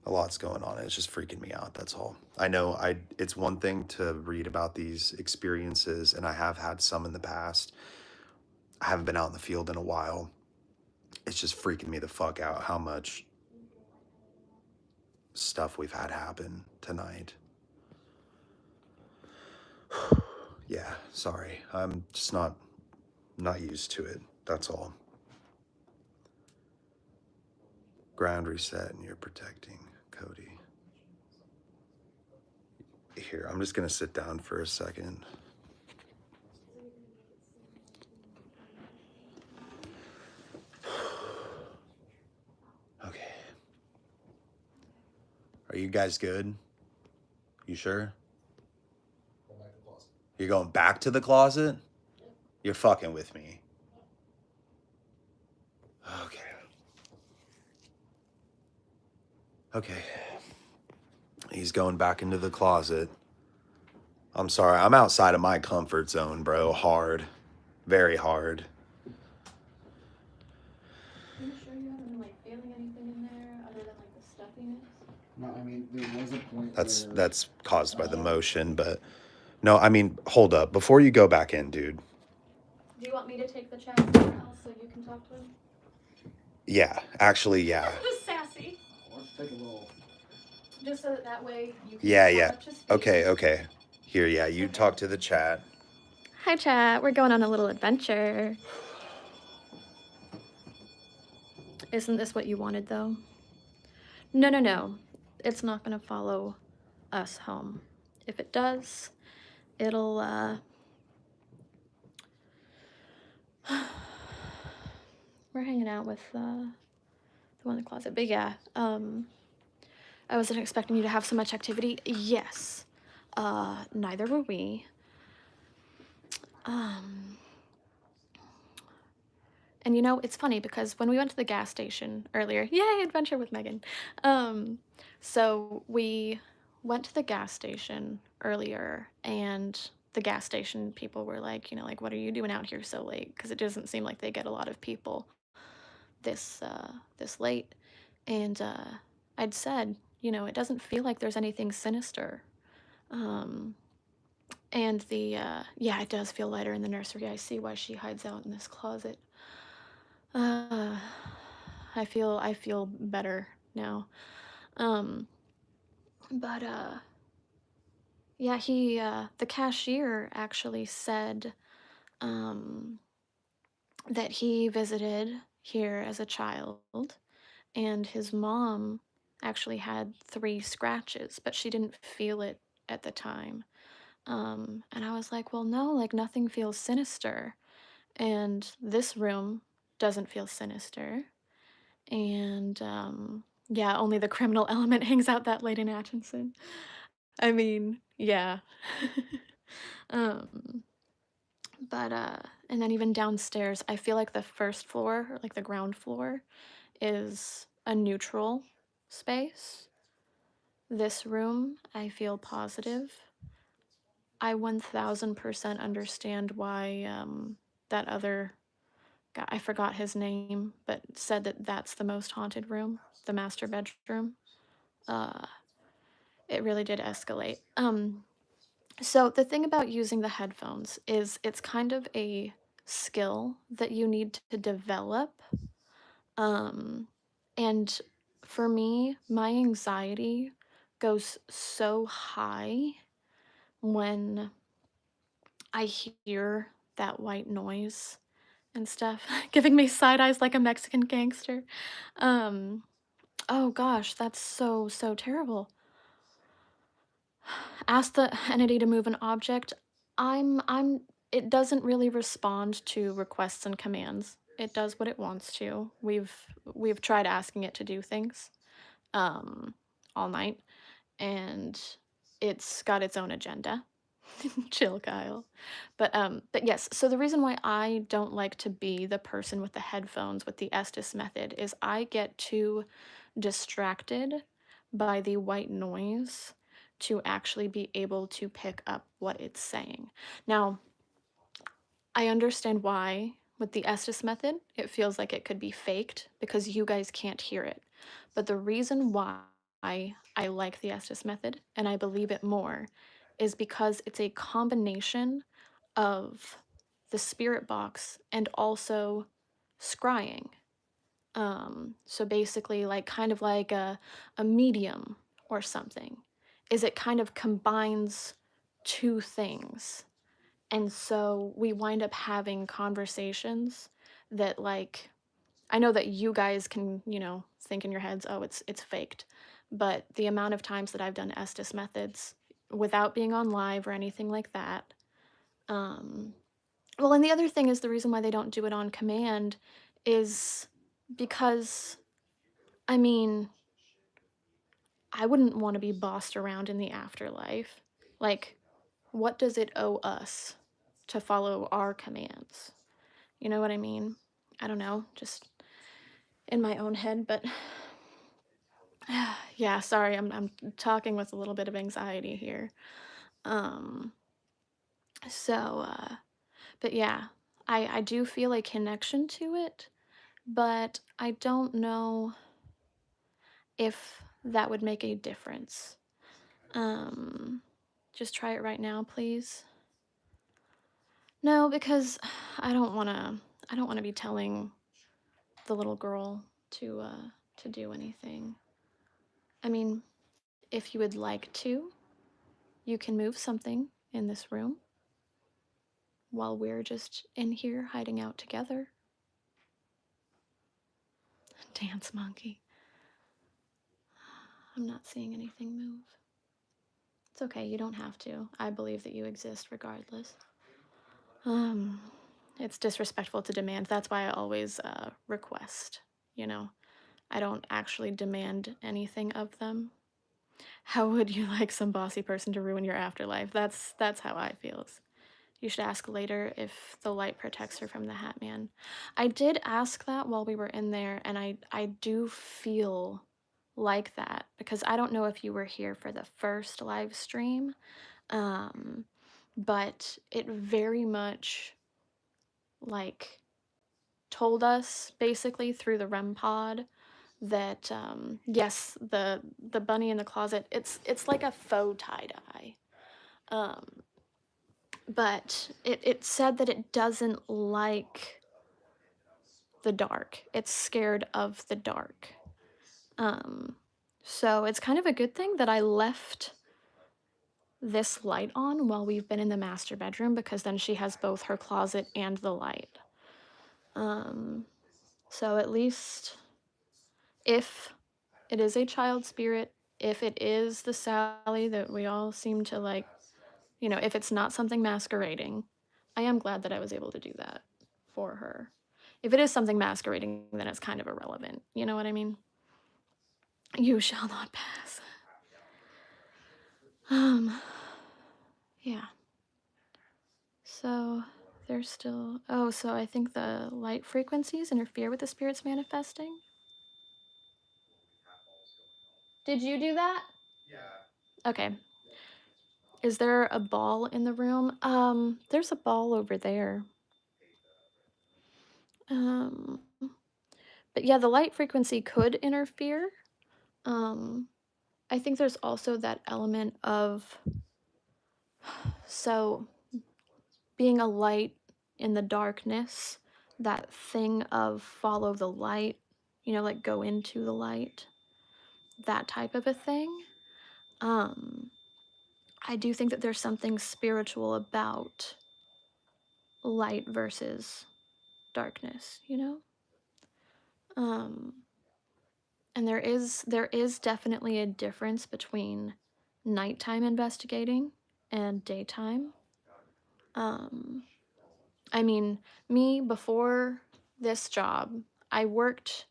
a lot's going on. It's just freaking me out. That's all. I know it's one thing to read about these experiences, and I have had some in the past. I haven't been out in the field in a while. It's just freaking me the fuck out how much stuff we've had happen tonight. Yeah, sorry. I'm just not used to it. That's all. Ground reset, and you're protecting Cody. Here, I'm just gonna sit down for a second. Okay. Are you guys good? You sure? You're going back to the closet? You're fucking with me. Okay. Okay. He's going back into the closet. I'm sorry. I'm outside of my comfort zone, bro. Hard. Very hard. Are you sure you haven't been like feeling anything in there other than like the stuffiness? No, I mean, there was a point That's caused by the motion, but no, I mean, hold up. Before you go back in, dude. Do you want me to take the chat somewhere else so you can talk to him? Yeah, actually, yeah. Just sassy. Let's take a little. Just so that way you can Yeah, come yeah. up to speed. Okay. Here, yeah, you talk to the chat. Hi, chat. We're going on a little adventure. Isn't this what you wanted, though? No. It's not going to follow us home. If it does, it'll, we're hanging out with, the one in the closet. But yeah, I wasn't expecting you to have so much activity. Yes. Neither were we. Um, and you know, it's funny because when we went to the gas station earlier, yay, adventure with Megan. So we went to the gas station earlier, and the gas station people were like, you know, like, what are you doing out here so late? Because it doesn't seem like they get a lot of people this late. And I'd said, you know, it doesn't feel like there's anything sinister. Um, and yeah, it does feel lighter in the nursery. I see why she hides out in this closet. Uh, I feel better now. Um, but yeah, the cashier actually said um that he visited here as a child, and his mom actually had 3 scratches, but she didn't feel it at the time. And I was like, well, no, like nothing feels sinister. And this room doesn't feel sinister. And yeah, only the criminal element hangs out that late in Atchison. I mean, yeah. um, but and then even downstairs, I feel like the first floor, or like the ground floor, is a neutral space. This room, I feel positive. I 1000% understand why that other guy, I forgot his name, but said that that's the most haunted room, the master bedroom. Uh, it really did escalate. So the thing about using the headphones is it's kind of a skill that you need to develop. Um, and for me, my anxiety goes so high when I hear that white noise and stuff, giving me side eyes like a Mexican gangster. Um, oh gosh, that's so terrible. Ask the entity to move an object. I'm it doesn't really respond to requests and commands. It does what it wants to. We've tried asking it to do things um all night, and it's got its own agenda. Chill, Kyle. But yes, so the reason why I don't like to be the person with the headphones with the Estus method is I get too distracted by the white noise to actually be able to pick up what it's saying. Now, I understand why with the Estes method, it feels like it could be faked because you guys can't hear it. But the reason why I like the Estes method and I believe it more is because it's a combination of the spirit box and also scrying. So basically, like kind of like a medium or something, is it kind of combines two things. And so we wind up having conversations that like I know that you guys can, you know, think in your heads, oh, it's faked. But the amount of times that I've done Estes methods without being on live or anything like that. Well, and the other thing is the reason why they don't do it on command is because I mean, I wouldn't want to be bossed around in the afterlife. Like, what does it owe us to follow our commands? You know what I mean? I don't know, just in my own head, but yeah, sorry, I'm talking with a little bit of anxiety here. Um, so, but yeah, I do feel a connection to it, but I don't know if that would make a difference. Um, just try it right now, please. No, because I don't want to. I don't want to be telling the little girl to do anything. I mean, if you would like to, you can move something in this room while we're just in here hiding out together. Dance monkey. I'm not seeing anything move. It's okay, you don't have to. I believe that you exist regardless. Um, it's disrespectful to demand. That's why I always request, you know. I don't actually demand anything of them. How would you like some bossy person to ruin your afterlife? That's how I feels. You should ask later if the light protects her from the Hatman. I did ask that while we were in there, and I do feel like that because I don't know if you were here for the first live stream, but it very much like told us basically through the REM pod that yes, the bunny in the closet, it's like a faux tie-dye. But it said that it doesn't like the dark. It's scared of the dark. So it's kind of a good thing that I left this light on while we've been in the master bedroom, because then she has both her closet and the light. So at least if it is a child spirit, if it is the Sallie that we all seem to like, you know, if it's not something masquerading, I am glad that I was able to do that for her. If it is something masquerading, then it's kind of irrelevant. You know what I mean? You shall not pass. Yeah. So there's still, oh, so I think the light frequencies interfere with the spirits manifesting. Did you do that? Yeah. Okay. Is there a ball in the room? There's a ball over there. But yeah, the light frequency could interfere. I think there's also that element of, so being a light in the darkness, that thing of follow the light, you know, like go into the light, that type of a thing. I do think that there's something spiritual about light versus darkness, you know? And there is definitely a difference between nighttime investigating and daytime. I mean, me before this job, I worked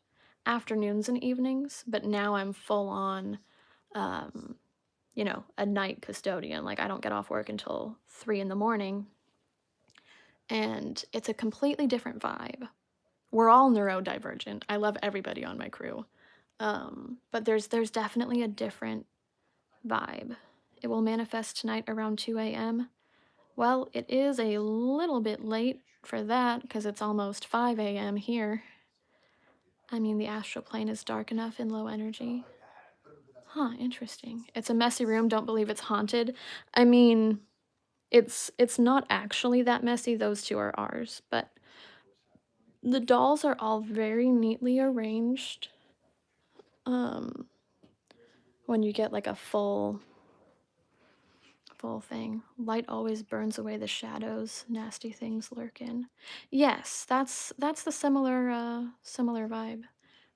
afternoons and evenings, but now I'm full on, you know, a night custodian. Like I don't get off work until 3 in the morning, and it's a completely different vibe. We're all neurodivergent. I love everybody on my crew. But there's definitely a different vibe. It will manifest tonight around 2 a.m. Well, it is a little bit late for that because it's almost 5 a.m. here. I mean, the astral plane is dark enough in low energy. Huh, interesting. It's a messy room. Don't believe it's haunted. I mean, it's not actually that messy. Those two are ours, but the dolls are all very neatly arranged. When you get like a full thing. Light always burns away the shadows nasty things lurk in. Yes, that's the similar vibe.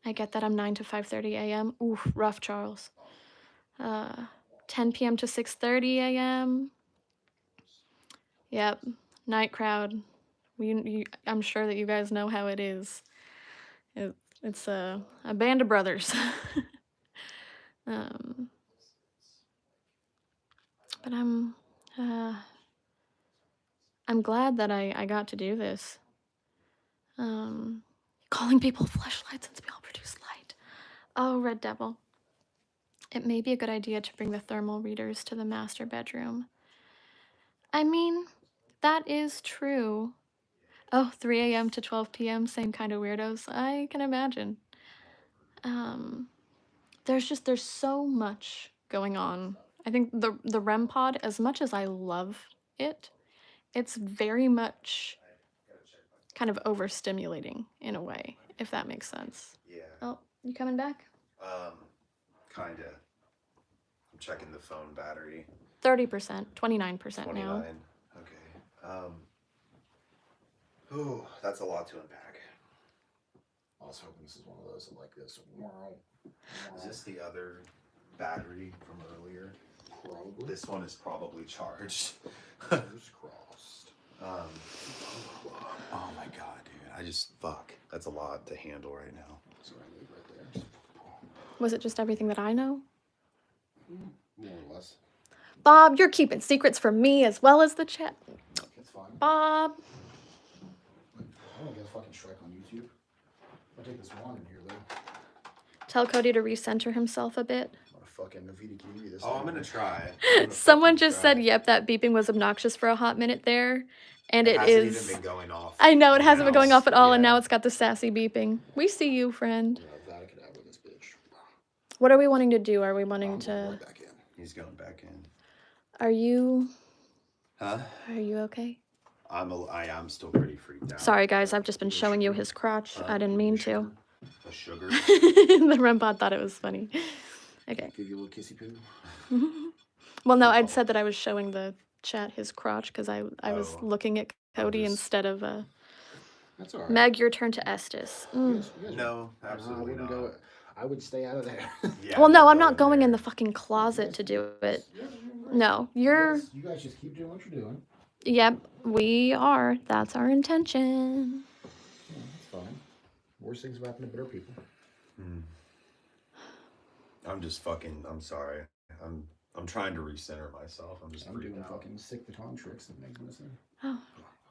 I get that. I'm 9 to 5:30 a.m. Ooh, rough, Charles. 10 p.m. to 6:30 a.m. Yep, night crowd. I'm sure that you guys know how it is. It's a band of brothers. But I'm glad that I got to do this. Calling people fleshlights since we all produce light. Oh, Red Devil. It may be a good idea to bring the thermal readers to the master bedroom. I mean, that is true. Oh, 3 a.m. to 12 p.m., same kind of weirdos. I can imagine. There's so much going on. I think the REM pod, as much as I love it, it's very much kind of overstimulating in a way, if that makes sense. Yeah. Oh, you coming back? Kinda. I'm checking the phone battery. 30%, 29% 29. now. Okay. Ooh, that's a lot to unpack. I was hoping this is one of those that like this. Is this the other battery from earlier? Probably. This one is probably charged. Fingers crossed. Oh my god, dude. Fuck. That's a lot to handle right now. That's what I need right there. Was it just everything that I know? More or less. Bob, you're keeping secrets from me as well as the chat. That's fine. Bob. I don't get a fucking Shrek on YouTube. I'll take this wand in here, though. Tell Cody to recenter himself a bit. What a fucking Navita Kiwi this Oh, I'm time. gonna try. Someone just said, yep, that beeping was obnoxious for a hot minute there. And it hasn't is. even been going off. I know, it hasn't been going off at all, and Yeah. now it's got the sassy beeping. We see you, friend. Yeah, that I could have with this bitch. What are we wanting to do? Are we wanting I'm to... going right back in. He's going back in. Are you... Huh? Are you okay? I am still pretty freaked out. Sorry, guys, I've just been showing you his crotch. I didn't mean to. A sugar? The REM pod thought it was funny. Okay. Give you a little kissy poo. Well, no, I'd said that I was showing the chat his crotch because I was looking at Cody instead of... That's all right. Meg, your turn to Estus. You guys No, absolutely not. I would stay out of there. Yeah, Well, no, don't I'm go not going in there. the fucking closet to do it. Yeah, right. No, you're... You guys just keep doing what you're doing. Yep, we are. That's our intention. Yeah, that's fine. Worst things have happened to better people. I'm sorry. I'm trying to recenter myself. I'm just I'm freaking doing out. fucking sick baton tricks that Meg's missing. Oh,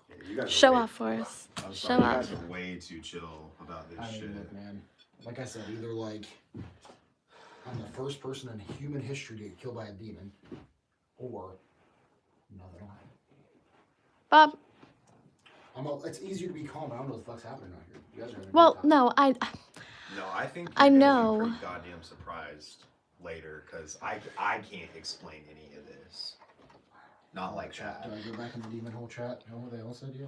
Yeah, you guys are show way- off for us. I'm Show sorry, you off. guys are way too chill about this I shit. mean, look, man. Like I said, either like I'm the first person in human history to get killed by a demon, or nothing will happen. Bob, It's easier to be calm. I don't know what the fuck's happening out here. You guys are having a well, good time. no, No, I think I you're gonna know. be pretty goddamn surprised later because I can't explain any of this. Not like chat. that. Do I go back in the demon hole chat? Oh, they all said yeah.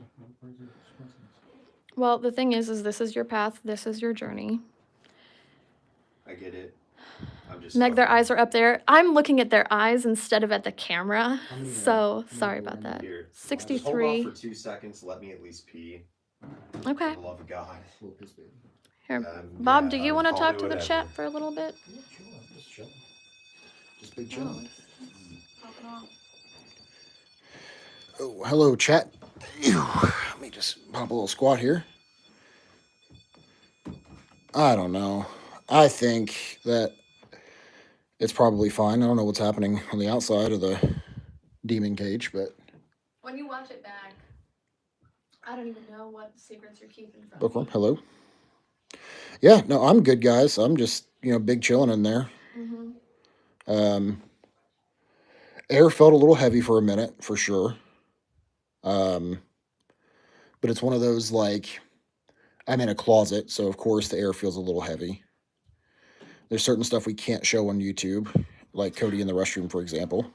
well, the thing is this is your path, this is your journey. I get it. I'm just Meg, their fucking- eyes are up there. I'm looking at their eyes instead of at the camera, How many, so how sorry many about that. Here, just 63. hold off for 2 seconds. Let me at least pee. Okay. For the love of God. Little piss baby. Here. Bob, Yeah, do you want to call talk me to the whatever. chat for a little bit? Yeah, chill out. Just chill. Just big chill. Oh, hello, chat. Let me just pop a little squat here. I don't know. I think that it's probably fine. I don't know what's happening on the outside of the demon cage, but When you watch it back, I don't even know what secrets you're keeping from Bookworm, hello. Yeah, no, I'm good, guys. I'm just, big chilling in there. Air felt a little heavy for a minute, for sure. But it's one of those, like, I'm in a closet, so of course the air feels a little heavy. There's certain stuff we can't show on YouTube, like Cody in the restroom, for example.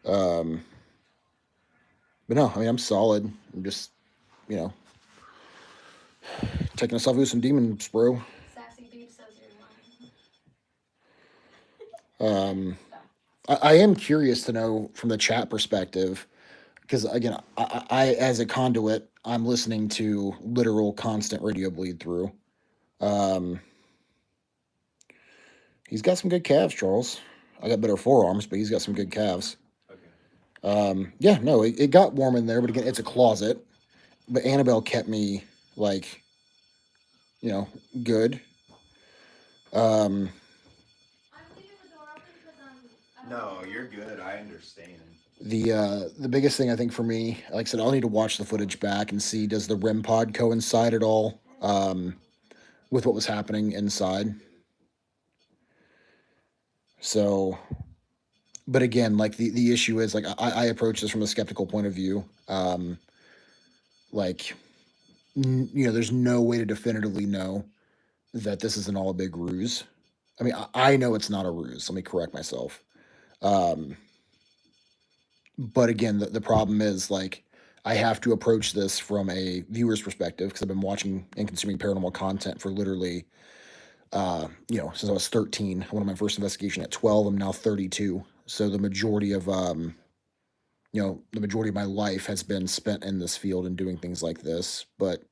But no, I mean, I'm solid. I'm just, taking a selfie with some demons, bro. Sassy Beep says you're lying. I am curious to know from the chat perspective, because again, I as a conduit, I'm listening to literal constant radio bleed through. He's got some good calves, Charles. I got better forearms, but he's got some good calves. Okay. Yeah, no, it got warm in there, but again, it's a closet. But Annabelle kept me, like, good. No, you're good. I understand. The biggest thing I think for me, like I said, I'll need to watch the footage back and see, does the REM pod coincide at all with what was happening inside? So, but again, like the issue is, like, I approach this from a skeptical point of view. There's no way to definitively know that this isn't all a big ruse. I mean, I know it's not a ruse. Let me correct myself. But again, the problem is, like, I have to approach this from a viewer's perspective because I've been watching and consuming paranormal content for literally, since I was 13. I went on my first investigation at 12. I'm now 32. So the majority of, the majority of my life has been spent in this field and doing things like this. But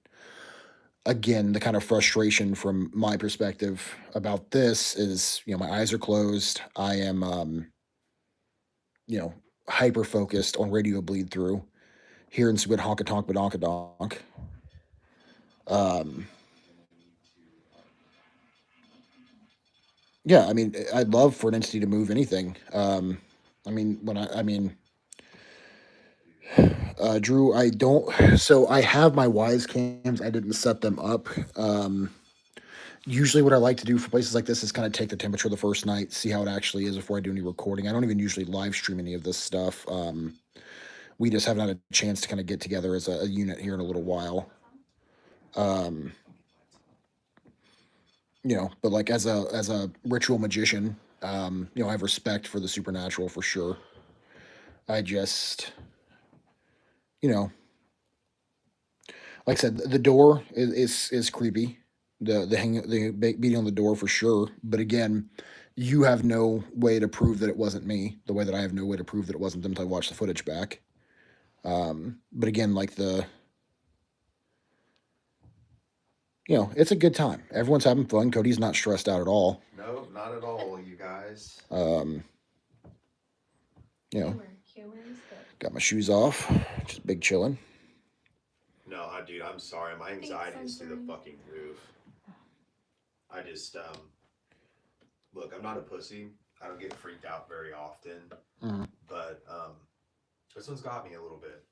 again, the kind of frustration from my perspective about this is, my eyes are closed. I am, hyper focused on radio bleed through, hearing some good honka tonk badonka donk. Yeah, I mean, I'd love for an entity to move anything. I mean, Drew, I don't. So I have my Wise cams. I didn't set them up. Um, Usually, what I like to do for places like this is kind of take the temperature the first night, see how it actually is before I do any recording. I don't even usually live stream any of this stuff. We just haven't had a chance to kind of get together as a unit here in a little while. Um, but like as a ritual magician, I have respect for the supernatural for sure. I just, you know, like I said, the door is creepy. Beating on the door for sure. But again, you have no way to prove that it wasn't me. The way that I have no way to prove that it wasn't them until I watch the footage back. But again, like it's a good time. Everyone's having fun. Cody's not stressed out at all. No, not at all, you guys. You know, Humor is good. got my shoes off, just big chilling. No, dude, I'm sorry. My anxiety is through the fucking roof. I just, look, I'm not a pussy. I don't get freaked out very often. Mm-hmm. But this one's got me a little bit.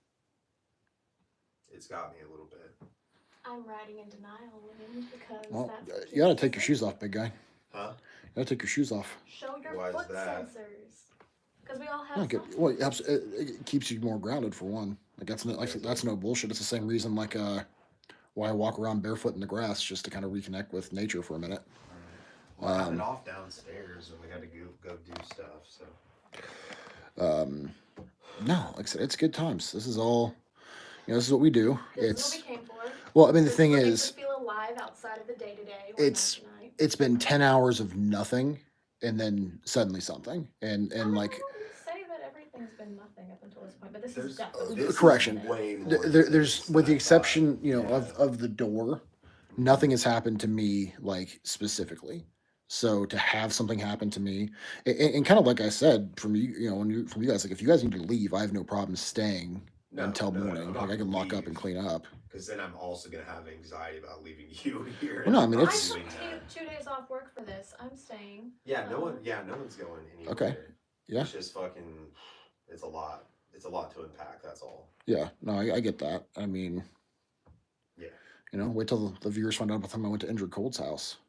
It's got me a little bit. I'm riding in denial, William, because Well, that's you gotta take your shoes off, big guy. Huh? You gotta take your shoes off. Show your Why is foot that? sensors. Because we all have No, some. well, it keeps you more grounded for one. Like that's no bullshit. It's the same reason why I walk around barefoot in the grass just to kind of reconnect with nature for a minute. Well, I have it off downstairs and we had to go do stuff. So. No, like I said, it's good times. This is all. This is what we do. This is what we came for. Well, I mean, the This thing what makes is, us feel alive outside of the day-to-day. It's been 10 hours of nothing, and then suddenly something, and I like. wouldn't say that everything's been nothing up until this point, but this is definitely this correction. Is way more There's than with the I exception, thought. of the door, nothing has happened to me like specifically. So to have something happen to me, and kind of like I said, from from you guys, like if you guys need to leave, I have no problem staying until morning. Like I can lock up and clean up. Because then I'm also gonna have anxiety about leaving you here. Well, no, I mean, I it's. took 2 days off work for this. I'm staying. Yeah, no one's going anywhere. Okay. Yeah. It's just fucking. It's a lot. It's a lot to unpack. That's all. Yeah. No, I get that. I mean. Yeah. Wait till the viewers find out about the time I went to Indrid Cold's house.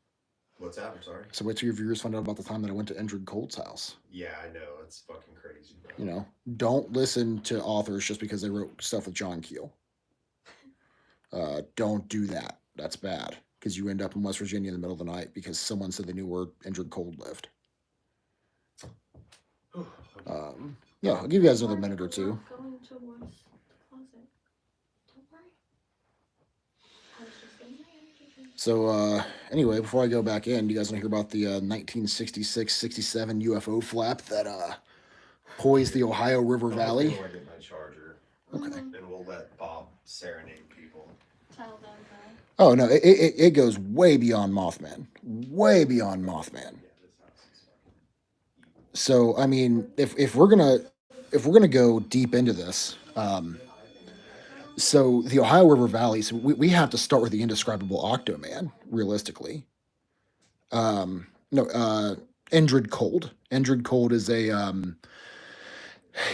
What's that? I'm sorry. So wait till your viewers find out about the time that I went to Indrid Cold's house. Yeah, I know. It's fucking crazy, bro. Don't listen to authors just because they wrote stuff with John Keel. Don't do that. That's bad. Because you end up in West Virginia in the middle of the night because someone said they knew where Indrid Cold lived. Yeah, I'll give you guys another minute or two. Going towards the closet. Don't worry. I was just getting my energy drink. So, anyway, before I go back in, do you guys want to hear about the 1966-67 UFO flap that poised the Ohio River Valley? I'll get my charger. Okay. And we'll let Bob serenade people. Tell them that. Oh, no, it goes way beyond Mothman. Way beyond Mothman. So, I mean, if we're gonna go deep into this, so the Ohio River Valley, so we have to start with the indescribable Octoman, realistically. No, Indrid Cold. Indrid Cold is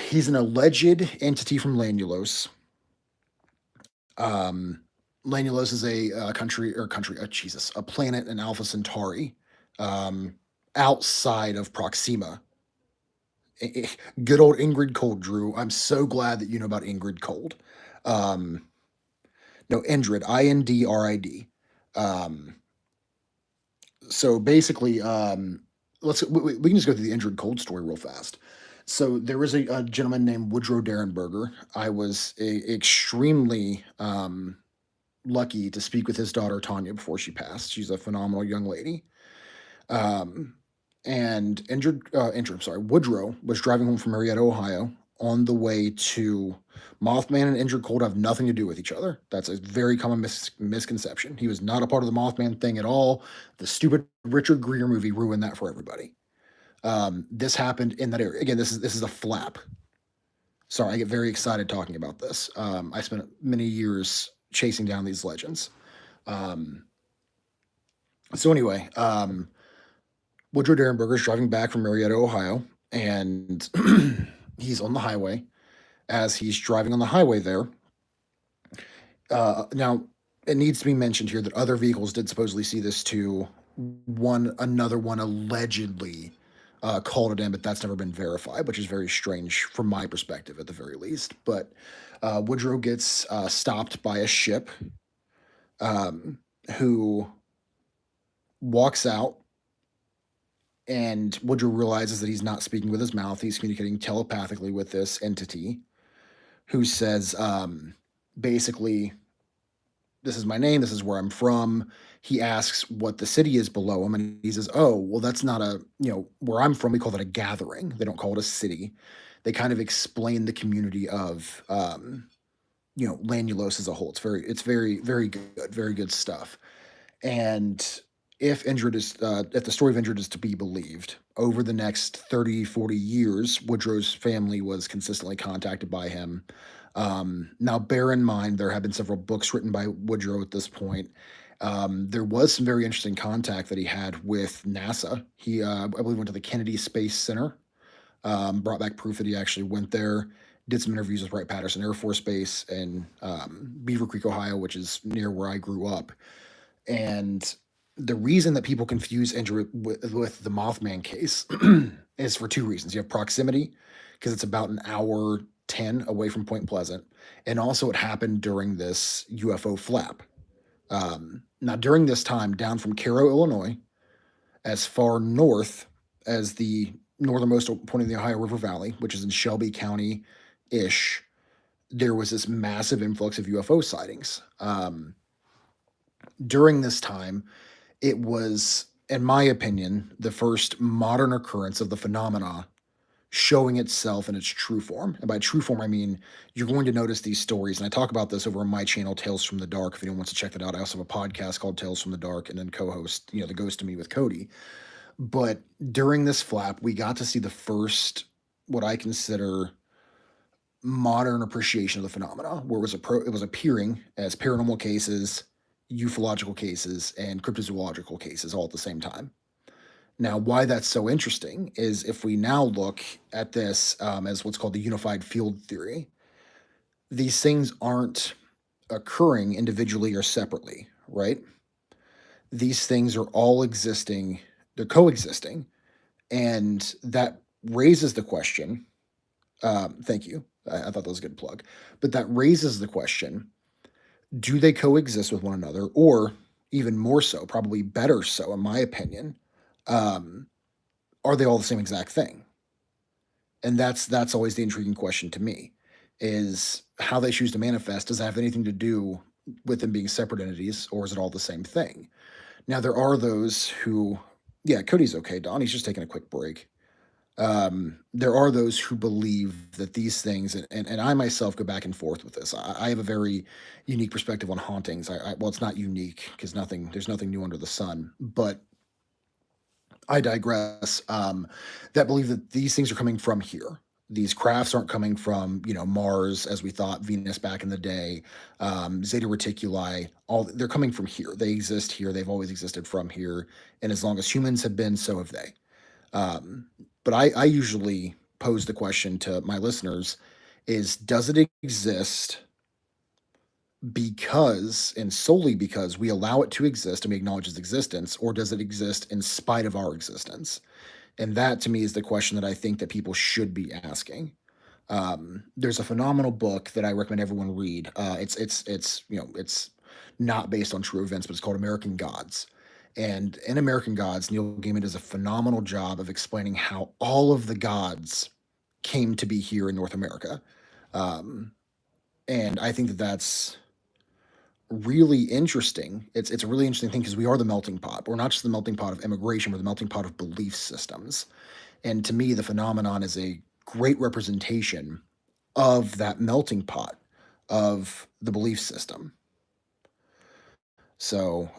he's an alleged entity from Lanulos. Lanulos is a planet in Alpha Centauri, outside of Proxima. Good old Ingrid Cold, Drew. I'm so glad that you know about Ingrid Cold. No, Indrid, Indrid. So basically, we can just go through the Indrid Cold story real fast. So there was a gentleman named Woodrow Derenberger. I was extremely lucky to speak with his daughter Tanya before she passed. She's a phenomenal young lady. And Woodrow was driving home from Marietta, Ohio, on the way to Mothman and Indrid Cold have nothing to do with each other. That's a very common misconception. He was not a part of the Mothman thing at all. The stupid Richard Gere movie ruined that for everybody. This happened in that area. Again, this is a flap. Sorry, I get very excited talking about this. I spent many years chasing down these legends. So anyway, Woodrow Derenberger is driving back from Marietta, Ohio, and he's on the highway. As he's driving on the highway there, now it needs to be mentioned here that other vehicles did supposedly see this too. Another one allegedly called it in, but that's never been verified, which is very strange from my perspective, at the very least. But Woodrow gets stopped by a ship, um, who walks out, and Woodrow realizes that he's not speaking with his mouth; he's communicating telepathically with this entity, who says, basically, this is my name, this is where I'm from. He asks what the city is below him, and he says, oh, well, that's not where I'm from, we call that a gathering. They don't call it a city. They kind of explain the community of, Lanulos as a whole. Very good stuff. And if the story of Injured is to be believed, over the next 30, 40 years, Woodrow's family was consistently contacted by him. Now, bear in mind, there have been several books written by Woodrow at this point. There was some very interesting contact that he had with NASA. He, I believe, went to the Kennedy Space Center, brought back proof that he actually went there, did some interviews with Wright-Patterson Air Force Base in Beaver Creek, Ohio, which is near where I grew up. And the reason that people confuse Indra with the Mothman case is for two reasons. You have proximity, because it's about an hour 10 away from Point Pleasant, and also it happened during this UFO flap. Now, during this time, down from Cairo, Illinois, as far north as the northernmost point of the Ohio River Valley, which is in Shelby County-ish, there was this massive influx of UFO sightings. During this time, it was, in my opinion, the first modern occurrence of the phenomena showing itself in its true form. And by true form, I mean you're going to notice these stories. And I talk about this over on my channel, Tales from the Dark. If anyone wants to check that out, I also have a podcast called Tales from the Dark, and then co-host, The Ghost of Me with Cody. But during this flap, we got to see the first, what I consider, modern appreciation of the phenomena, where it was appearing as paranormal cases, ufological cases, and cryptozoological cases all at the same time. Now, why that's so interesting is if we now look at this as what's called the unified field theory, these things aren't occurring individually or separately, right? These things are all existing, they're coexisting, and that raises the question. Thank you. I thought that was a good plug. But that raises the question, do they coexist with one another? Or even more so, probably better so, in my opinion, are they all the same exact thing? And that's always the intriguing question to me, is how they choose to manifest. Does it have anything to do with them being separate entities, or is it all the same thing? Now, there are those who, yeah, Cody's okay, Don. He's just taking a quick break. There are those who believe that these things, and I myself go back and forth with this. I have a very unique perspective on hauntings. Well, it's not unique because there's nothing new under the sun, but I digress. That believe that these things are coming from here. These crafts aren't coming from, Mars as we thought, Venus back in the day, Zeta Reticuli. They're coming from here. They exist here. They've always existed from here, and as long as humans have been, so have they. But I usually pose the question to my listeners: does it exist because, and solely because, we allow it to exist and we acknowledge its existence, or does it exist in spite of our existence? And that, to me, is the question that I think that people should be asking. There's a phenomenal book that I recommend everyone read. It's not based on true events, but it's called American Gods. And in American Gods, Neil Gaiman does a phenomenal job of explaining how all of the gods came to be here in North America. And I think that that's really interesting. It's a really interesting thing because we are the melting pot. We're not just the melting pot of immigration, we're the melting pot of belief systems. And to me, the phenomenon is a great representation of that melting pot of the belief system. So,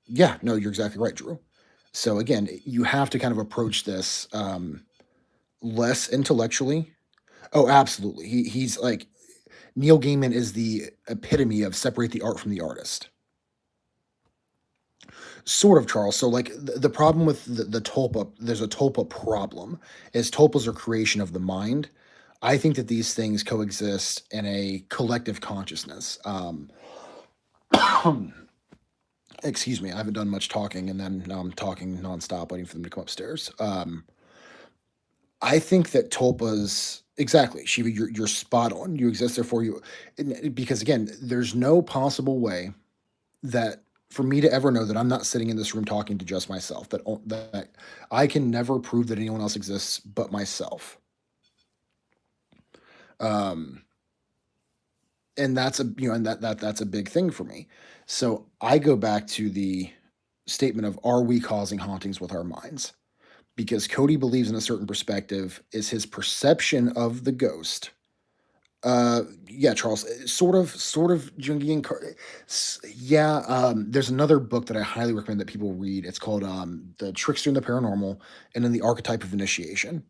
yeah, no, you're exactly right, Drew. So again, you have to kind of approach this less intellectually. Oh, absolutely. He's like, Neil Gaiman is the epitome of separate the art from the artist. Sort of, Charles. So, like, the problem with the tulpa, there's a tulpa problem, is tulpas are creation of the mind. I think that these things coexist in a collective consciousness. Excuse me, I haven't done much talking, and then now I'm talking nonstop, waiting for them to come upstairs. I think that tulpas, exactly, Shiva, you're spot on. You exist, therefore you, because again, there's no possible way that for me to ever know that I'm not sitting in this room talking to just myself, that I can never prove that anyone else exists but myself. Um, and that's a and that's a big thing for me. So I go back to the statement of, are we causing hauntings with our minds? Because Cody believes in a certain perspective is his perception of the ghost. Yeah, Charles, sort of Jungian. Yeah, there's another book that I highly recommend that people read. It's called The Trickster and the Paranormal, and then The Archetype of Initiation.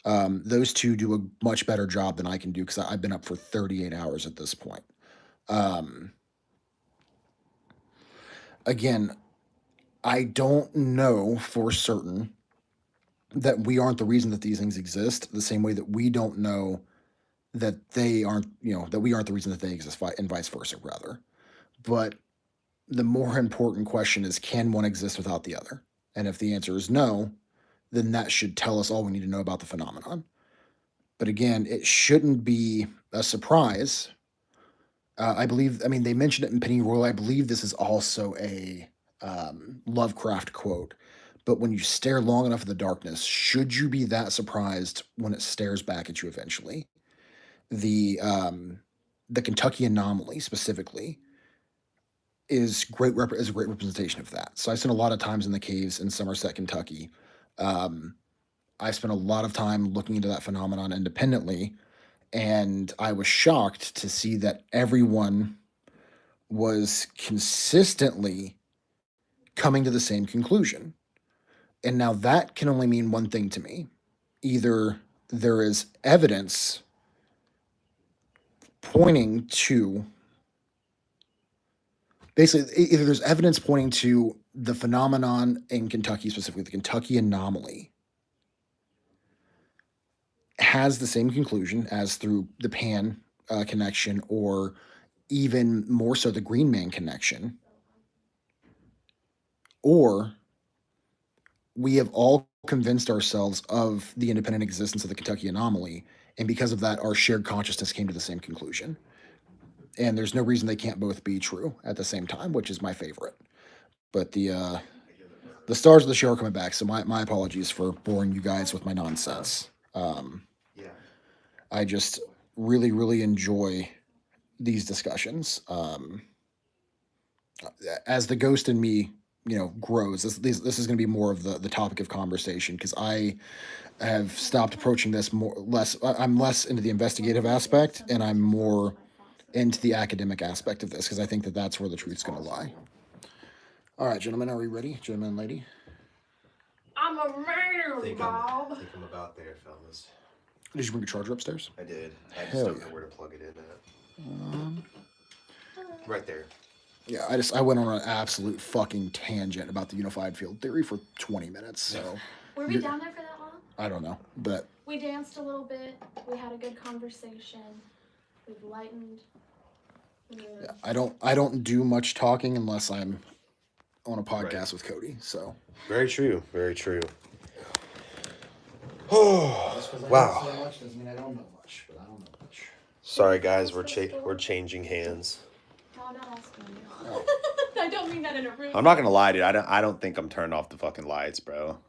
Those two do a much better job than I can do because I've been up for 38 hours at this point. Um, Again, I don't know for certain that we aren't the reason that these things exist, the same way that we don't know that they aren't, that we aren't the reason that they exist, and vice versa, rather. But the more important question is, can one exist without the other? And if the answer is no, then that should tell us all we need to know about the phenomenon. But again, it shouldn't be a surprise. They mentioned it in Pennyroyal. I believe this is also a Lovecraft quote. But when you stare long enough in the darkness, should you be that surprised when it stares back at you eventually? The Kentucky anomaly specifically is a great representation of that. So I spent a lot of times in the caves in Somerset, Kentucky. Um, I spent a lot of time looking into that phenomenon independently, and I was shocked to see that everyone was consistently coming to the same conclusion. And now that can only mean one thing to me. Either there is evidence pointing to, basically, either there's evidence pointing to the phenomenon in Kentucky, specifically the Kentucky anomaly, has the same conclusion as through the Pan connection, or even more so the Green Man connection, or we have all convinced ourselves of the independent existence of the Kentucky anomaly, and because of that, our shared consciousness came to the same conclusion. And there's no reason they can't both be true at the same time, which is my favorite. But the stars of the show are coming back, so my apologies for boring you guys with my nonsense. I just really, really enjoy these discussions. As the ghost in me, grows, this is going to be more of the topic of conversation, because I have stopped approaching this I'm less into the investigative aspect, and I'm more into the academic aspect of this, because I think that that's where the truth's going to lie. All right, gentlemen, are we ready? Gentlemen, lady? I'm a man, Bob. I think I'm about there, fellas. Did you bring your charger upstairs? I did. I just Hell don't yeah. know where to plug it in at. Right there. Yeah, I went on an absolute fucking tangent about the unified field theory for 20 minutes, so... Were we down there for that long? I don't know, but... We danced a little bit. We had a good conversation. We've lightened. Yeah, I don't do much talking unless I'm on a podcast with Cody, so... Very true. Very true. Just 'cause I Wow. don't say much doesn't mean I don't know much, but I don't know much. Sorry, guys. We're changing hands. No, I'm not asking you. I don't mean that in a rude I'm not gonna lie, dude. I don't think I'm turning off the fucking lights, bro.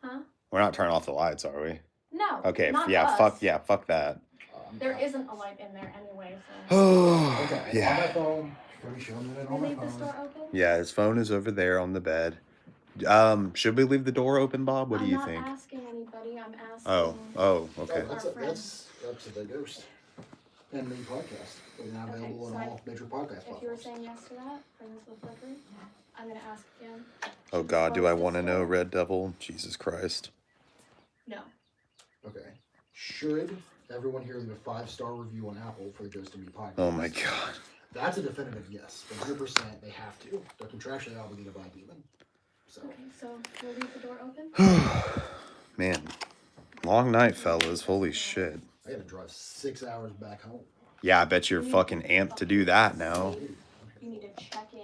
Huh? We're not turning off the lights, are we? No. Okay. Not Yeah. us. Fuck that. There isn't a light in there anyway, so. Okay. On Yeah. my phone. Let me show them it You on my leave this phone. door open? Yeah. His phone is over there on the bed. Should we leave the door open, Bob? What do you think? I'm not asking anybody. I'm asking. Oh. Okay. That's up to the ghost and the podcast. We're now available on all major podcast platforms. If you were saying yes to that for this little flicker, I'm gonna ask again. Oh God, do I want to know, Red Devil? Jesus Christ. No. Okay. Should everyone here leave a 5-star review on Apple for the Ghost and Me podcast? Oh my God. That's a definitive yes. 100% they have to. They're contractually obligated by a demon. So. Okay, so we'll leave the door open. Man, long night, fellas. Holy shit. I gotta drive 6 hours back home. Yeah, I bet you're fucking amped to do that now. You need to check in.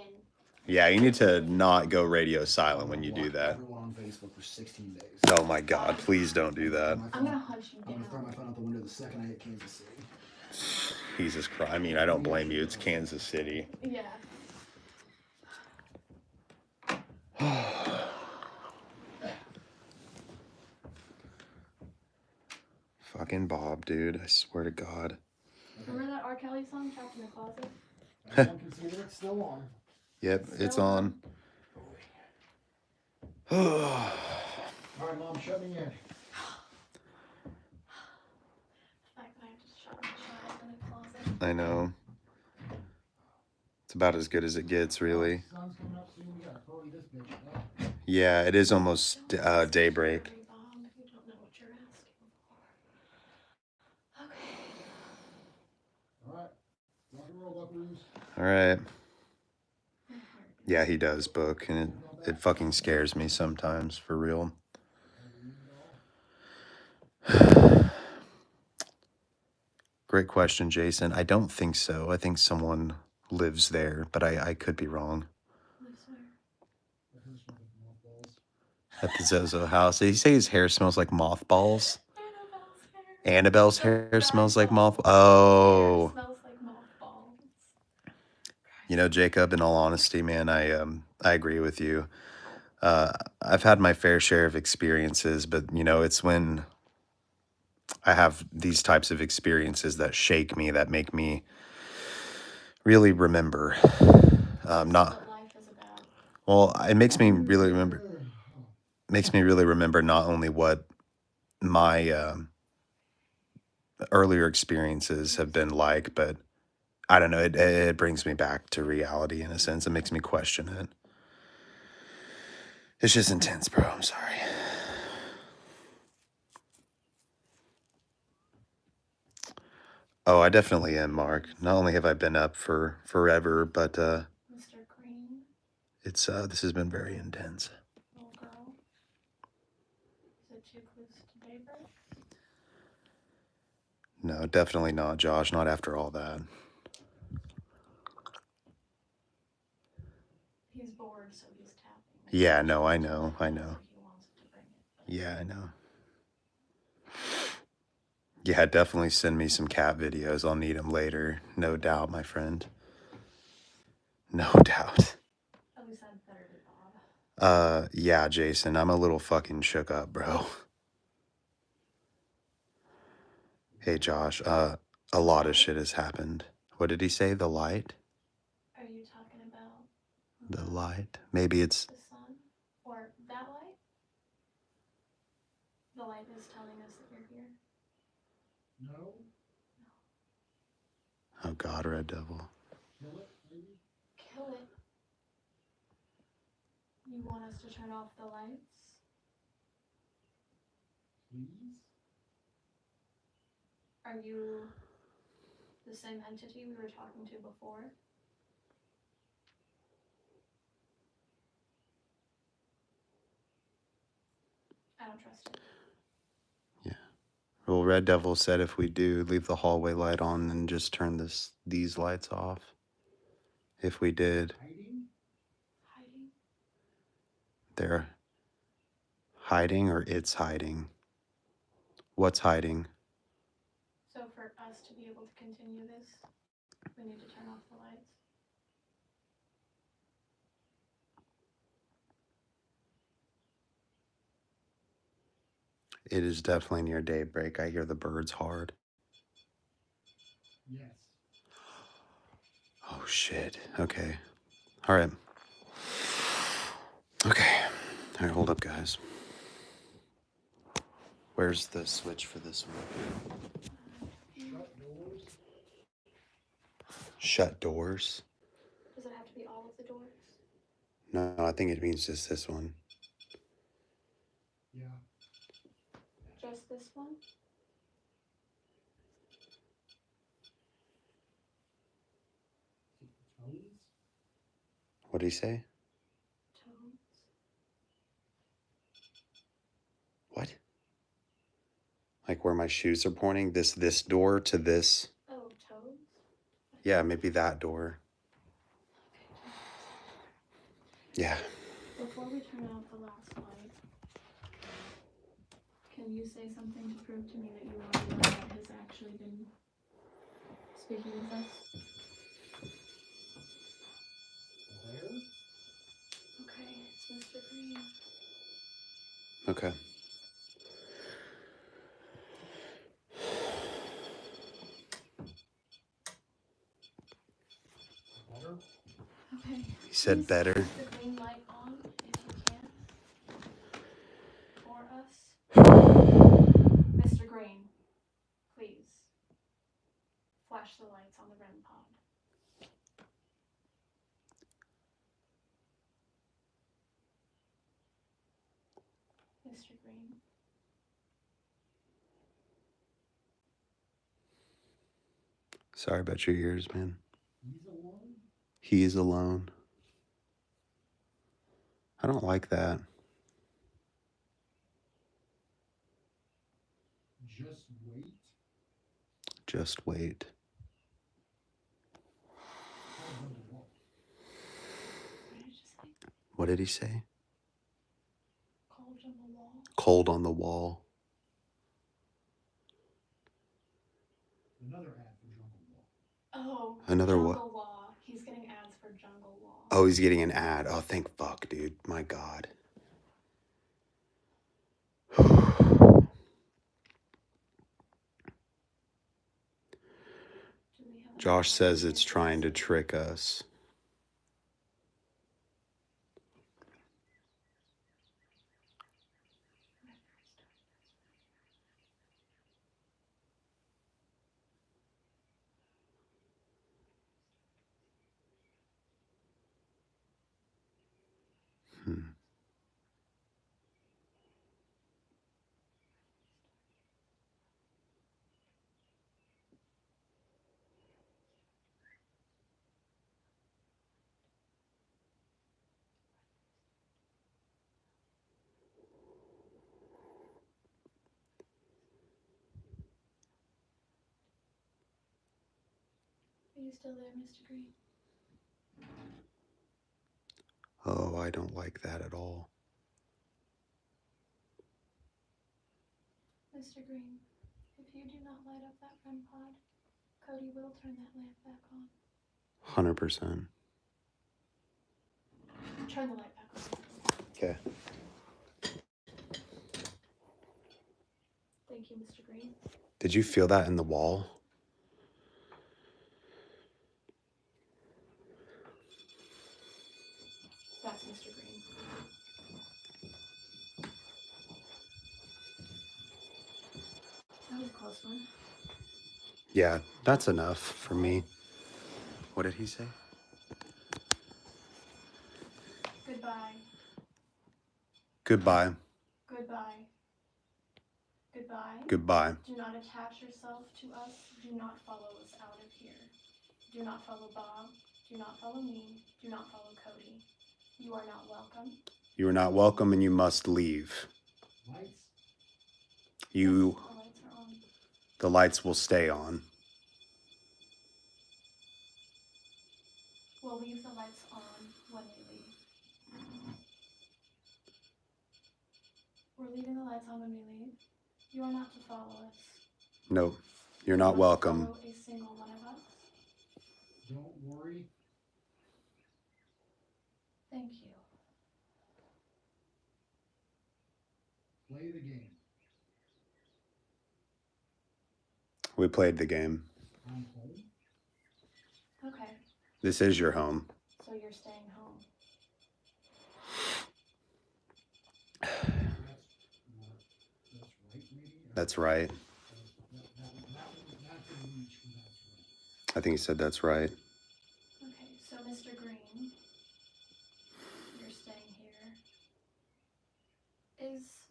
Yeah, you need to not go radio silent when you do that. Everyone on Facebook for 16 days. Oh my god, please don't do that. I'm gonna hunt you I'm gonna throw my down. phone out the window the second I hit Kansas City. Jesus Christ. I mean, I don't blame you. It's Kansas City. Yeah. Fucking Bob, dude. I swear to God. Remember that R. Kelly song, Trapped in the Closet? Everyone can see that it's still on. Yep, it's Still on. Alright, Mom, shut me in. The fact that I just shot my child in a closet. I know. It's about as good as it gets, really. Sun's coming up soon. We gotta hurry this bitch up. Yeah, it is almost daybreak. Sorry, Bob, if you don't know what you're asking for. Okay. Alright. Rock and roll, buckaroos. All right. Yeah, he does book, and it fucking scares me sometimes, for real. Great question, Jason. I don't think so. I think someone lives there, but I could be wrong. Lives where? At the Zozo house. Did he say his hair smells like mothballs? Annabelle's hair. Annabelle's hair smells like moth. Oh. Hair smells like mothballs. You know, Jacob, in all honesty, man, I agree with you. I've had my fair share of experiences, but you know, it's when I have these types of experiences that shake me, that make me really remember. Not What life is about. well, it makes me really remember. Makes me really remember not only what my earlier experiences have been like, but I don't know. It brings me back to reality in a sense. It makes me question it. It's just intense, bro. I'm sorry. Oh, I definitely am, Mark. Not only have I been up for forever, but Mr. Green, it's this has been very intense. little girl. Is it too close to daybreak? No, definitely not, Josh. Not after all that. He's bored, so he's tapping. Yeah, no, I know. I know. He wants to bring it. Yeah, I know. Yeah, definitely send me some cat videos. I'll need them later. No doubt, my friend. No doubt. At least I'm better than Bob. Yeah, Jason, I'm a little fucking shook up, bro. Hey, Josh, a lot of shit has happened. What did he say? The light? Are you talking about The light? Maybe it's... the sun? Or that light? The light is telling us that you're here. No. Oh, God, Red Devil. Kill it, maybe? Kill it. You want us to turn off the lights? Please? Are you the same entity we were talking to before? I don't trust it. Well, Red Devil said if we do, leave the hallway light on and just turn these lights off. If we did, Hiding? Hiding? they're hiding or it's hiding? What's hiding? So for us to be able to continue this, we need to turn off the lights. It is definitely near daybreak. I hear the birds hard. Yes. Oh, shit. Okay. All right. Okay. All right, hold up, guys. Where's the switch for this one? Shut doors? Shut doors? Does it have to be all of the doors? No, I think it means just this one. Yeah. Just this one? What did he say? Toads. What? Like where my shoes are pointing? This door to this? Oh, toads? Yeah, maybe that door. Okay. Yeah. Before we turn out the last light, can you say something to prove to me that you are the one that has actually been speaking with us? Where? Okay, it's Mr. Green. Okay. Better? Okay. He said Please better. keep the green light on if you can. For us. Mr. Green, please. Flash the lights on the REM pod. Mr. Green. Sorry about your ears, man. He's alone? He is alone. I don't like that. Just wait. Just wait. Hold on to what? What did you say? What did he say? Cold on the wall. Cold on the wall. Another ad for Jungle Law. Oh, Another Jungle what? Law. He's getting ads for Jungle Law. Oh, he's getting an ad. Oh, thank fuck, dude. My God. Do we have Josh another says it's trying to trick us. Hmm. Are you still there, Mr. Green? Oh, I don't like that at all. Mr. Green, if you do not light up that REM pod, Cody will turn that lamp back on. 100%. Turn the light back on. Okay. Thank you, Mr. Green. Did you feel that in the wall? That's Mr. Green. That was a close one. Yeah, that's enough for me. What did he say? Goodbye. Goodbye. Goodbye. Goodbye. Goodbye. Do not attach yourself to us. Do not follow us out of here. Do not follow Bob. Do not follow me. Do not follow Cody. You are not welcome. You are not welcome and you must leave. Lights? You, Yes, the lights are on. the lights will stay on. We'll leave the lights on when we leave. We're leaving the lights on when we leave. You are not to follow us. No, you're You not are to welcome. follow a single one of us. Don't worry. Thank you. Play the game. We played the game. I'm home. Okay, This is your home. so you're staying home. That's right, maybe? That's right. That could reach for that's right. I think he said that's right. Okay, so Mr. Green, you're staying here.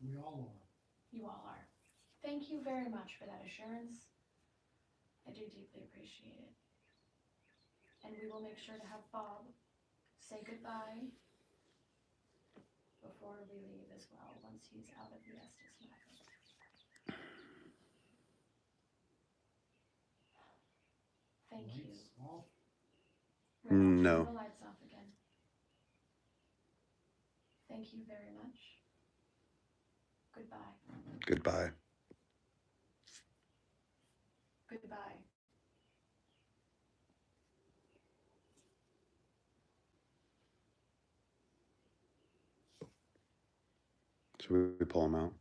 We all are. You all are. Thank you very much for that assurance. I do deeply appreciate it. And we will make sure to have Bob say goodbye before we leave as well, once he's out of the Estus method. Thank you. We're not No. turning the lights off again. Thank you very much. Goodbye. Goodbye. Goodbye. Should we pull him out?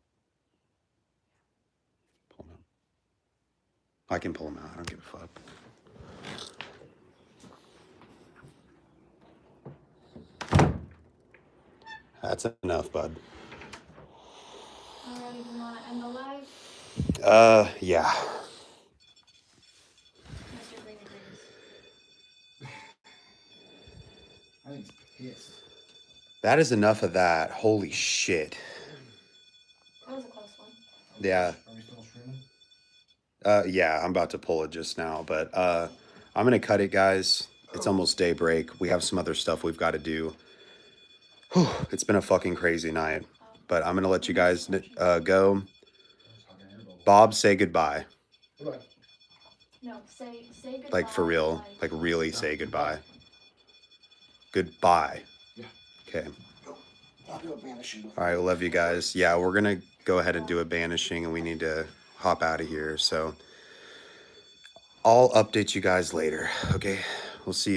Pull him out. I can pull him out. I don't give a fuck. That's enough, bud. Alrighty, do you want to end the live? Yeah. Mr. Green agrees. I think he's pissed. That is enough of that. Holy shit. That was a close one. Yeah. Are we still streaming? Yeah, I'm about to pull it just now, but I'm gonna cut it, guys. It's almost daybreak. We have some other stuff we've got to do. Whew, it's been a fucking crazy night, but I'm gonna let you guys go. Bob, say goodbye. Goodbye. No, say goodbye. Like for real, like really say goodbye. Goodbye. Yeah. Okay. I'll do a banishing. All right, I love you guys. Yeah, we're gonna go ahead and do a banishing, and we need to hop out of here. So I'll update you guys later. Okay, we'll see you.